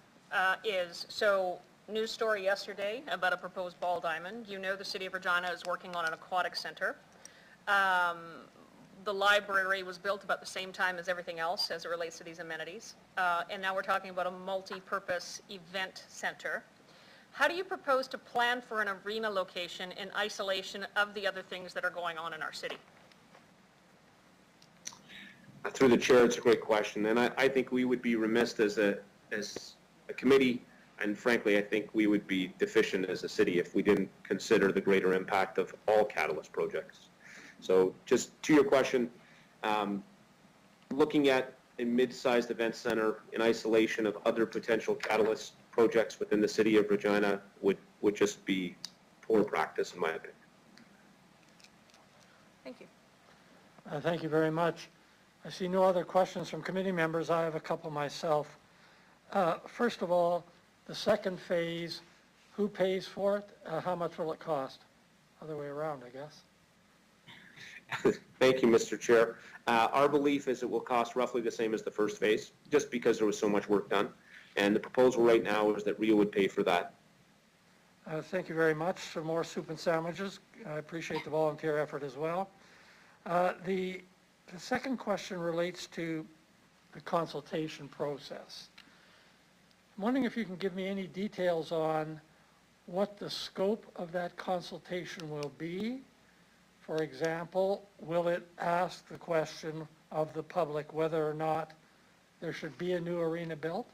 news story yesterday about a proposed ball diamond. You know the City of Regina is working on an aquatic center. The library was built about the same time as everything else as it relates to these amenities. And now we're talking about a multi-purpose event center. How do you propose to plan for an arena location in isolation of the other things that are going on in our city? Through the chair, it's a great question, and I think we would be remiss as a committee, and frankly, I think we would be deficient as a city if we didn't consider the greater impact of all catalyst projects. So just to your question, looking at a mid-sized event center in isolation of other potential catalyst projects within the city of Regina would just be poor practice, in my opinion. Thank you. Thank you very much. I see no other questions from committee members. I have a couple myself. First of all, the second phase, who pays for it? How much will it cost? Other way around, I guess. Thank you, Mr. Chair. Our belief is it will cost roughly the same as the first phase, just because there was so much work done. And the proposal right now is that Rio would pay for that. Thank you very much. Some more soup and sandwiches. I appreciate the volunteer effort as well. The second question relates to the consultation process. I'm wondering if you can give me any details on what the scope of that consultation will be. For example, will it ask the question of the public whether or not there should be a new arena built?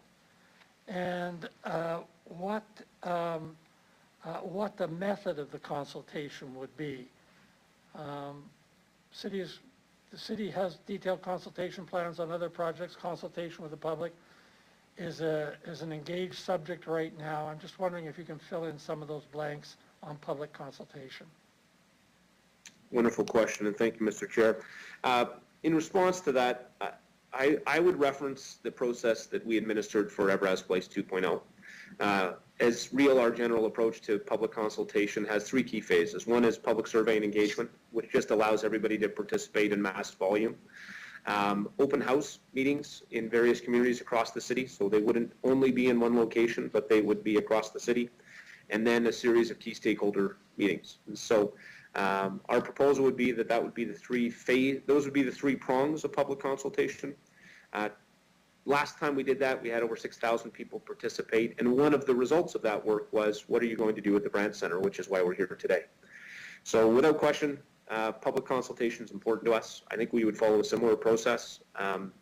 And what the method of the consultation would be. The city has detailed consultation plans on other projects. Consultation with the public is an engaged subject right now. I'm just wondering if you can fill in some of those blanks on public consultation. Wonderful question, and thank you, Mr. Chair. In response to that, I would reference the process that we administered for Evraz Place 2.0. As real, our general approach to public consultation has three key phases. One is public survey and engagement, which just allows everybody to participate in mass volume. Open house meetings in various communities across the city, so they wouldn't only be in one location, but they would be across the city. And then a series of key stakeholder meetings. And so our proposal would be that would be those would be the three prongs of public consultation. Last time we did that, we had over 6,000 people participate, and one of the results of that work was, what are you going to do with the Brandt Center, which is why we're here today. So without question, public consultation is important to us. I think we would follow a similar process,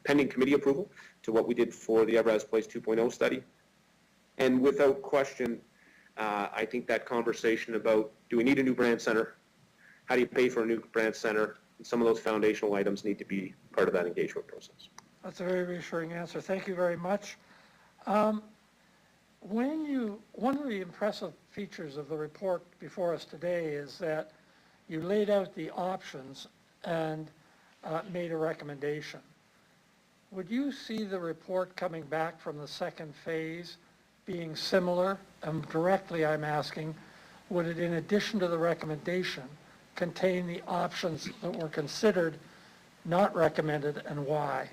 pending committee approval to what we did for the Evraz Place 2.0 study. And without question, I think that conversation about, do we need a new Brandt Center? How do you pay for a new Brandt Center? And some of those foundational items need to be part of that engagement process. That's a very reassuring answer. Thank you very much. One of the impressive features of the report before us today is that you laid out the options and made a recommendation. Would you see the report coming back from the second phase being similar? Directly I'm asking, would it, in addition to the recommendation, contain the options that were considered, not recommended, and why?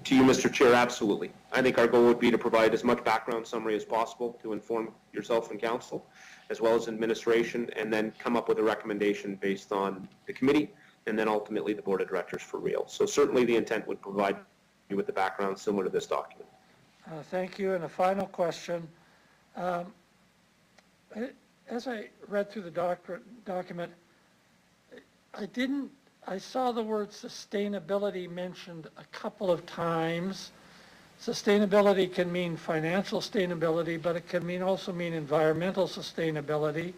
To you, Mr. Chair, absolutely. I think our goal would be to provide as much background summary as possible to inform yourself and council, as well as administration, and then come up with a recommendation based on the committee, and then ultimately the board of directors for real. So certainly the intent would provide you with the background similar to this document. Thank you. And a final question. As I read through the document, I saw the word sustainability mentioned a couple of times. Sustainability can mean financial sustainability, but it can also mean environmental sustainability.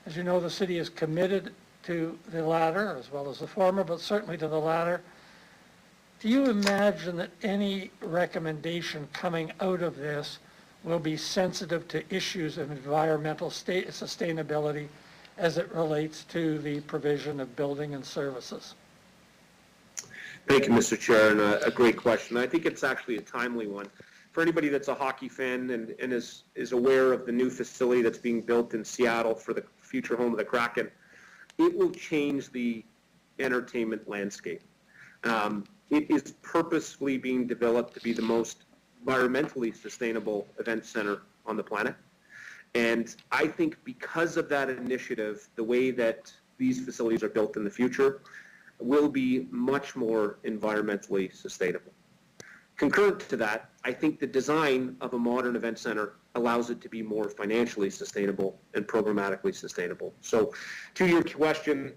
As you know, the city is committed to the latter as well as the former, but certainly to the latter. do you imagine that any recommendation coming out of this will be sensitive to issues of environmental sustainability as it relates to the provision of building and services? Thank you, Mr. Chair, and a great question. I think it's actually a timely one. For anybody that's a hockey fan and is aware of the new facility that's being built in Seattle for the future home of the Kraken, it will change the entertainment landscape. It is purposefully being developed to be the most environmentally sustainable event center on the planet. And I think because of that initiative, the way that these facilities are built in the future will be much more environmentally sustainable. Concurrent to that, I think the design of a modern event center allows it to be more financially sustainable and programmatically sustainable. So to your question,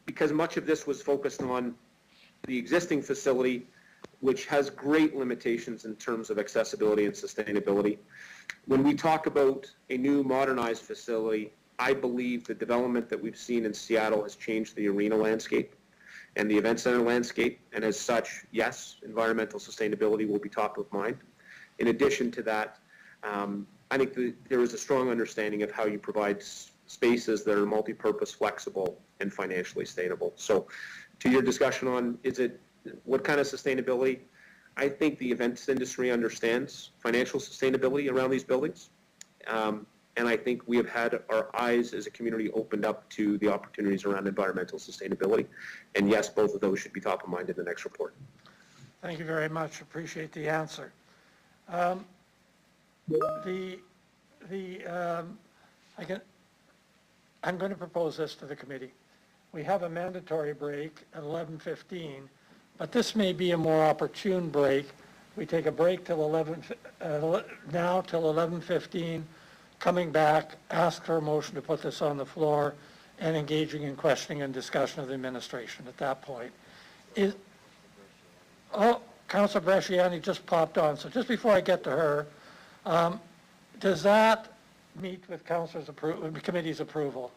because much of this was focused on the existing facility, which has great limitations in terms of accessibility and sustainability, when we talk about a new modernized facility, I believe the development that we've seen in Seattle has changed the arena landscape and the event center landscape, and as such, yes, environmental sustainability will be top of mind. In addition to that, I think there is a strong understanding of how you provide spaces that are multi-purpose, flexible, and financially sustainable. So to your discussion on what kind of sustainability, I think the events industry understands financial sustainability around these buildings. And I think we have had our eyes as a community opened up to the opportunities around environmental sustainability. And yes, both of those should be top of mind in the next report. Thank you very much. Appreciate the answer. I'm going to propose this to the committee. We have a mandatory break at 11:15, but this may be a more opportune break. We take a break till now till 11:15. Coming back, ask for a motion to put this on the floor and engaging in questioning and discussion of the administration at that point. Councilor Bresciani just popped on, so just before I get to her, does that meet with the committee's approval?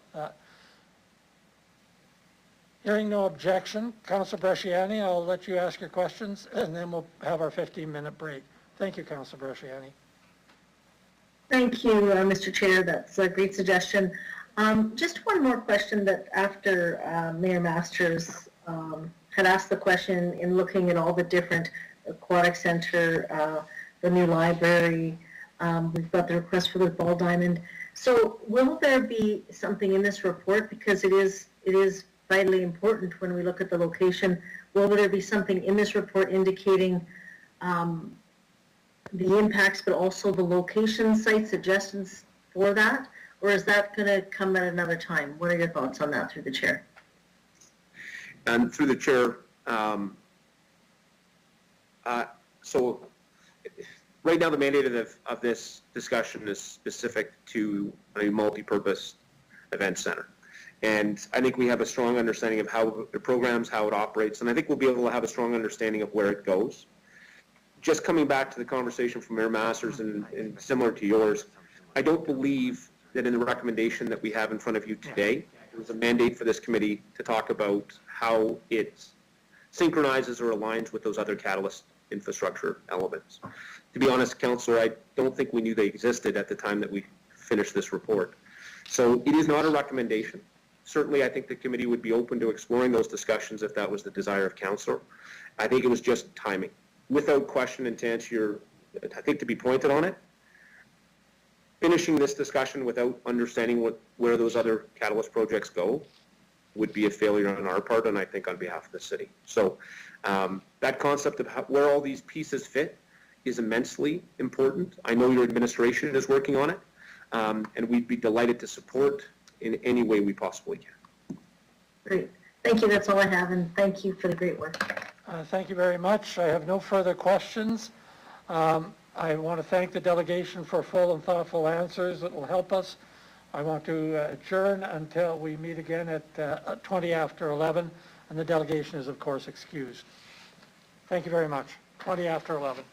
Hearing no objection, Councilor Bresciani, I'll let you ask your questions and then we'll have our 15-minute break. Thank you, Councilor Bresciani. Thank you, Mr. Chair. That's a great suggestion. Just one more question that after Mayor Masters had asked the question in looking at all the different aquatic center, the new library, we've got the request for the ball diamond. So will there be something in this report, because it is vitally important when we look at the location, will there be something in this report indicating the impacts, but also the location site suggestions for that? Or is that going to come at another time? What are your thoughts on that through the chair? And through the chair, so right now the mandate of this discussion is specific to a multi-purpose event center. And I think we have a strong understanding of how the programs, how it operates, and I think we'll be able to have a strong understanding of where it goes. Just coming back to the conversation from Mayor Masters and similar to yours, I don't believe that in the recommendation that we have in front of you today, there's a mandate for this committee to talk about how it synchronizes or aligns with those other catalyst infrastructure elements. To be honest, Councillor, I don't think we knew they existed at the time that we finished this report. So it is not a recommendation. Certainly, I think the committee would be open to exploring those discussions if that was the desire of Councillor. I think it was just timing. Without question, and to answer your, I think to be pointed on it, finishing this discussion without understanding where those other catalyst projects go would be a failure on our part, and I think on behalf of the city. So that concept of where all these pieces fit is immensely important. I know your administration is working on it, and we'd be delighted to support in any way we possibly can. Great. Thank you. That's all I have, and thank you for the great work. Thank you very much. I have no further questions. I want to thank the delegation for full and thoughtful answers that will help us. I want to adjourn until we meet again at 20 after 11, and the delegation is, of course, excused. Thank you very much. 20 after 11.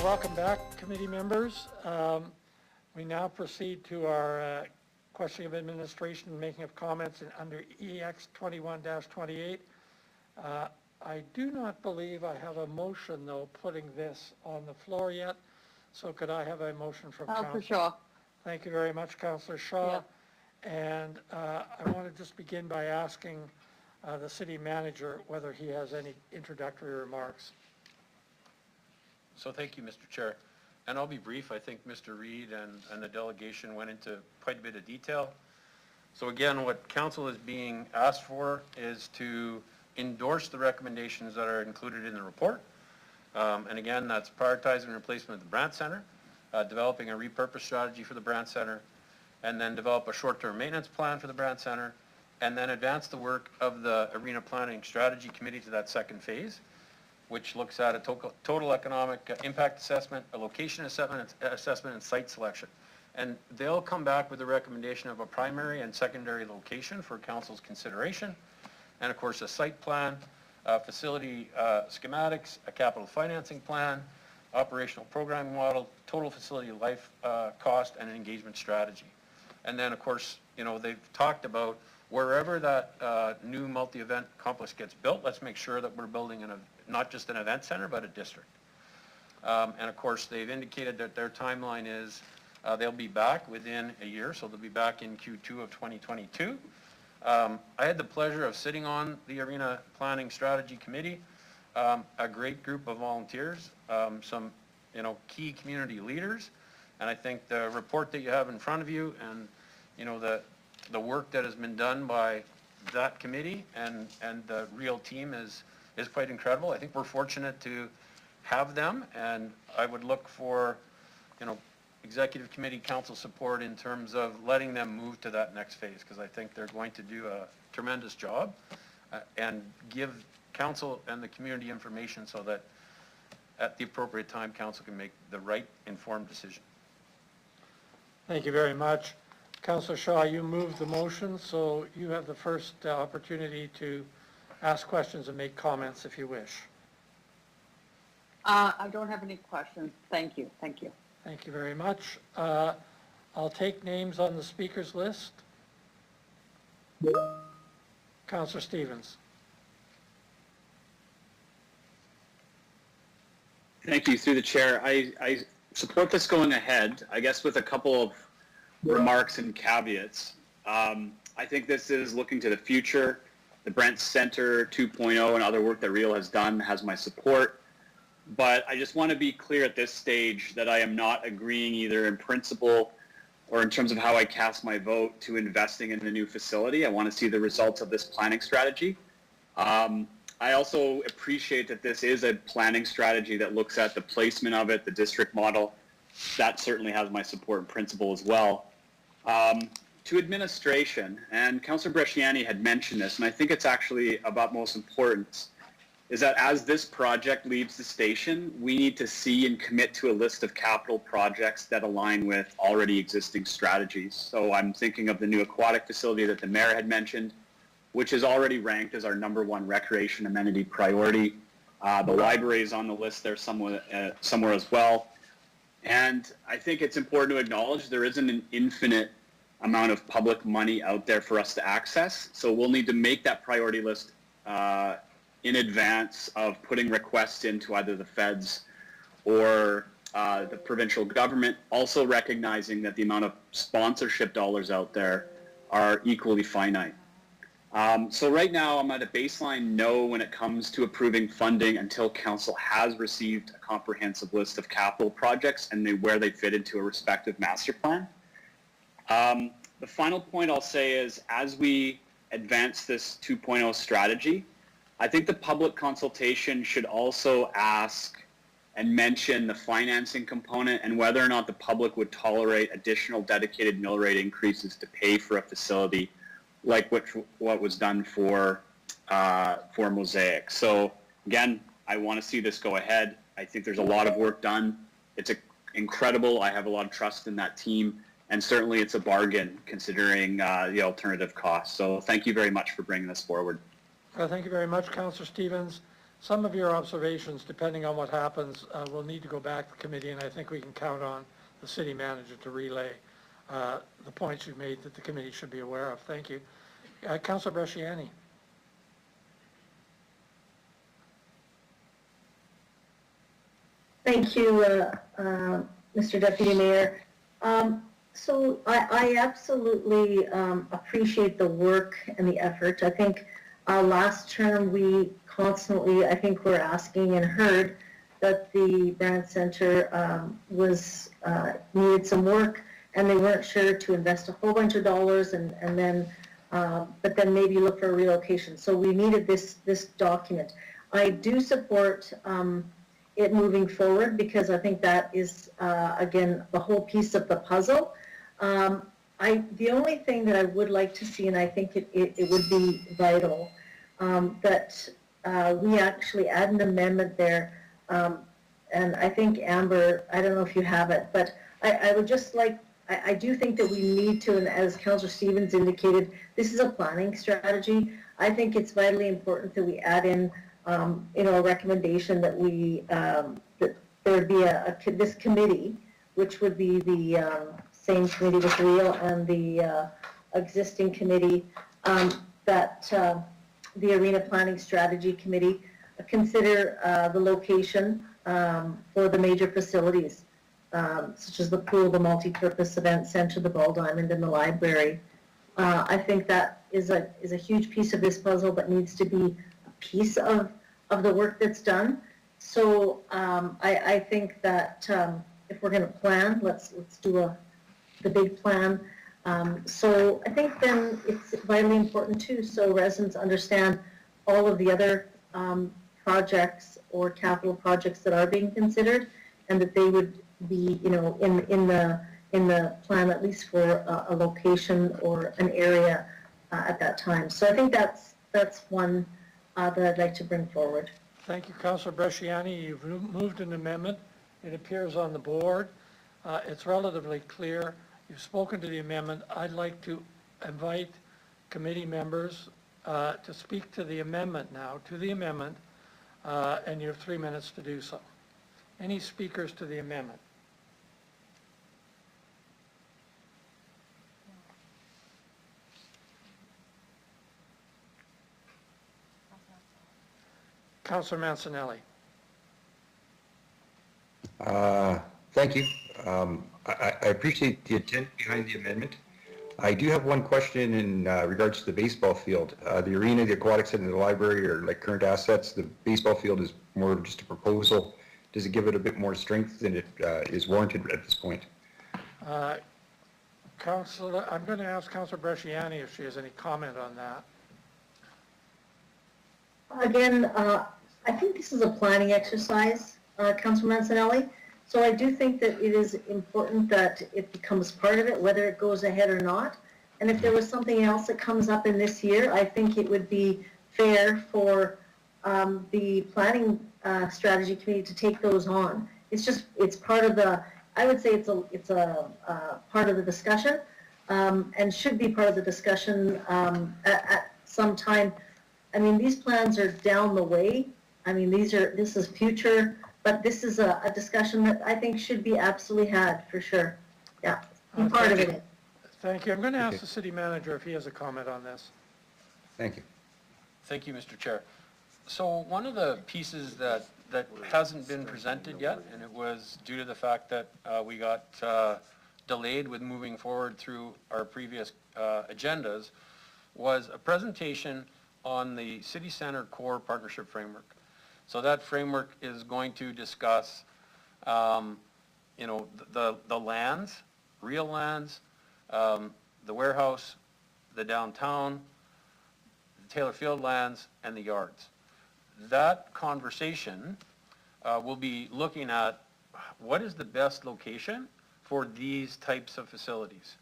welcome back, committee members. We now proceed to our questioning of administration and making of comments under EX 21-28. I do not believe I have a motion, though, putting this on the floor yet. So could I have a motion from Council? For sure. Thank you very much, Councillor Shaw. And I want to just begin by asking the city manager whether he has any introductory remarks. So thank you, Mr. Chair. And I'll be brief. I think Mr. Reid and the delegation went into quite a bit of detail. So again, what council is being asked for is to endorse the recommendations that are included in the report. And again, that's prioritizing replacement of the Brandt Centre, developing a repurpose strategy for the Brandt Centre, and then develop a short-term maintenance plan for the Brandt Centre, and then advance the work of the Arena Planning Strategy Committee to that second phase, which looks at a total economic impact assessment, a location assessment, and site selection. And they'll come back with a recommendation of a primary and secondary location for council's consideration, and of course a site plan, facility schematics, a capital financing plan, operational programming model, total facility life cost, and an engagement strategy. And then of course, you know, they've talked about wherever that new multi-event complex gets built, let's make sure that we're building not just an event center, but a district. And of course, they've indicated that their timeline is they'll be back within a year, so they'll be back in Q2 of 2022. I had the pleasure of sitting on the Arena Planning Strategy Committee, a great group of volunteers, some key community leaders, and I think the report that you have in front of you and the work that has been done by that committee and the real team is quite incredible. I think we're fortunate to have them, and I would look for executive committee council support in terms of letting them move to that next phase, because I think they're going to do a tremendous job and give council and the community information so that at the appropriate time council can make the right informed decision. Thank you very much. Councillor Shaw, you moved the motion, so you have the first opportunity to ask questions and make comments if you wish. I don't have any questions. Thank you. Thank you. Thank you very much. I'll take names on the speakers list. Councillor Stevens. Thank you. Through the chair, I support this going ahead, I guess with a couple of remarks and caveats. I think this is looking to the future. The Brandt Centre 2.0 and other work that REAL has done has my support. But I just want to be clear at this stage that I am not agreeing either in principle or in terms of how I cast my vote to investing in a new facility. I want to see the results of this planning strategy. I also appreciate that this is a planning strategy that looks at the placement of it, the district model. That certainly has my support in principle as well. To administration, and Councillor Bresciani had mentioned this, and I think it's actually of utmost importance, is that as this project leaves the station, we need to see and commit to a list of capital projects that align with already existing strategies. So I'm thinking of the new aquatic facility that the mayor had mentioned, which is already ranked as our #1 recreation amenity priority. The library is on the list there somewhere as well. And I think it's important to acknowledge there isn't an infinite amount of public money out there for us to access. So we'll need to make that priority list in advance of putting requests into either the feds or the provincial government, also recognizing that the amount of sponsorship dollars out there are equally finite. So right now I'm at a baseline no when it comes to approving funding until council has received a comprehensive list of capital projects and where they fit into a respective master plan. The final point I'll say is as we advance this 2.0 strategy, I think the public consultation should also ask and mention the financing component and whether or not the public would tolerate additional dedicated mill rate increases to pay for a facility like what was done for Mosaic. So again, I want to see this go ahead. I think there's a lot of work done. It's incredible. I have a lot of trust in that team, and certainly it's a bargain considering the alternative costs. So thank you very much for bringing this forward. Thank you very much, Councillor Stevens. some of your observations, depending on what happens, will need to go back to committee, and I think we can count on the city manager to relay the points you've made that the committee should be aware of. Thank you. Councilor Bresciani. Thank you, Mr. Deputy Mayor. So I absolutely appreciate the work and the effort. I think last term we constantly, I think we're asking and heard that the Brand Center was needed some work, and they weren't sure to invest a whole bunch of dollars and then but then maybe look for a relocation. So we needed this document. I do support it moving forward because I think that is again the whole piece of the puzzle. The only thing that I would like to see, and I think it would be vital, that we actually add an amendment there, and I think Amber, I don't know if you have it, but I would just like, I do think that we need to, and as Councillor Stevens indicated, this is a planning strategy. I think it's vitally important that we add in, a recommendation that that there would be this committee, which would be the same committee with Real and the existing committee, that the Arena Planning Strategy Committee consider the location for the major facilities, such as the pool, the multi-purpose event center, the Ball Diamond, and the library. I think that is a huge piece of this puzzle that needs to be a piece of the work that's done. So I think that if we're going to plan, let's do the big plan. So I think then it's vitally important too, so residents understand all of the other projects or capital projects that are being considered, and that they would be, in the plan at least for a location or an area at that time. So I think that's one that I'd like to bring forward. Thank you, Councillor Bresciani. You've moved an amendment. It appears on the board. It's relatively clear. You've spoken to the amendment. I'd like to invite committee members to speak to the amendment now, and you have 3 minutes to do so. Any speakers to the amendment? Councillor Mancinelli. Thank you. I appreciate the intent behind the amendment. I do have one question in regards to the baseball field. The arena, the aquatic center, and the library are like current assets. The baseball field is more of just a proposal. Does it give it a bit more strength than it is warranted at this point? Councillor, I'm going to ask Councillor Bresciani if she has any comment on that. Again, I think this is a planning exercise, Councilor Mancinelli. So I do think that it is important that it becomes part of it, whether it goes ahead or not. And if there was something else that comes up in this year, I think it would be fair for the planning strategy committee to take those on. It's part of the, I would say it's a part of the discussion, and should be part of the discussion at some time. I mean, these plans are down the way. I mean, this is future, but this is a discussion that I think should be absolutely had for sure. Yeah, be part of it. Thank you. I'm going to ask the city manager if he has a comment on this. Thank you. Thank you, Mr. Chair. So one of the pieces that hasn't been presented yet, and it was due to the fact that we got delayed with moving forward through our previous agendas, was a presentation on the City Center Core Partnership Framework. So that framework is going to discuss, the lands, real lands, the warehouse, the downtown, the Taylor Field lands, and the yards. That conversation will be looking at what is the best location for these types of facilities.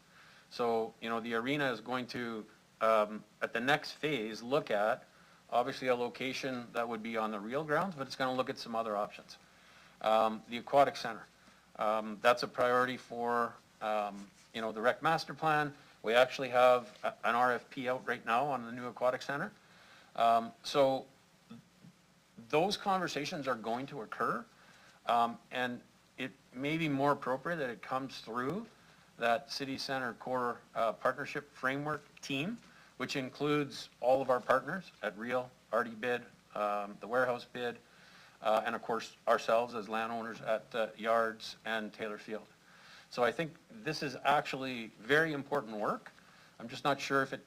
So, the arena is going to, at the next phase, look at obviously a location that would be on the real grounds, but it's going to look at some other options. The aquatic center, that's a priority for, the rec master plan. We actually have an RFP out right now on the new aquatic center. So those conversations are going to occur, and it may be more appropriate that it comes through that City Center Core Partnership Framework team, which includes all of our partners at Real, Artie Bid, the Warehouse Bid, and of course ourselves as landowners at Yards and Taylor Field. So I think this is actually very important work. I'm just not sure if it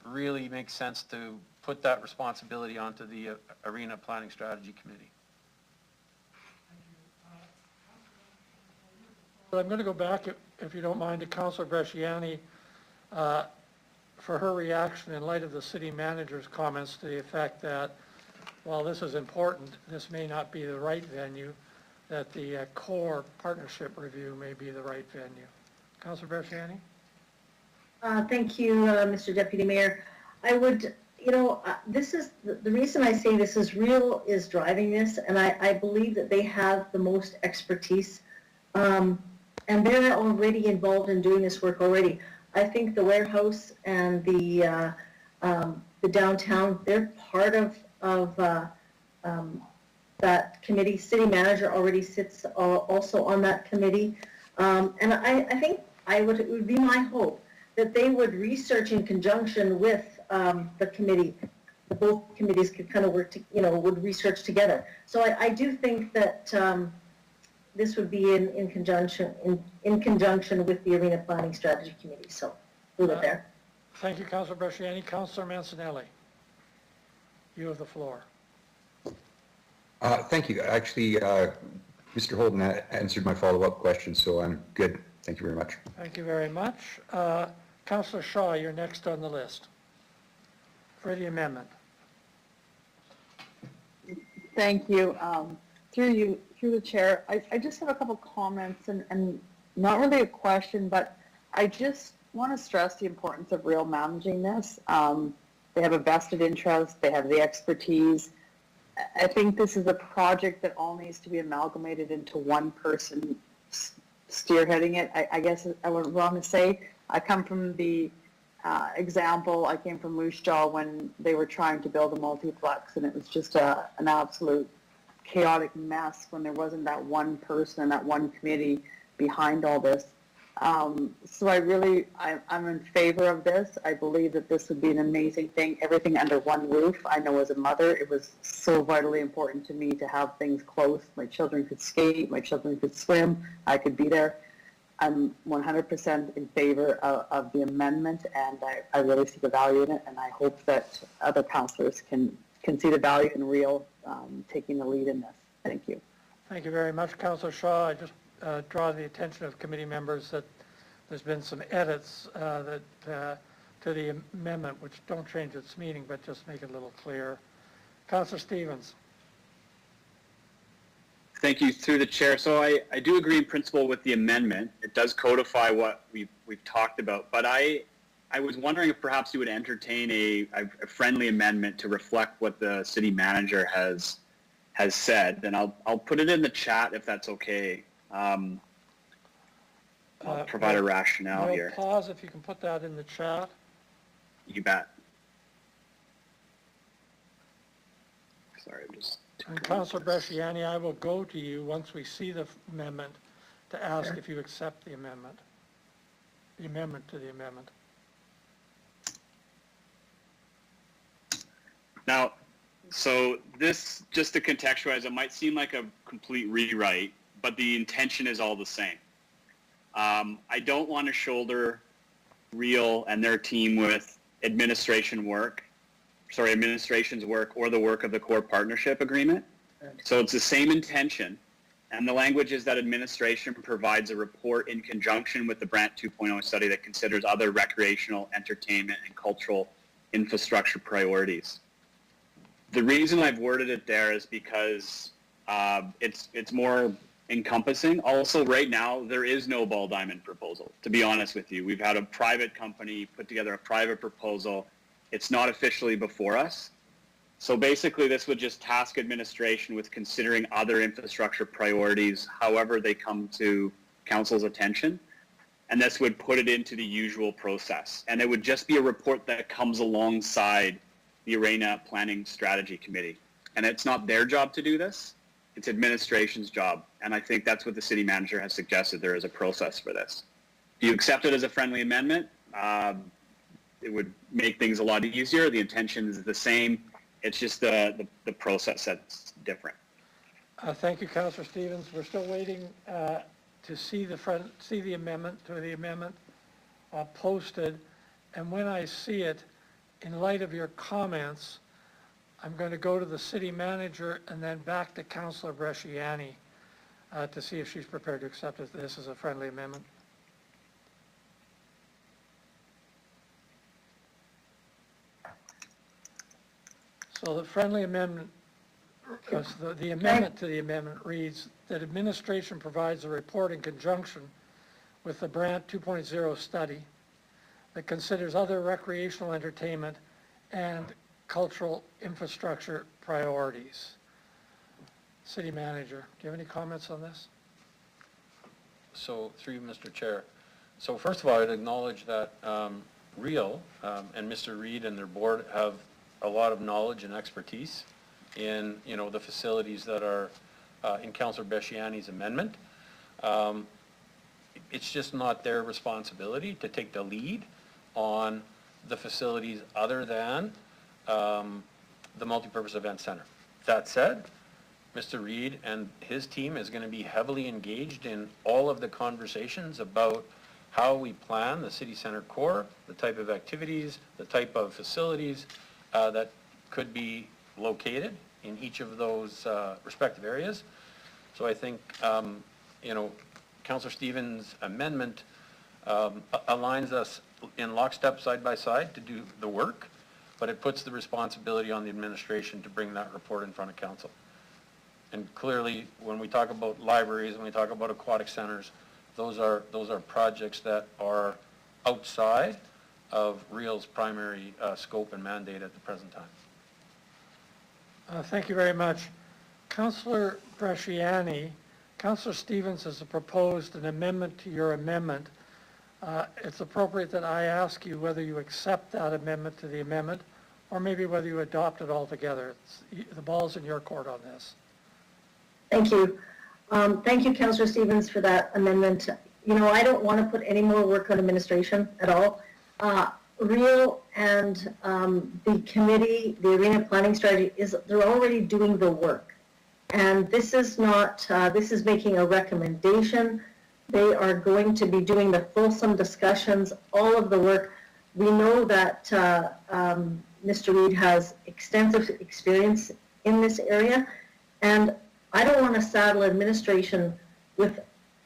really makes sense to put that responsibility onto the Arena Planning Strategy Committee. But I'm going to go back, if you don't mind, to Councillor Bresciani for her reaction in light of the city manager's comments to the effect that while this is important, this may not be the right venue, that the core partnership review may be the right venue. Councillor Bresciani? Thank you, Mr. Deputy Mayor. I would, this is, the reason I say this is Real is driving this, and I believe that they have the most expertise. And they're already involved in doing this work already. I think the warehouse and the downtown, they're part of that committee. City manager already sits also on that committee. And I think it would be my hope that they would research in conjunction with the committee. Both committees could kind of work, would research together. So I do think that this would be in conjunction with the Arena Planning Strategy Committee. So leave it there. Thank you, Councillor Bresciani. Councillor Mancinelli, you have the floor. Thank you. Actually, Mr. Holden answered my follow-up question, so I'm good. Thank you very much. Thank you very much. Councillor Shaw, you're next on the list for the amendment. Thank you. Through the chair, I just have a couple comments and not really a question, but I just want to stress the importance of Real managing this. They have a vested interest, they have the expertise. I think this is a project that all needs to be amalgamated into one person spearheading it. I guess I went wrong to say, I come from the example, I came from Moose Jaw when they were trying to build a multiplex, and it was just an absolute chaotic mess when there wasn't that one person, that one committee behind all this. So I'm in favor of this. I believe that this would be an amazing thing, everything under one roof. I know as a mother, it was so vitally important to me to have things close. My children could skate, my children could swim, I could be there. I'm 100% in favor of the amendment, and I really see the value in it, and I hope that other councillors can see the value in Real taking the lead in this. Thank you. Thank you very much, Councillor Shaw. I just draw the attention of committee members that there's been some edits to the amendment, which don't change its meaning, but just make it a little clearer. Councillor Stevens. Thank you, through the chair. So I do agree in principle with the amendment. It does codify what we've talked about, but I was wondering if perhaps you would entertain a friendly amendment to reflect what the city manager has said, and I'll put it in the chat if that's okay. I'll provide a rationale here. Pause if you can put that in the chat. You bet. Sorry, I'm just... And Councillor Bresciani, I will go to you once we see the amendment to ask if you accept the amendment to the amendment. Now, so this, just to contextualize, it might seem like a complete rewrite, but the intention is all the same. I don't want to shoulder Real and their team with administration's work or the work of the core partnership agreement. So it's the same intention, and the language is that administration provides a report in conjunction with the Brant 2.0 study that considers other recreational, entertainment, and cultural infrastructure priorities. The reason I've worded it there is because it's more encompassing. Also, right now, there is no ball diamond proposal, to be honest with you. We've had a private company put together a private proposal. It's not officially before us. So basically, this would just task administration with considering other infrastructure priorities, however they come to council's attention. And this would put it into the usual process. And it would just be a report that comes alongside the Arena Planning Strategy Committee. And it's not their job to do this, it's administration's job. And I think that's what the city manager has suggested. There is a process for this. If you accept it as a friendly amendment, it would make things a lot easier. The intention is the same. It's just the process that's different. Thank you, Councillor Stevens. We're still waiting to see the amendment posted. And when I see it, in light of your comments, I'm going to go to the city manager and then back to Councillor Bresciani to see if she's prepared to accept this as a friendly amendment. So the friendly amendment, the amendment to the amendment reads that administration provides a report in conjunction with the Brant 2.0 study that considers other recreational entertainment and cultural infrastructure priorities. City manager, do you have any comments on this? So through you, Mr. Chair. So first of all, I'd acknowledge that REAL and Mr. Reid and their board have a lot of knowledge and expertise in, the facilities that are in Councillor Bresciani's amendment. It's just not their responsibility to take the lead on the facilities other than the multipurpose event center. That said, Mr. Reid and his team is going to be heavily engaged in all of the conversations about how we plan the city center core, the type of activities, the type of facilities that could be located in each of those respective areas. So I think, Councillor Stevens' amendment aligns us in lockstep side by side to do the work, but it puts the responsibility on the administration to bring that report in front of council. And clearly, when we talk about libraries, when we talk about aquatic centers, those are projects that are outside of REAL's primary scope and mandate at the present time. Thank you very much. Councillor Bresciani, Councillor Stevens has proposed an amendment to your amendment. It's appropriate that I ask you whether you accept that amendment to the amendment or maybe whether you adopt it altogether. The ball's in your court on this. Thank you. Thank you, Councillor Stevens, for that amendment. I don't want to put any more work on administration at all. REAL and the committee, the arena planning strategy, they're already doing the work. And this is not, this is making a recommendation. They are going to be doing the fulsome discussions, all of the work. We know that Mr. Reid has extensive experience in this area, and I don't want to saddle administration with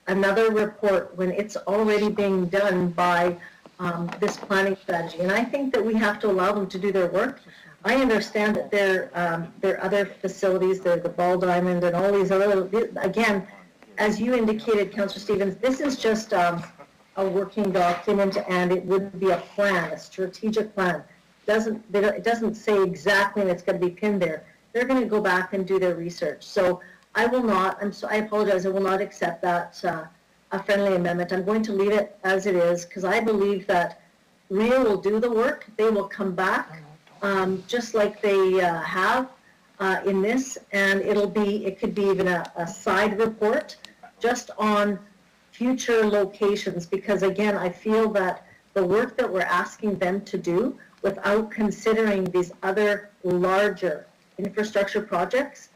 another report when it's already being done by this planning strategy. And I think that we have to allow them to do their work. I understand that there are other facilities, the Ball Diamond and all these other, again, as you indicated, Councillor Stevens, this is just a working document, and it would be a plan, a strategic plan. It doesn't say exactly and it's going to be pinned there. They're going to go back and do their research. So I will not, I apologize, I will not accept that a friendly amendment. I'm going to leave it as it is because I believe that REAL will do the work. They will come back just like they have in this, and it could be even a side report just on future locations, because again, I feel that the work that we're asking them to do without considering these other larger infrastructure projects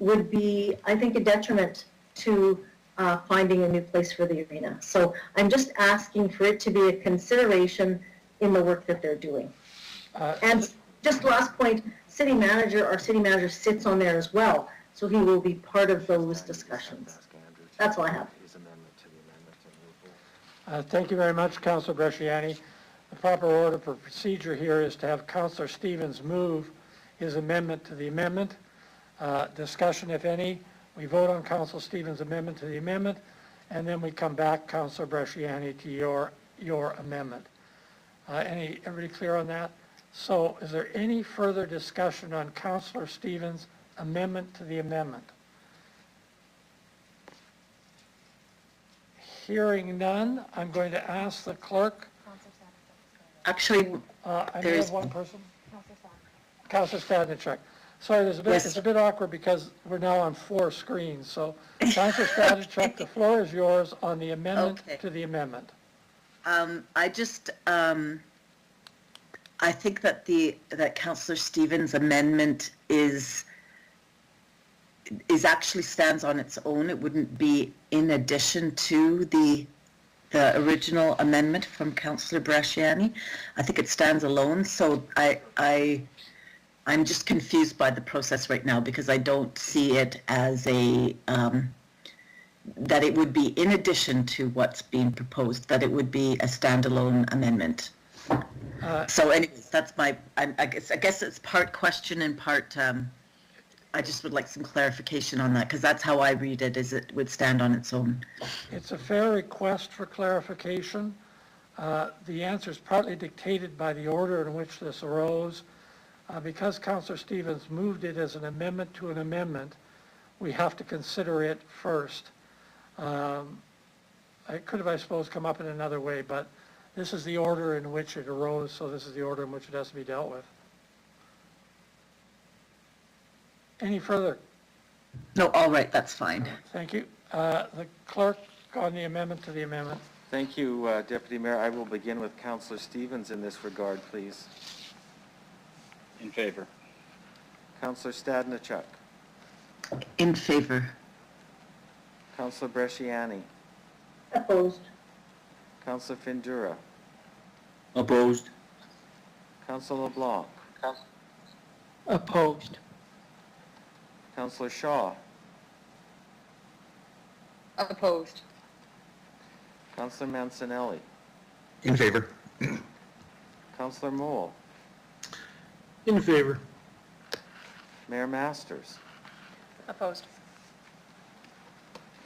would be, I think, a detriment to finding a new place for the arena. So I'm just asking for it to be a consideration in the work that they're doing. And just last point, our city manager sits on there as well, so he will be part of those discussions. That's all I have. Thank you very much, Councillor Bresciani. The proper order for procedure here is to have Councillor Stevens move his amendment to the amendment. Discussion, if any. We vote on Councillor Stevens' amendment to the amendment, and then we come back, Councillor Bresciani, to your amendment. Everybody clear on that? So is there any further discussion on Councillor Stevens' amendment to the amendment? Hearing none, I'm going to ask the clerk. Actually, I may have one person. Councillor Stadnichuk. Sorry, it's a bit awkward because we're now on 4 screens. So Councillor Stadachuk, the floor is yours on the amendment to the amendment. I think that Councillor Stevens' amendment is actually stands on its own. It wouldn't be in addition to the original amendment from Councillor Bresciani. I think it stands alone. So I'm just confused by the process right now because I don't see it as that it would be in addition to what's being proposed, that it would be a standalone amendment. So anyways, that's I guess it's part question and part, I just would like some clarification on that because that's how I read it, is it would stand on its own. It's a fair request for clarification. The answer is partly dictated by the order in which this arose. Because Councillor Stevens moved it as an amendment to an amendment, we have to consider it first. It could have, I suppose, come up in another way, but this is the order in which it arose, so this is the order in which it has to be dealt with. Any further? No, all right, that's fine. Thank you. The clerk on the amendment to the amendment. Thank you, Deputy Mayor. I will begin with Councillor Stevens in this regard, please. In favor. Councillor Stadnichuk. In favor. Councillor Bresciani. Opposed. Councillor Findura. Opposed. Councillor LeBlanc. Opposed. Councillor Shaw. Opposed. Councillor Mancinelli. In favor. Councillor Mole. In favor. Mayor Masters. Opposed.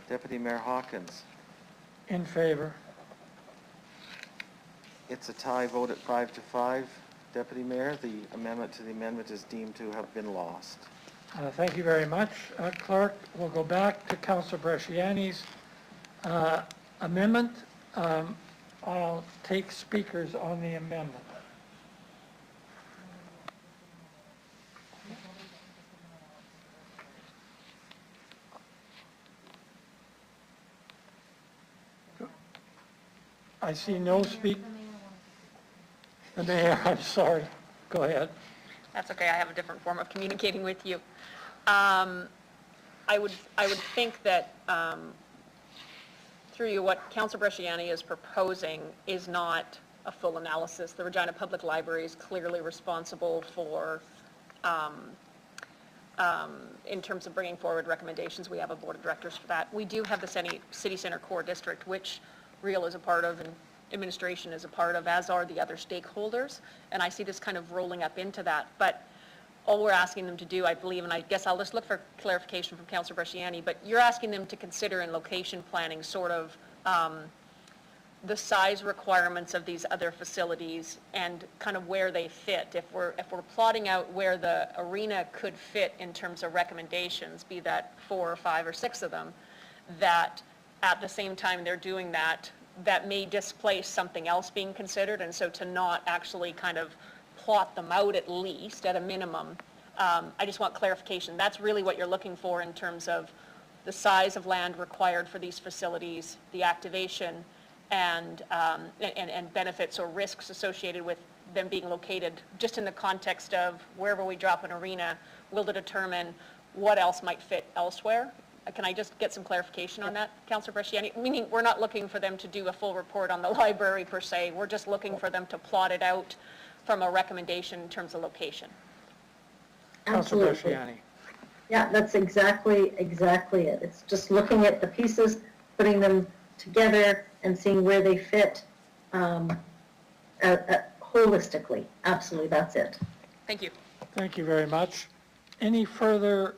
Deputy Mayor Hawkins. In favor. It's a tie vote at 5-5. Deputy Mayor, the amendment to the amendment is deemed to have been lost. Thank you very much, Clerk. We'll go back to Councillor Bresciani's amendment. I'll take speakers on the amendment. I see no speak. The mayor, I'm sorry. Go ahead. That's okay, I have a different form of communicating with you. I would think that, through you, what Councillor Bresciani is proposing is not a full analysis. The Regina Public Library is clearly responsible for, in terms of bringing forward recommendations. We have a board of directors for that. We do have the City Center Core District, which Real is a part of and administration is a part of, as are the other stakeholders. And I see this kind of rolling up into that. But all we're asking them to do, I believe, and I guess I'll just look for clarification from Councillor Bresciani, but you're asking them to consider in location planning sort of the size requirements of these other facilities and kind of where they fit. If we're plotting out where the arena could fit in terms of recommendations, be that 4 or 5 or 6 of them, that at the same time they're doing that, that may displace something else being considered. And so to not actually kind of plot them out, at least at a minimum, I just want clarification. That's really what you're looking for in terms of the size of land required for these facilities, the activation, and benefits or risks associated with them being located, just in the context of wherever we drop an arena, will it determine what else might fit elsewhere? Can I just get some clarification on that, Councillor Bresciani? Meaning, we're not looking for them to do a full report on the library per se. We're just looking for them to plot it out from a recommendation in terms of location. Councillor Bresciani. Yeah, that's exactly it. It's just looking at the pieces, putting them together, and seeing where they fit holistically. Absolutely, that's it. Thank you. Thank you very much. Any further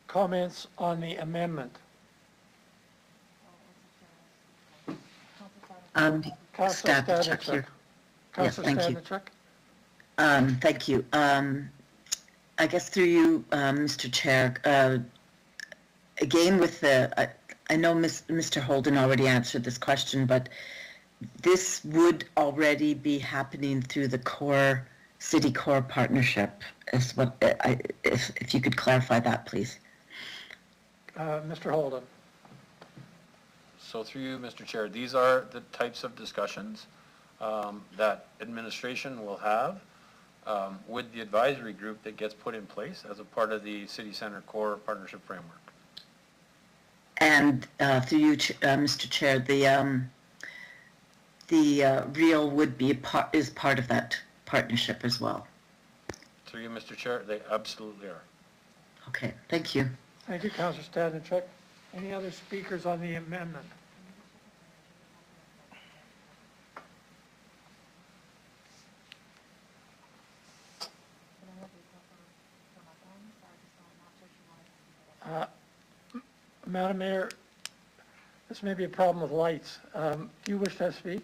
comments on the amendment? Councillor Stadnichuk here. Yes, Councillor thank you. Stadnichuk? Thank you. I guess through you, Mr. Chair, again with the, I know Mr. Holden already answered this question, but this would already be happening through the core city core partnership is what, if you could clarify that, please. Mr. Holden. So through you, Mr. Chair, these are the types of discussions that administration will have with the advisory group that gets put in place as a part of the City Center Core Partnership Framework. And through you, Mr. Chair, the REAL would be is part of that partnership as well. Through you, Mr. Chair, they absolutely are. Okay, thank you. Thank you, Councillor Stadnicek. Any other speakers on the amendment? Madam Mayor, this may be a problem with lights. Do you wish to speak?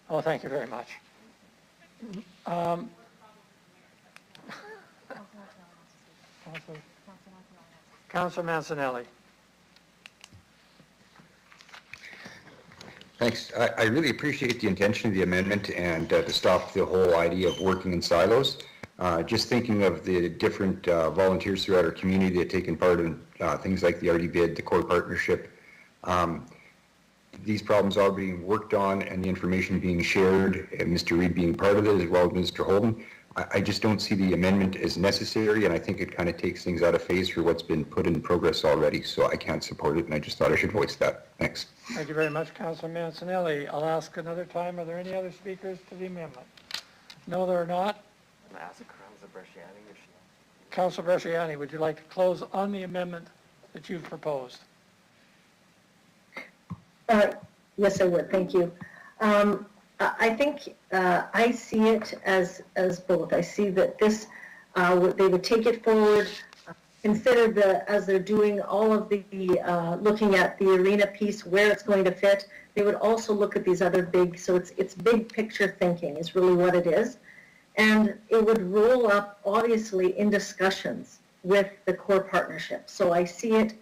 Oh, thank you very much. Councillor Mancinelli. Thanks. I really appreciate the intention of the amendment and to stop the whole idea of working in silos. Just thinking of the different volunteers throughout our community that have taken part in things like the RD bid, the core partnership. These problems are being worked on and the information being shared, and Mr. Reid being part of it as well as Mr. Holden. I just don't see the amendment as necessary, and I think it kind of takes things out of phase for what's been put in progress already, so I can't support it, and I just thought I should voice that. Thanks. Thank you very much, Councillor Mancinelli. I'll ask another time, are there any other speakers to the amendment? No, there are not. Councillor Bresciani, would you like to close on the amendment that you've proposed? Yes, I would. Thank you. I think I see it as both. I see that this they would take it forward, consider as they're doing all of the looking at the arena piece where it's going to fit. They would also look at these other big. So it's big picture thinking is really what it is, and it would roll up obviously in discussions with the core partnership. So I see it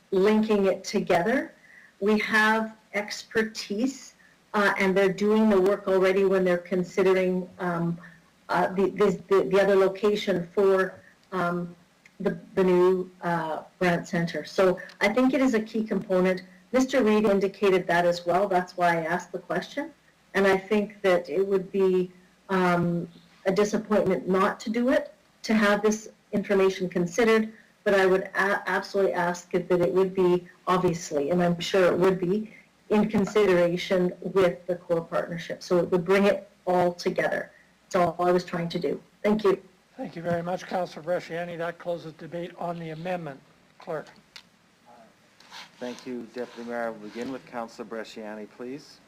linking it together. We have expertise, and they're doing the work already when they're considering the other location for the new Grant Center. So I think it is a key component. Mr. Reid indicated that as well. That's why I asked the question. And I think that it would be a disappointment not to do it, to have this information considered, but I would absolutely ask that it would be, obviously, and I'm sure it would be, in consideration with the core partnership. So it would bring it all together. That's all I was trying to do. Thank you. Thank you very much, Councillor Bresciani. That closes debate on the amendment. Clerk. Thank you, Deputy Mayor. I will begin with Councillor Bresciani, please.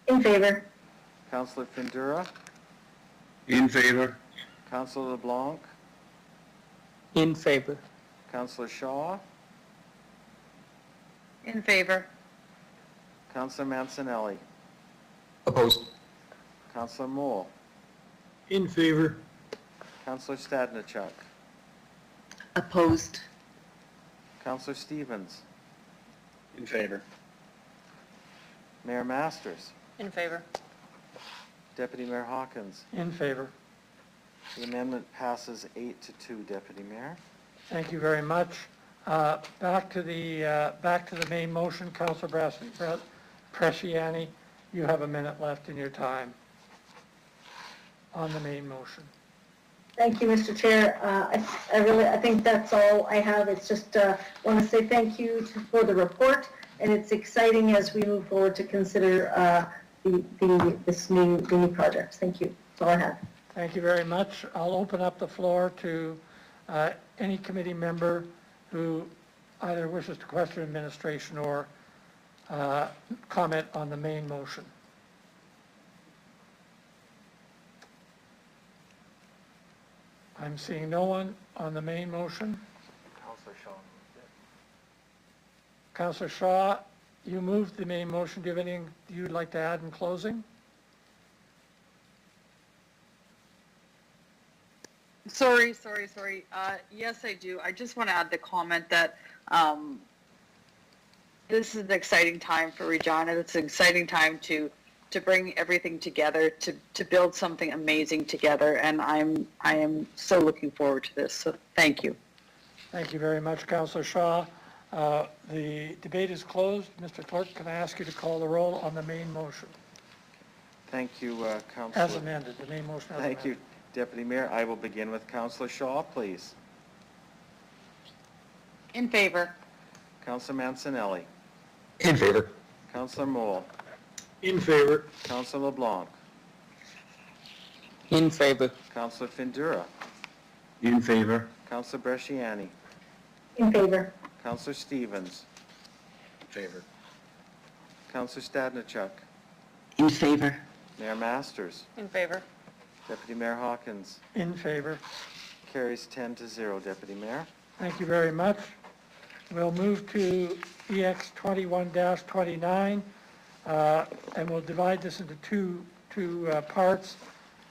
In favor. Councillor Findura. In favor. Councillor LeBlanc. In favor. Councillor Shaw. In favor. Councillor Mancinelli. Opposed. Councillor Moore. In favor. Councillor Stadnicek. Opposed. Councillor Stevens. In favor. Mayor Masters. In favor. Deputy Mayor Hawkins. In favor. The amendment passes 8-2, Deputy Mayor. Thank you very much. Back to the main motion, Councillor Bresciani, you have a minute left in your time on the main motion. Thank you, Mr. Chair. I think that's all I have. It's just want to say thank you for the report, and it's exciting as we move forward to consider the new projects. Thank you. That's all I have. Thank you very much. I'll open up the floor to any committee member who either wishes to question administration or comment on the main motion. I'm seeing no one on the main motion. Councillor Shaw. Councillor Shaw, you moved the main motion. Do you have anything you'd like to add in closing? Sorry. Yes, I do. I just want to add the comment that this is an exciting time for Regina. It's an exciting time to to bring everything together, to build something amazing together, and I am so looking forward to this. So thank you. Thank you very much, Councillor Shaw. The debate is closed. Mr. Clerk, can I ask you to call the roll on the main motion? Thank you, Councillor. As amended, the main motion as Thank amended. you, Deputy Mayor. I will begin with Councillor Shaw, please. In favor. Councillor Mancinelli. In favor. Councillor Moule. In favor. Councillor LeBlanc. In favor. Councillor Findura. In favor. Councillor Bresciani. In favor. Councillor Stevens. In favor. Councillor Stadnichuk. In favor. Mayor Masters. In favor. Deputy Mayor Hawkins. In favor. Carries 10-0, Deputy Mayor. Thank you very much. We'll move to EX 21-29, and we'll divide this into two parts.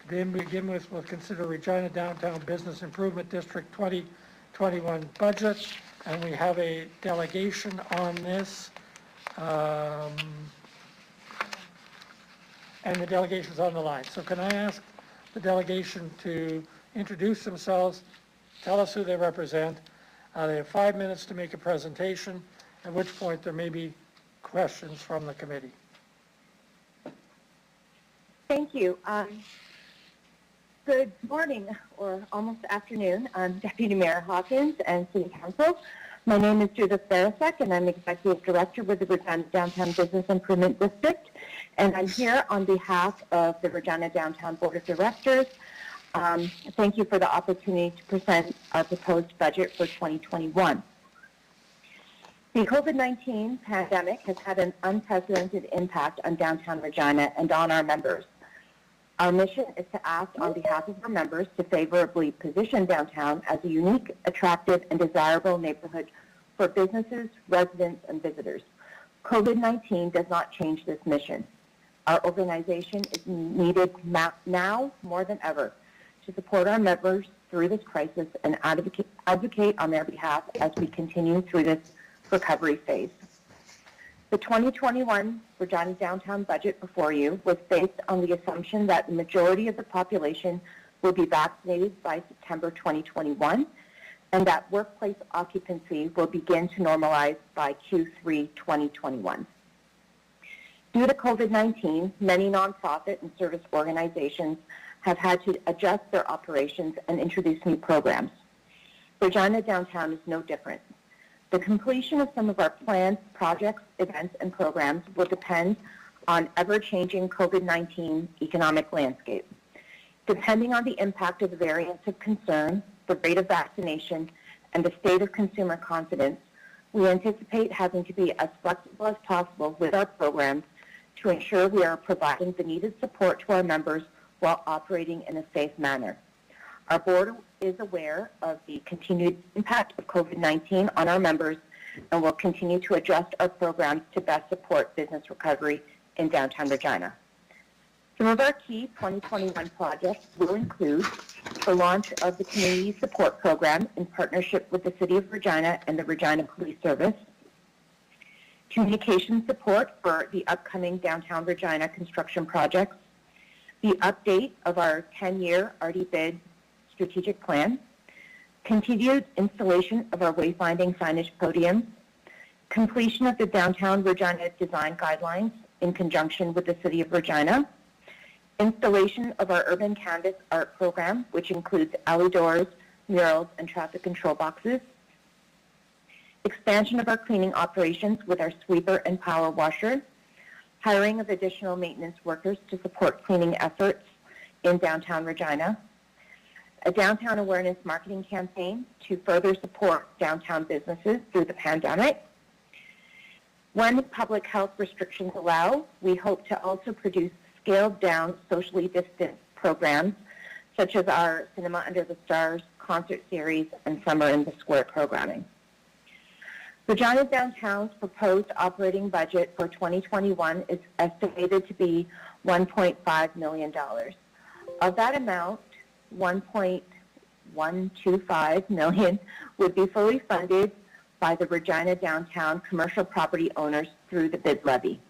To begin with, we'll consider Regina Downtown Business Improvement District 2021 budget, and we have a delegation on this. And the delegation's on the line. So can I ask the delegation to introduce themselves, tell us who they represent. They have 5 minutes to make a presentation, at which point there may be questions from the committee. Thank you. Good morning, or almost afternoon. I'm Deputy Mayor Hawkins and City Council. My name is Judith Barasek, and I'm Executive Director with the Regina Downtown Business Improvement District. And I'm here on behalf of the Regina Downtown Board of Directors. Thank you for the opportunity to present our proposed budget for 2021. The COVID-19 pandemic has had an unprecedented impact on downtown Regina and on our members. Our mission is to act on behalf of our members to favorably position downtown as a unique, attractive, and desirable neighborhood for businesses, residents, and visitors. COVID-19 does not change this mission. Our organization is needed now more than ever to support our members through this crisis and advocate on their behalf as we continue through this recovery phase. The 2021 Regina Downtown budget before you was based on the assumption that the majority of the population will be vaccinated by September 2021 and that workplace occupancy will begin to normalize by Q3 2021. Due to COVID-19, many nonprofit and service organizations have had to adjust their operations and introduce new programs. Regina Downtown is no different. The completion of some of our planned projects, events, and programs will depend on ever-changing COVID-19 economic landscape. Depending on the impact of the variants of concern, the rate of vaccination, and the state of consumer confidence, we anticipate having to be as flexible as possible with our programs to ensure we are providing the needed support to our members while operating in a safe manner. Our board is aware of the continued impact of COVID-19 on our members and will continue to adjust our programs to best support business recovery in downtown Regina. Some of our key 2021 projects will include the launch of the Community Support Program in partnership with the City of Regina and the Regina Police Service, communication support for the upcoming downtown Regina construction projects, the update of our 10-year already bid strategic plan, continued installation of our wayfinding signage podium, completion of the downtown Regina design guidelines in conjunction with the City of Regina, installation of our urban canvas art program, which includes alley doors, murals, and traffic control boxes, expansion of our cleaning operations with our sweeper and power washer, hiring of additional maintenance workers to support cleaning efforts in downtown Regina, a downtown awareness marketing campaign to further support downtown businesses through the pandemic. When public health restrictions allow, we hope to also produce scaled-down socially distant programs such as our Cinema Under the Stars concert series and Summer in the Square programming. Regina Downtown's proposed operating budget for 2021 is estimated to be $1.5 million. Of that amount, $1.125 million would be fully funded by the Regina Downtown commercial property owners through the bid levy.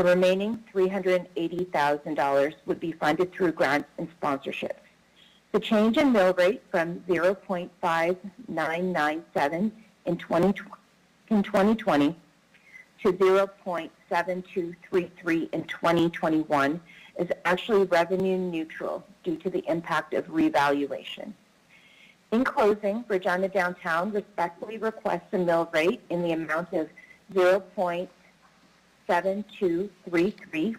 The remaining $380,000 would be funded through grants and sponsorships. The change in mill rate from 0.5997 in 2020 to 0.7233 in 2021 is actually revenue neutral due to the impact of revaluation. In closing, Regina Downtown respectfully requests a mill rate in the amount of 0.7233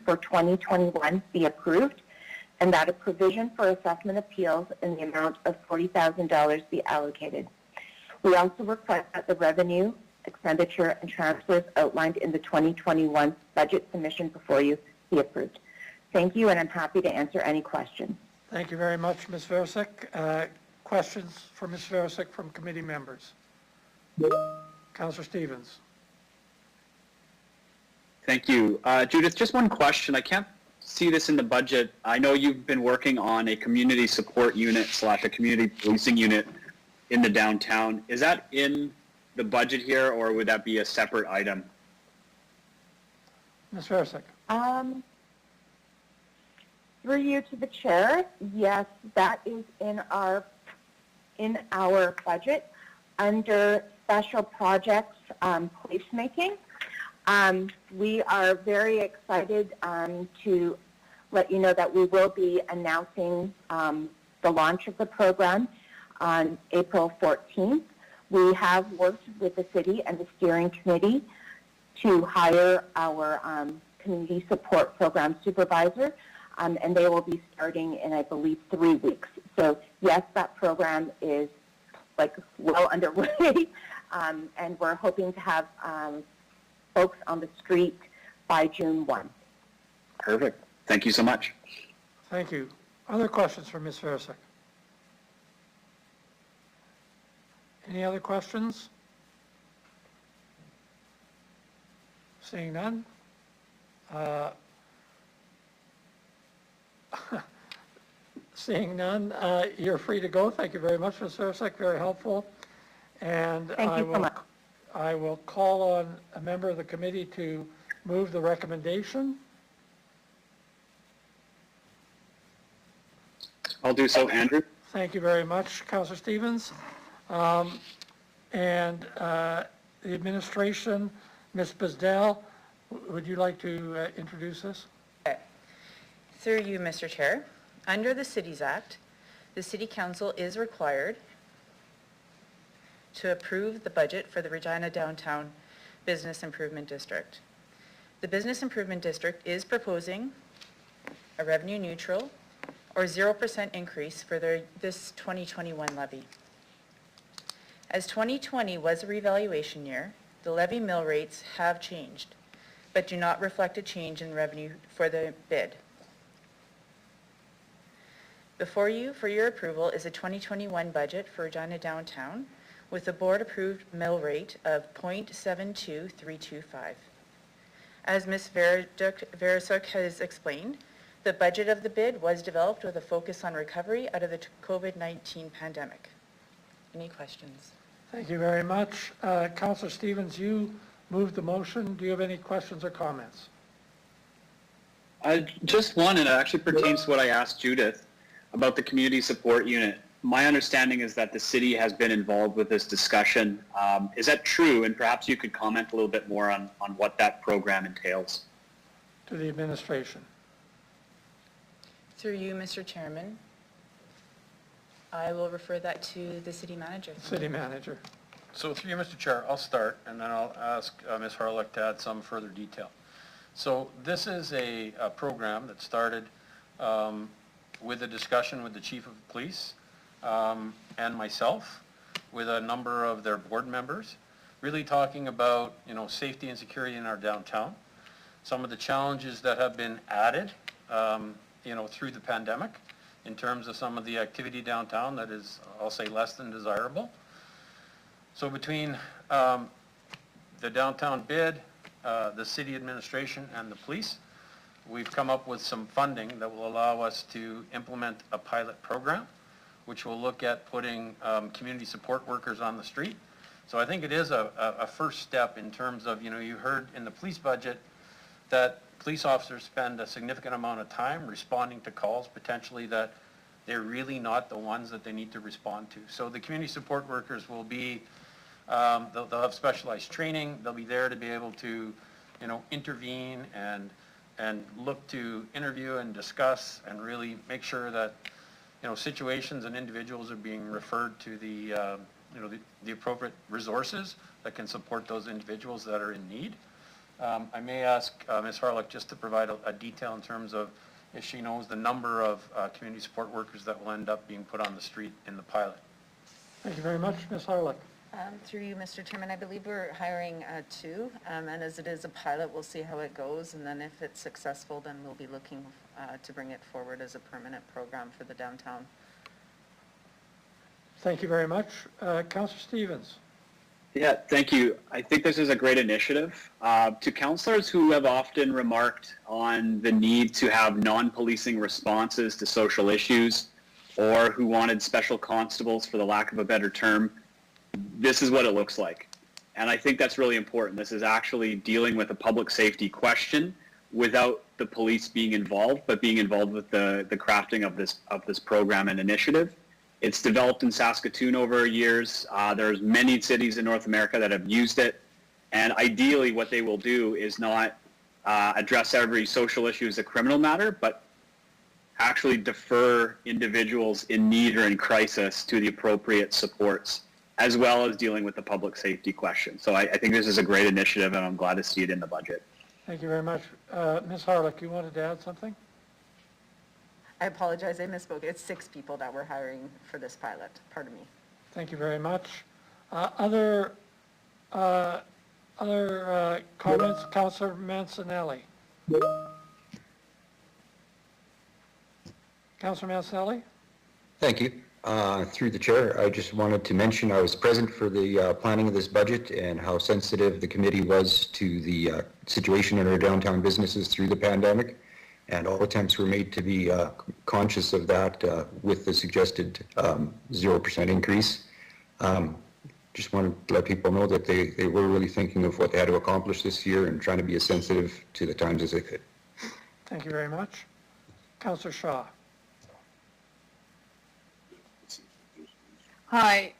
for 2021 be approved, and that a provision for assessment appeals in the amount of $40,000 be allocated. We also request that the revenue, expenditure, and transfers outlined in the 2021 budget submission before you be approved. Thank you, and I'm happy to answer any questions. Thank you very much, Ms. Versick. Questions for Ms. Versick from committee members? Councillor Stevens. Thank you. Judith, just one question. I can't see this in the budget. I know you've been working on a community support unit / a community policing unit in the downtown. Is that in the budget here, or would that be a separate item? Ms. Versick. Through you to the chair, yes, that is in our budget under special projects placemaking. We are very excited to let you know that we will be announcing the launch of the program on April 14th. We have worked with the city and the steering committee to hire our community support program supervisor, and they will be starting in, I believe, 3 weeks. So yes, that program is well underway, and we're hoping to have folks on the street by June 1. Perfect. Thank you so much. Thank you. Other questions for Ms. Versick? Any other questions? Seeing none. Seeing none, you're free to go. Thank you very much, Ms. Versick. Very helpful. And Thank you so much. I will call on a member of the committee to move the recommendation. I'll do so, Andrew. Thank you very much, Councillor Stevens. And the administration, Ms. Bisdell, would you like to introduce this? Okay. Through you, Mr. Chair. Under the Cities Act, the City Council is required to approve the budget for the Regina Downtown Business Improvement District. The Business Improvement District is proposing a revenue neutral or 0% increase for this 2021 levy. As 2020 was a revaluation year, the levy mill rates have changed, but do not reflect a change in revenue for the bid. Before you, for your approval, is a 2021 budget for Regina Downtown with a board-approved mill rate of 0.72325. As Ms. Versick has explained, the budget of the bid was developed with a focus on recovery out of the COVID-19 pandemic. Any questions? Thank you very much. Councillor Stevens, you moved the motion. Do you have any questions or comments? Just one, and it actually pertains to what I asked Judith about the community support unit. My understanding is that the city has been involved with this discussion. Is that true? And perhaps you could comment a little bit more on what that program entails. To the administration. Through you, Mr. Chairman, I will refer that to the city manager. City manager. So through you, Mr. Chair, I'll start, and then I'll ask Ms. Harlech to add some further detail. So this is a program that started with a discussion with the chief of police and myself, with a number of their board members, really talking about, safety and security in our downtown, some of the challenges that have been added, through the pandemic, in terms of some of the activity downtown that is, I'll say, less than desirable. So between the downtown bid, the city administration, and the police, we've come up with some funding that will allow us to implement a pilot program, which will look at putting community support workers on the street. So I think it is a first step in terms of, you heard in the police budget that police officers spend a significant amount of time responding to calls potentially that they're really not the ones that they need to respond to. So the community support workers will be, they'll have specialized training. They'll be there to be able to, intervene and look to interview and discuss and really make sure that, situations and individuals are being referred to the appropriate resources that can support those individuals that are in need. I may ask Ms. Harlock just to provide a detail in terms of if she knows the number of community support workers that will end up being put on the street in the pilot. Thank you very much. Ms. Harlock. Through you, Mr. Chairman, I believe we're hiring 2, and as it is a pilot, we'll see how it goes, and then if it's successful, then we'll be looking to bring it forward as a permanent program for the downtown. Thank you very much. Councillor Stevens. Yeah, thank you. I think this is a great initiative. To councillors who have often remarked on the need to have non-policing responses to social issues, or who wanted special constables for the lack of a better term, this is what it looks like. And I think that's really important. This is actually dealing with a public safety question without the police being involved, but being involved with the crafting of this program and initiative. It's developed in Saskatoon over years. There's many cities in North America that have used it. And ideally what they will do is not address every social issue as a criminal matter, but actually defer individuals in need or in crisis to the appropriate supports, as well as dealing with the public safety question. So I think this is a great initiative, and I'm glad to see it in the budget. Thank you very much. Ms. Harlock, you wanted to add something? I apologize, I misspoke. It's 6 people that we're hiring for this pilot. Pardon me. Thank you very much. Other comments? Councillor Mancinelli. Councillor Mancinelli? Thank you. Through the chair, I just wanted to mention I was present for the planning of this budget and how sensitive the committee was to the situation in our downtown businesses through the pandemic. And all attempts were made to be conscious of that with the suggested 0% increase. Just wanted to let people know that they were really thinking of what they had to accomplish this year and trying to be as sensitive to the times as they could. Thank you very much. Councillor Shaw. Hi,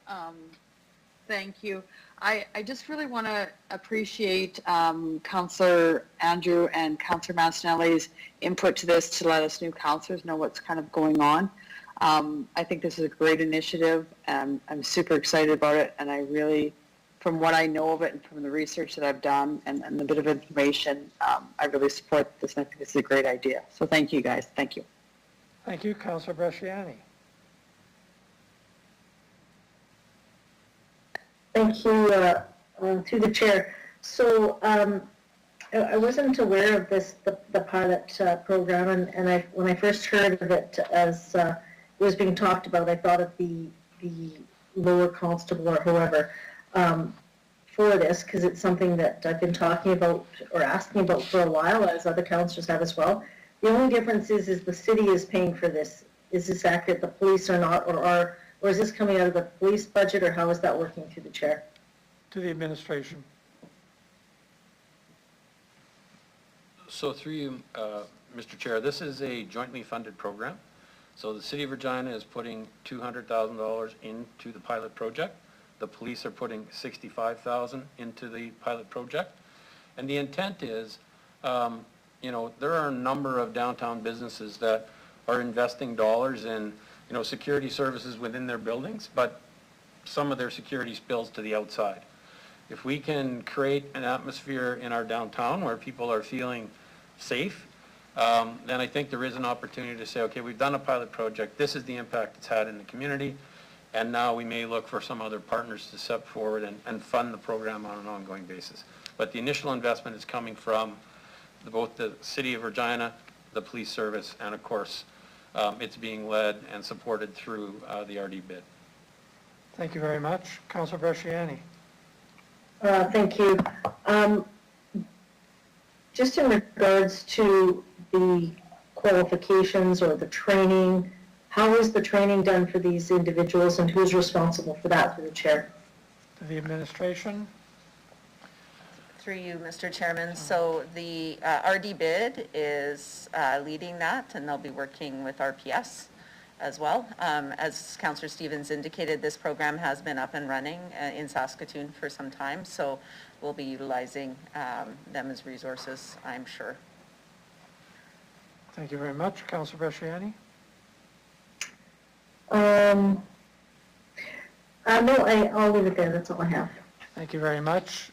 thank you. I just really want to appreciate Councillor Andrew and Councillor Mancinelli's input to this to let us new councillors know what's kind of going on. I think this is a great initiative, and I'm super excited about it, and I really, from what I know of it and from the research that I've done and the bit of information, I really support this, and I think this is a great idea. So thank you, guys. Thank you. Thank you. Councillor Bresciani. Thank you, to the chair. So I wasn't aware of the pilot program, and when I first heard of it as it was being talked about, I thought of the lower constable or whoever for this, because it's something that I've been talking about or asking about for a while, as other councillors have as well. The only difference is the city is paying for this. Is this accurate? The police are not, or is this coming out of the police budget, or how is that working through the chair? To the administration. So through you, Mr. Chair, this is a jointly funded program. So the City of Regina is putting $200,000 into the pilot project. The police are putting $65,000 into the pilot project. And the intent is, there are a number of downtown businesses that are investing dollars in security services within their buildings, but some of their security spills to the outside. If we can create an atmosphere in our downtown where people are feeling safe, then I think there is an opportunity to say, okay, we've done a pilot project, this is the impact it's had in the community, and now we may look for some other partners to step forward and fund the program on an ongoing basis. But the initial investment is coming from both the City of Regina, the police service, and of course, it's being led and supported through the RD bid. Thank you very much. Councillor Bresciani. Thank you. Just in regards to the qualifications or the training, how is the training done for these individuals, and who's responsible for that through the chair? To the administration. Through you, Mr. Chairman. So the RD bid is leading that, and they'll be working with RPS as well. As Councillor Stevens indicated, this program has been up and running in Saskatoon for some time, so we'll be utilizing them as resources, I'm sure. Thank you very much. Councillor Bresciani? No, I'll leave it there. That's all I have. Thank you very much.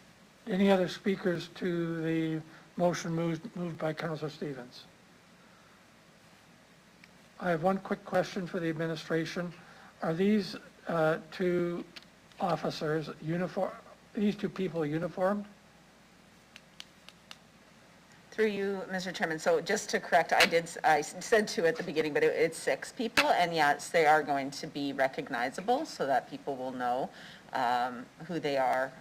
Any other speakers to the motion moved by Councillor Stevens? I have one quick question for the administration. Are these two officers these two people uniformed? Through you, Mr. Chairman. So just to correct, I said two at the beginning, but it's 6 people, and yes, they are going to be recognizable so that people will know who they are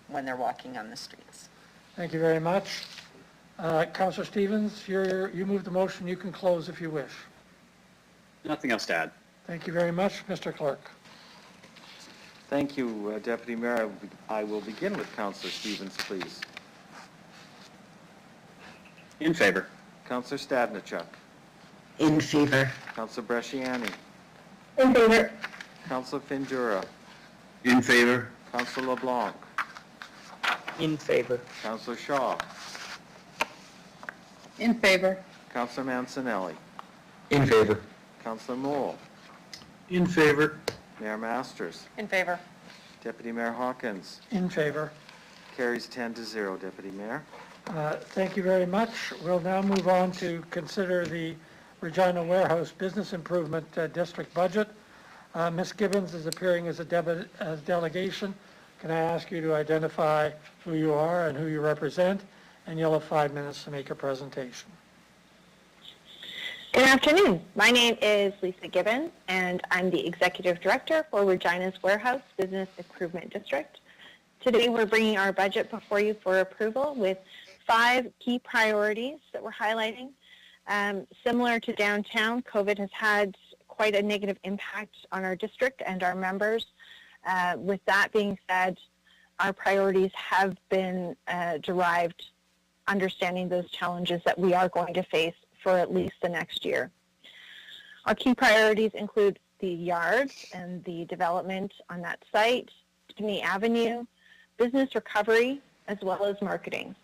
when they're walking on the streets. Thank you very much. Councillor Stevens, you moved the motion. You can close if you wish. Nothing else to add. Thank you very much, Mr. Clerk. Thank you, Deputy Mayor. I will begin with Councillor Stevens, please. In favor. Councillor Stadnichuk. In favor. Councillor Bresciani. In favor. Councillor Findura. In favor. Councillor LeBlanc. In favor. Councillor Shaw. In favor. Councillor Mancinelli. In favor. Councillor Moore. In favor. Mayor Masters. In favor. Deputy Mayor Hawkins. In favor. Carries 10-0, Deputy Mayor. Thank you very much. We'll now move on to consider the Regina Warehouse Business Improvement District budget. Ms. Gibbons is appearing as delegation. Can I ask you to identify who you are and who you represent? And you'll have 5 minutes to make a presentation. Good afternoon. My name is Lisa Gibbons, and I'm the Executive Director for Regina's Warehouse Business Improvement District. Today we're bringing our budget before you for approval with 5 key priorities that we're highlighting. Similar to downtown, COVID has had quite a negative impact on our district and our members. With that being said, our priorities have been derived understanding those challenges that we are going to face for at least the next year. Our key priorities include the yards and the development on that site, Sydney Avenue, business recovery, as well as marketing.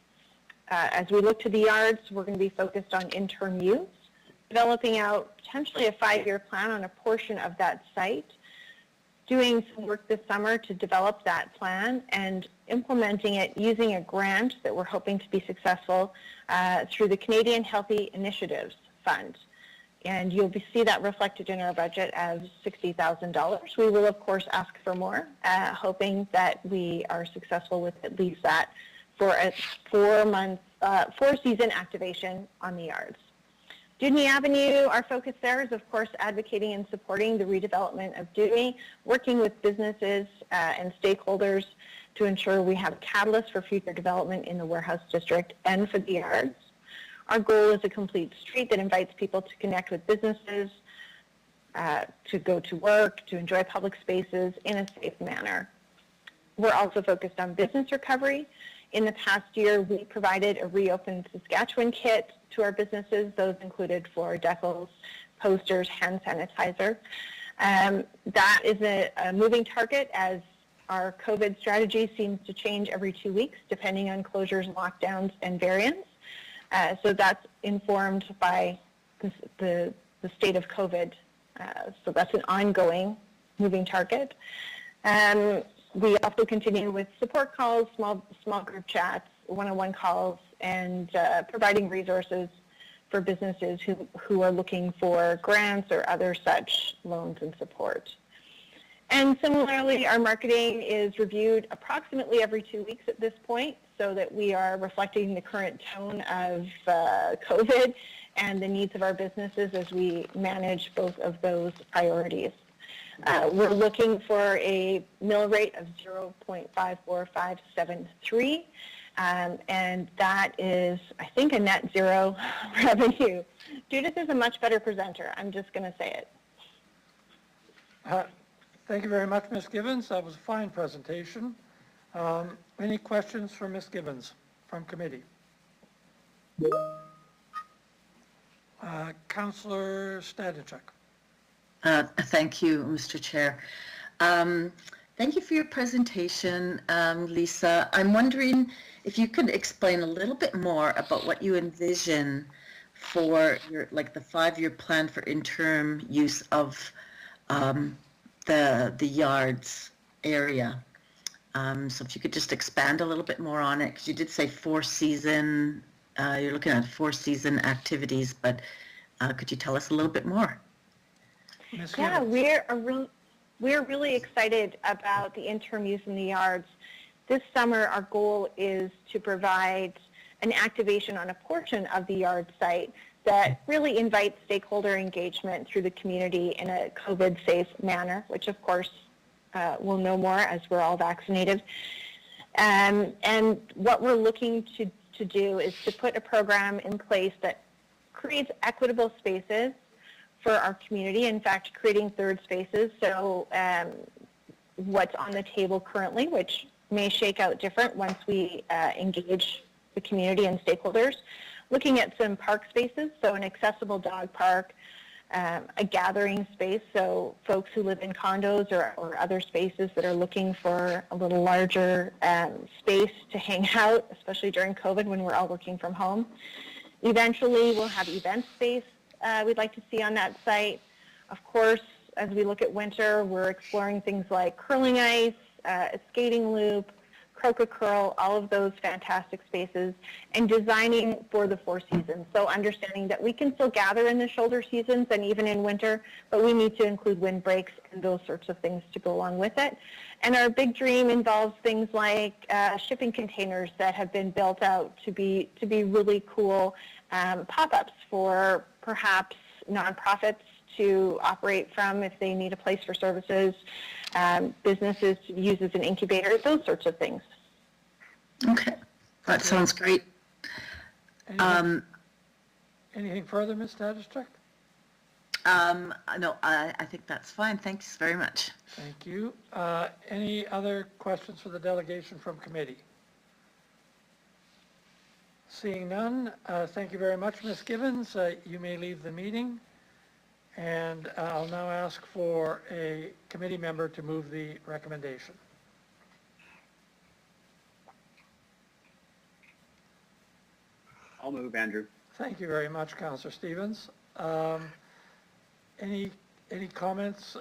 As we look to the yards, we're going to be focused on interim use, developing out potentially a 5-year plan on a portion of that site, doing some work this summer to develop that plan and implementing it using a grant that we're hoping to be successful through the Canadian Healthy Initiatives Fund. And you'll see that reflected in our budget as $60,000. We will, of course, ask for more, hoping that we are successful with at least that for a 4-season activation on the yards. Dewdney Avenue, our focus there is, of course, advocating and supporting the redevelopment of Dewdney, working with businesses and stakeholders to ensure we have a catalyst for future development in the warehouse district and for the yards. Our goal is a complete street that invites people to connect with businesses, to go to work, to enjoy public spaces in a safe manner. We're also focused on business recovery. In the past year, we provided a Reopen Saskatchewan kit to our businesses. Those included floor decals, posters, hand sanitizer. That is a moving target as our COVID strategy seems to change every 2 weeks depending on closures, lockdowns, and variants. So that's informed by the state of COVID. So that's an ongoing moving target. We also continue with support calls, small group chats, one-on-one calls, and providing resources for businesses who are looking for grants or other such loans and support. And similarly, our marketing is reviewed approximately every 2 weeks at this point so that we are reflecting the current tone of COVID and the needs of our businesses as we manage both of those priorities. We're looking for a mill rate of 0.54573, and that is, I think, a net zero revenue. Judith is a much better presenter. I'm just going to say it. Thank you very much, Ms. Gibbons. That was a fine presentation. Any questions for Ms. Gibbons from committee? Councillor Stadnicek. Thank you, Mr. Chair. Thank you for your presentation, Lisa. I'm wondering if you could explain a little bit more about what you envision for your, like the 5-year plan for interim use of the yards area. So if you could just expand a little bit more on it, because you did say you're looking at 4-season activities, but could you tell us a little bit more? Yeah, we're really excited about the interim use in the yards. This summer, our goal is to provide an activation on a portion of the yard site that really invites stakeholder engagement through the community in a COVID-safe manner, which of course we'll know more as we're all vaccinated. And what we're looking to do is to put a program in place that creates equitable spaces for our community, in fact, creating third spaces. So what's on the table currently, which may shake out different once we engage the community and stakeholders, looking at some park spaces, so an accessible dog park, a gathering space, so folks who live in condos or other spaces that are looking for a little larger space to hang out, especially during COVID when we're all working from home. Eventually, we'll have event space we'd like to see on that site. Of course, as we look at winter, we're exploring things like curling ice, a skating loop, Croca Curl, all of those fantastic spaces, and designing for the 4 seasons. So understanding that we can still gather in the shoulder seasons and even in winter, but we need to include windbreaks and those sorts of things to go along with it. And our big dream involves things like shipping containers that have been built out to be really cool pop-ups for perhaps nonprofits to operate from if they need a place for services, businesses to use as an incubator, those sorts of things. Okay, that sounds great. Anything further, Ms. Stadnicek? No, I think that's fine. Thanks very much. Thank you. Any other questions for the delegation from committee? Seeing none, thank you very much, Ms. Gibbons. You may leave the meeting. And I'll now ask for a committee member to move the recommendation. I'll move, Andrew. Thank you very much, Councillor Stevens. Any comments,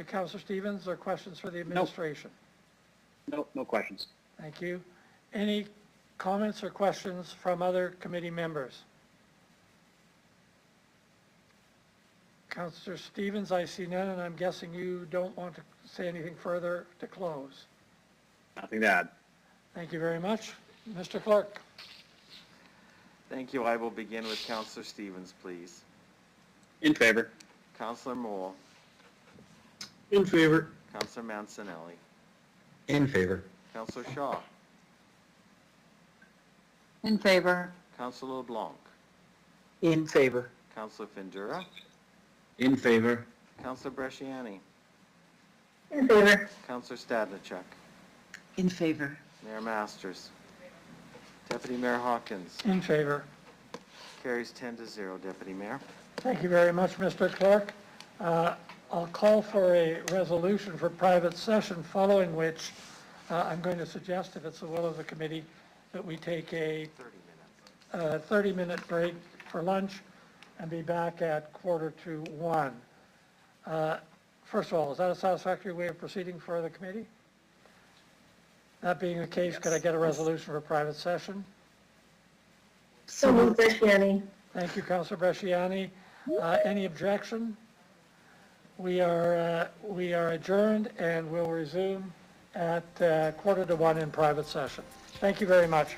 Councillor Stevens, or questions for the administration? No questions. Thank you. Any comments or questions from other committee members? Councillor Stevens, I see none, and I'm guessing you don't want to say anything further to close. Nothing to add. Thank you very much. Mr. Clerk. Thank you. I will begin with Councillor Stevens, please. In favor. Councillor Moule. In favor. Councillor Mancinelli. In favor. Councillor Shaw. In favor. Councillor LeBlanc. In favor. Councillor Findura. In favor. Councillor Bresciani. In favor. Councillor Stadnicek. In favor. Mayor Masters. Deputy Mayor Hawkins. In favor. Carries 10-0, Deputy Mayor. Thank you very much, Mr. Clerk. I'll call for a resolution for private session, following which I'm going to suggest, if it's the will of the committee, that we take a 30-minute break for lunch and be back at 1:45. First of all, is that a satisfactory way of proceeding for the committee? That being the case, could I get a resolution for private session? So moved, Bresciani. Thank you, Councillor Bresciani. Any objection? We are adjourned and we'll resume at 1:45 in private session. Thank you very much.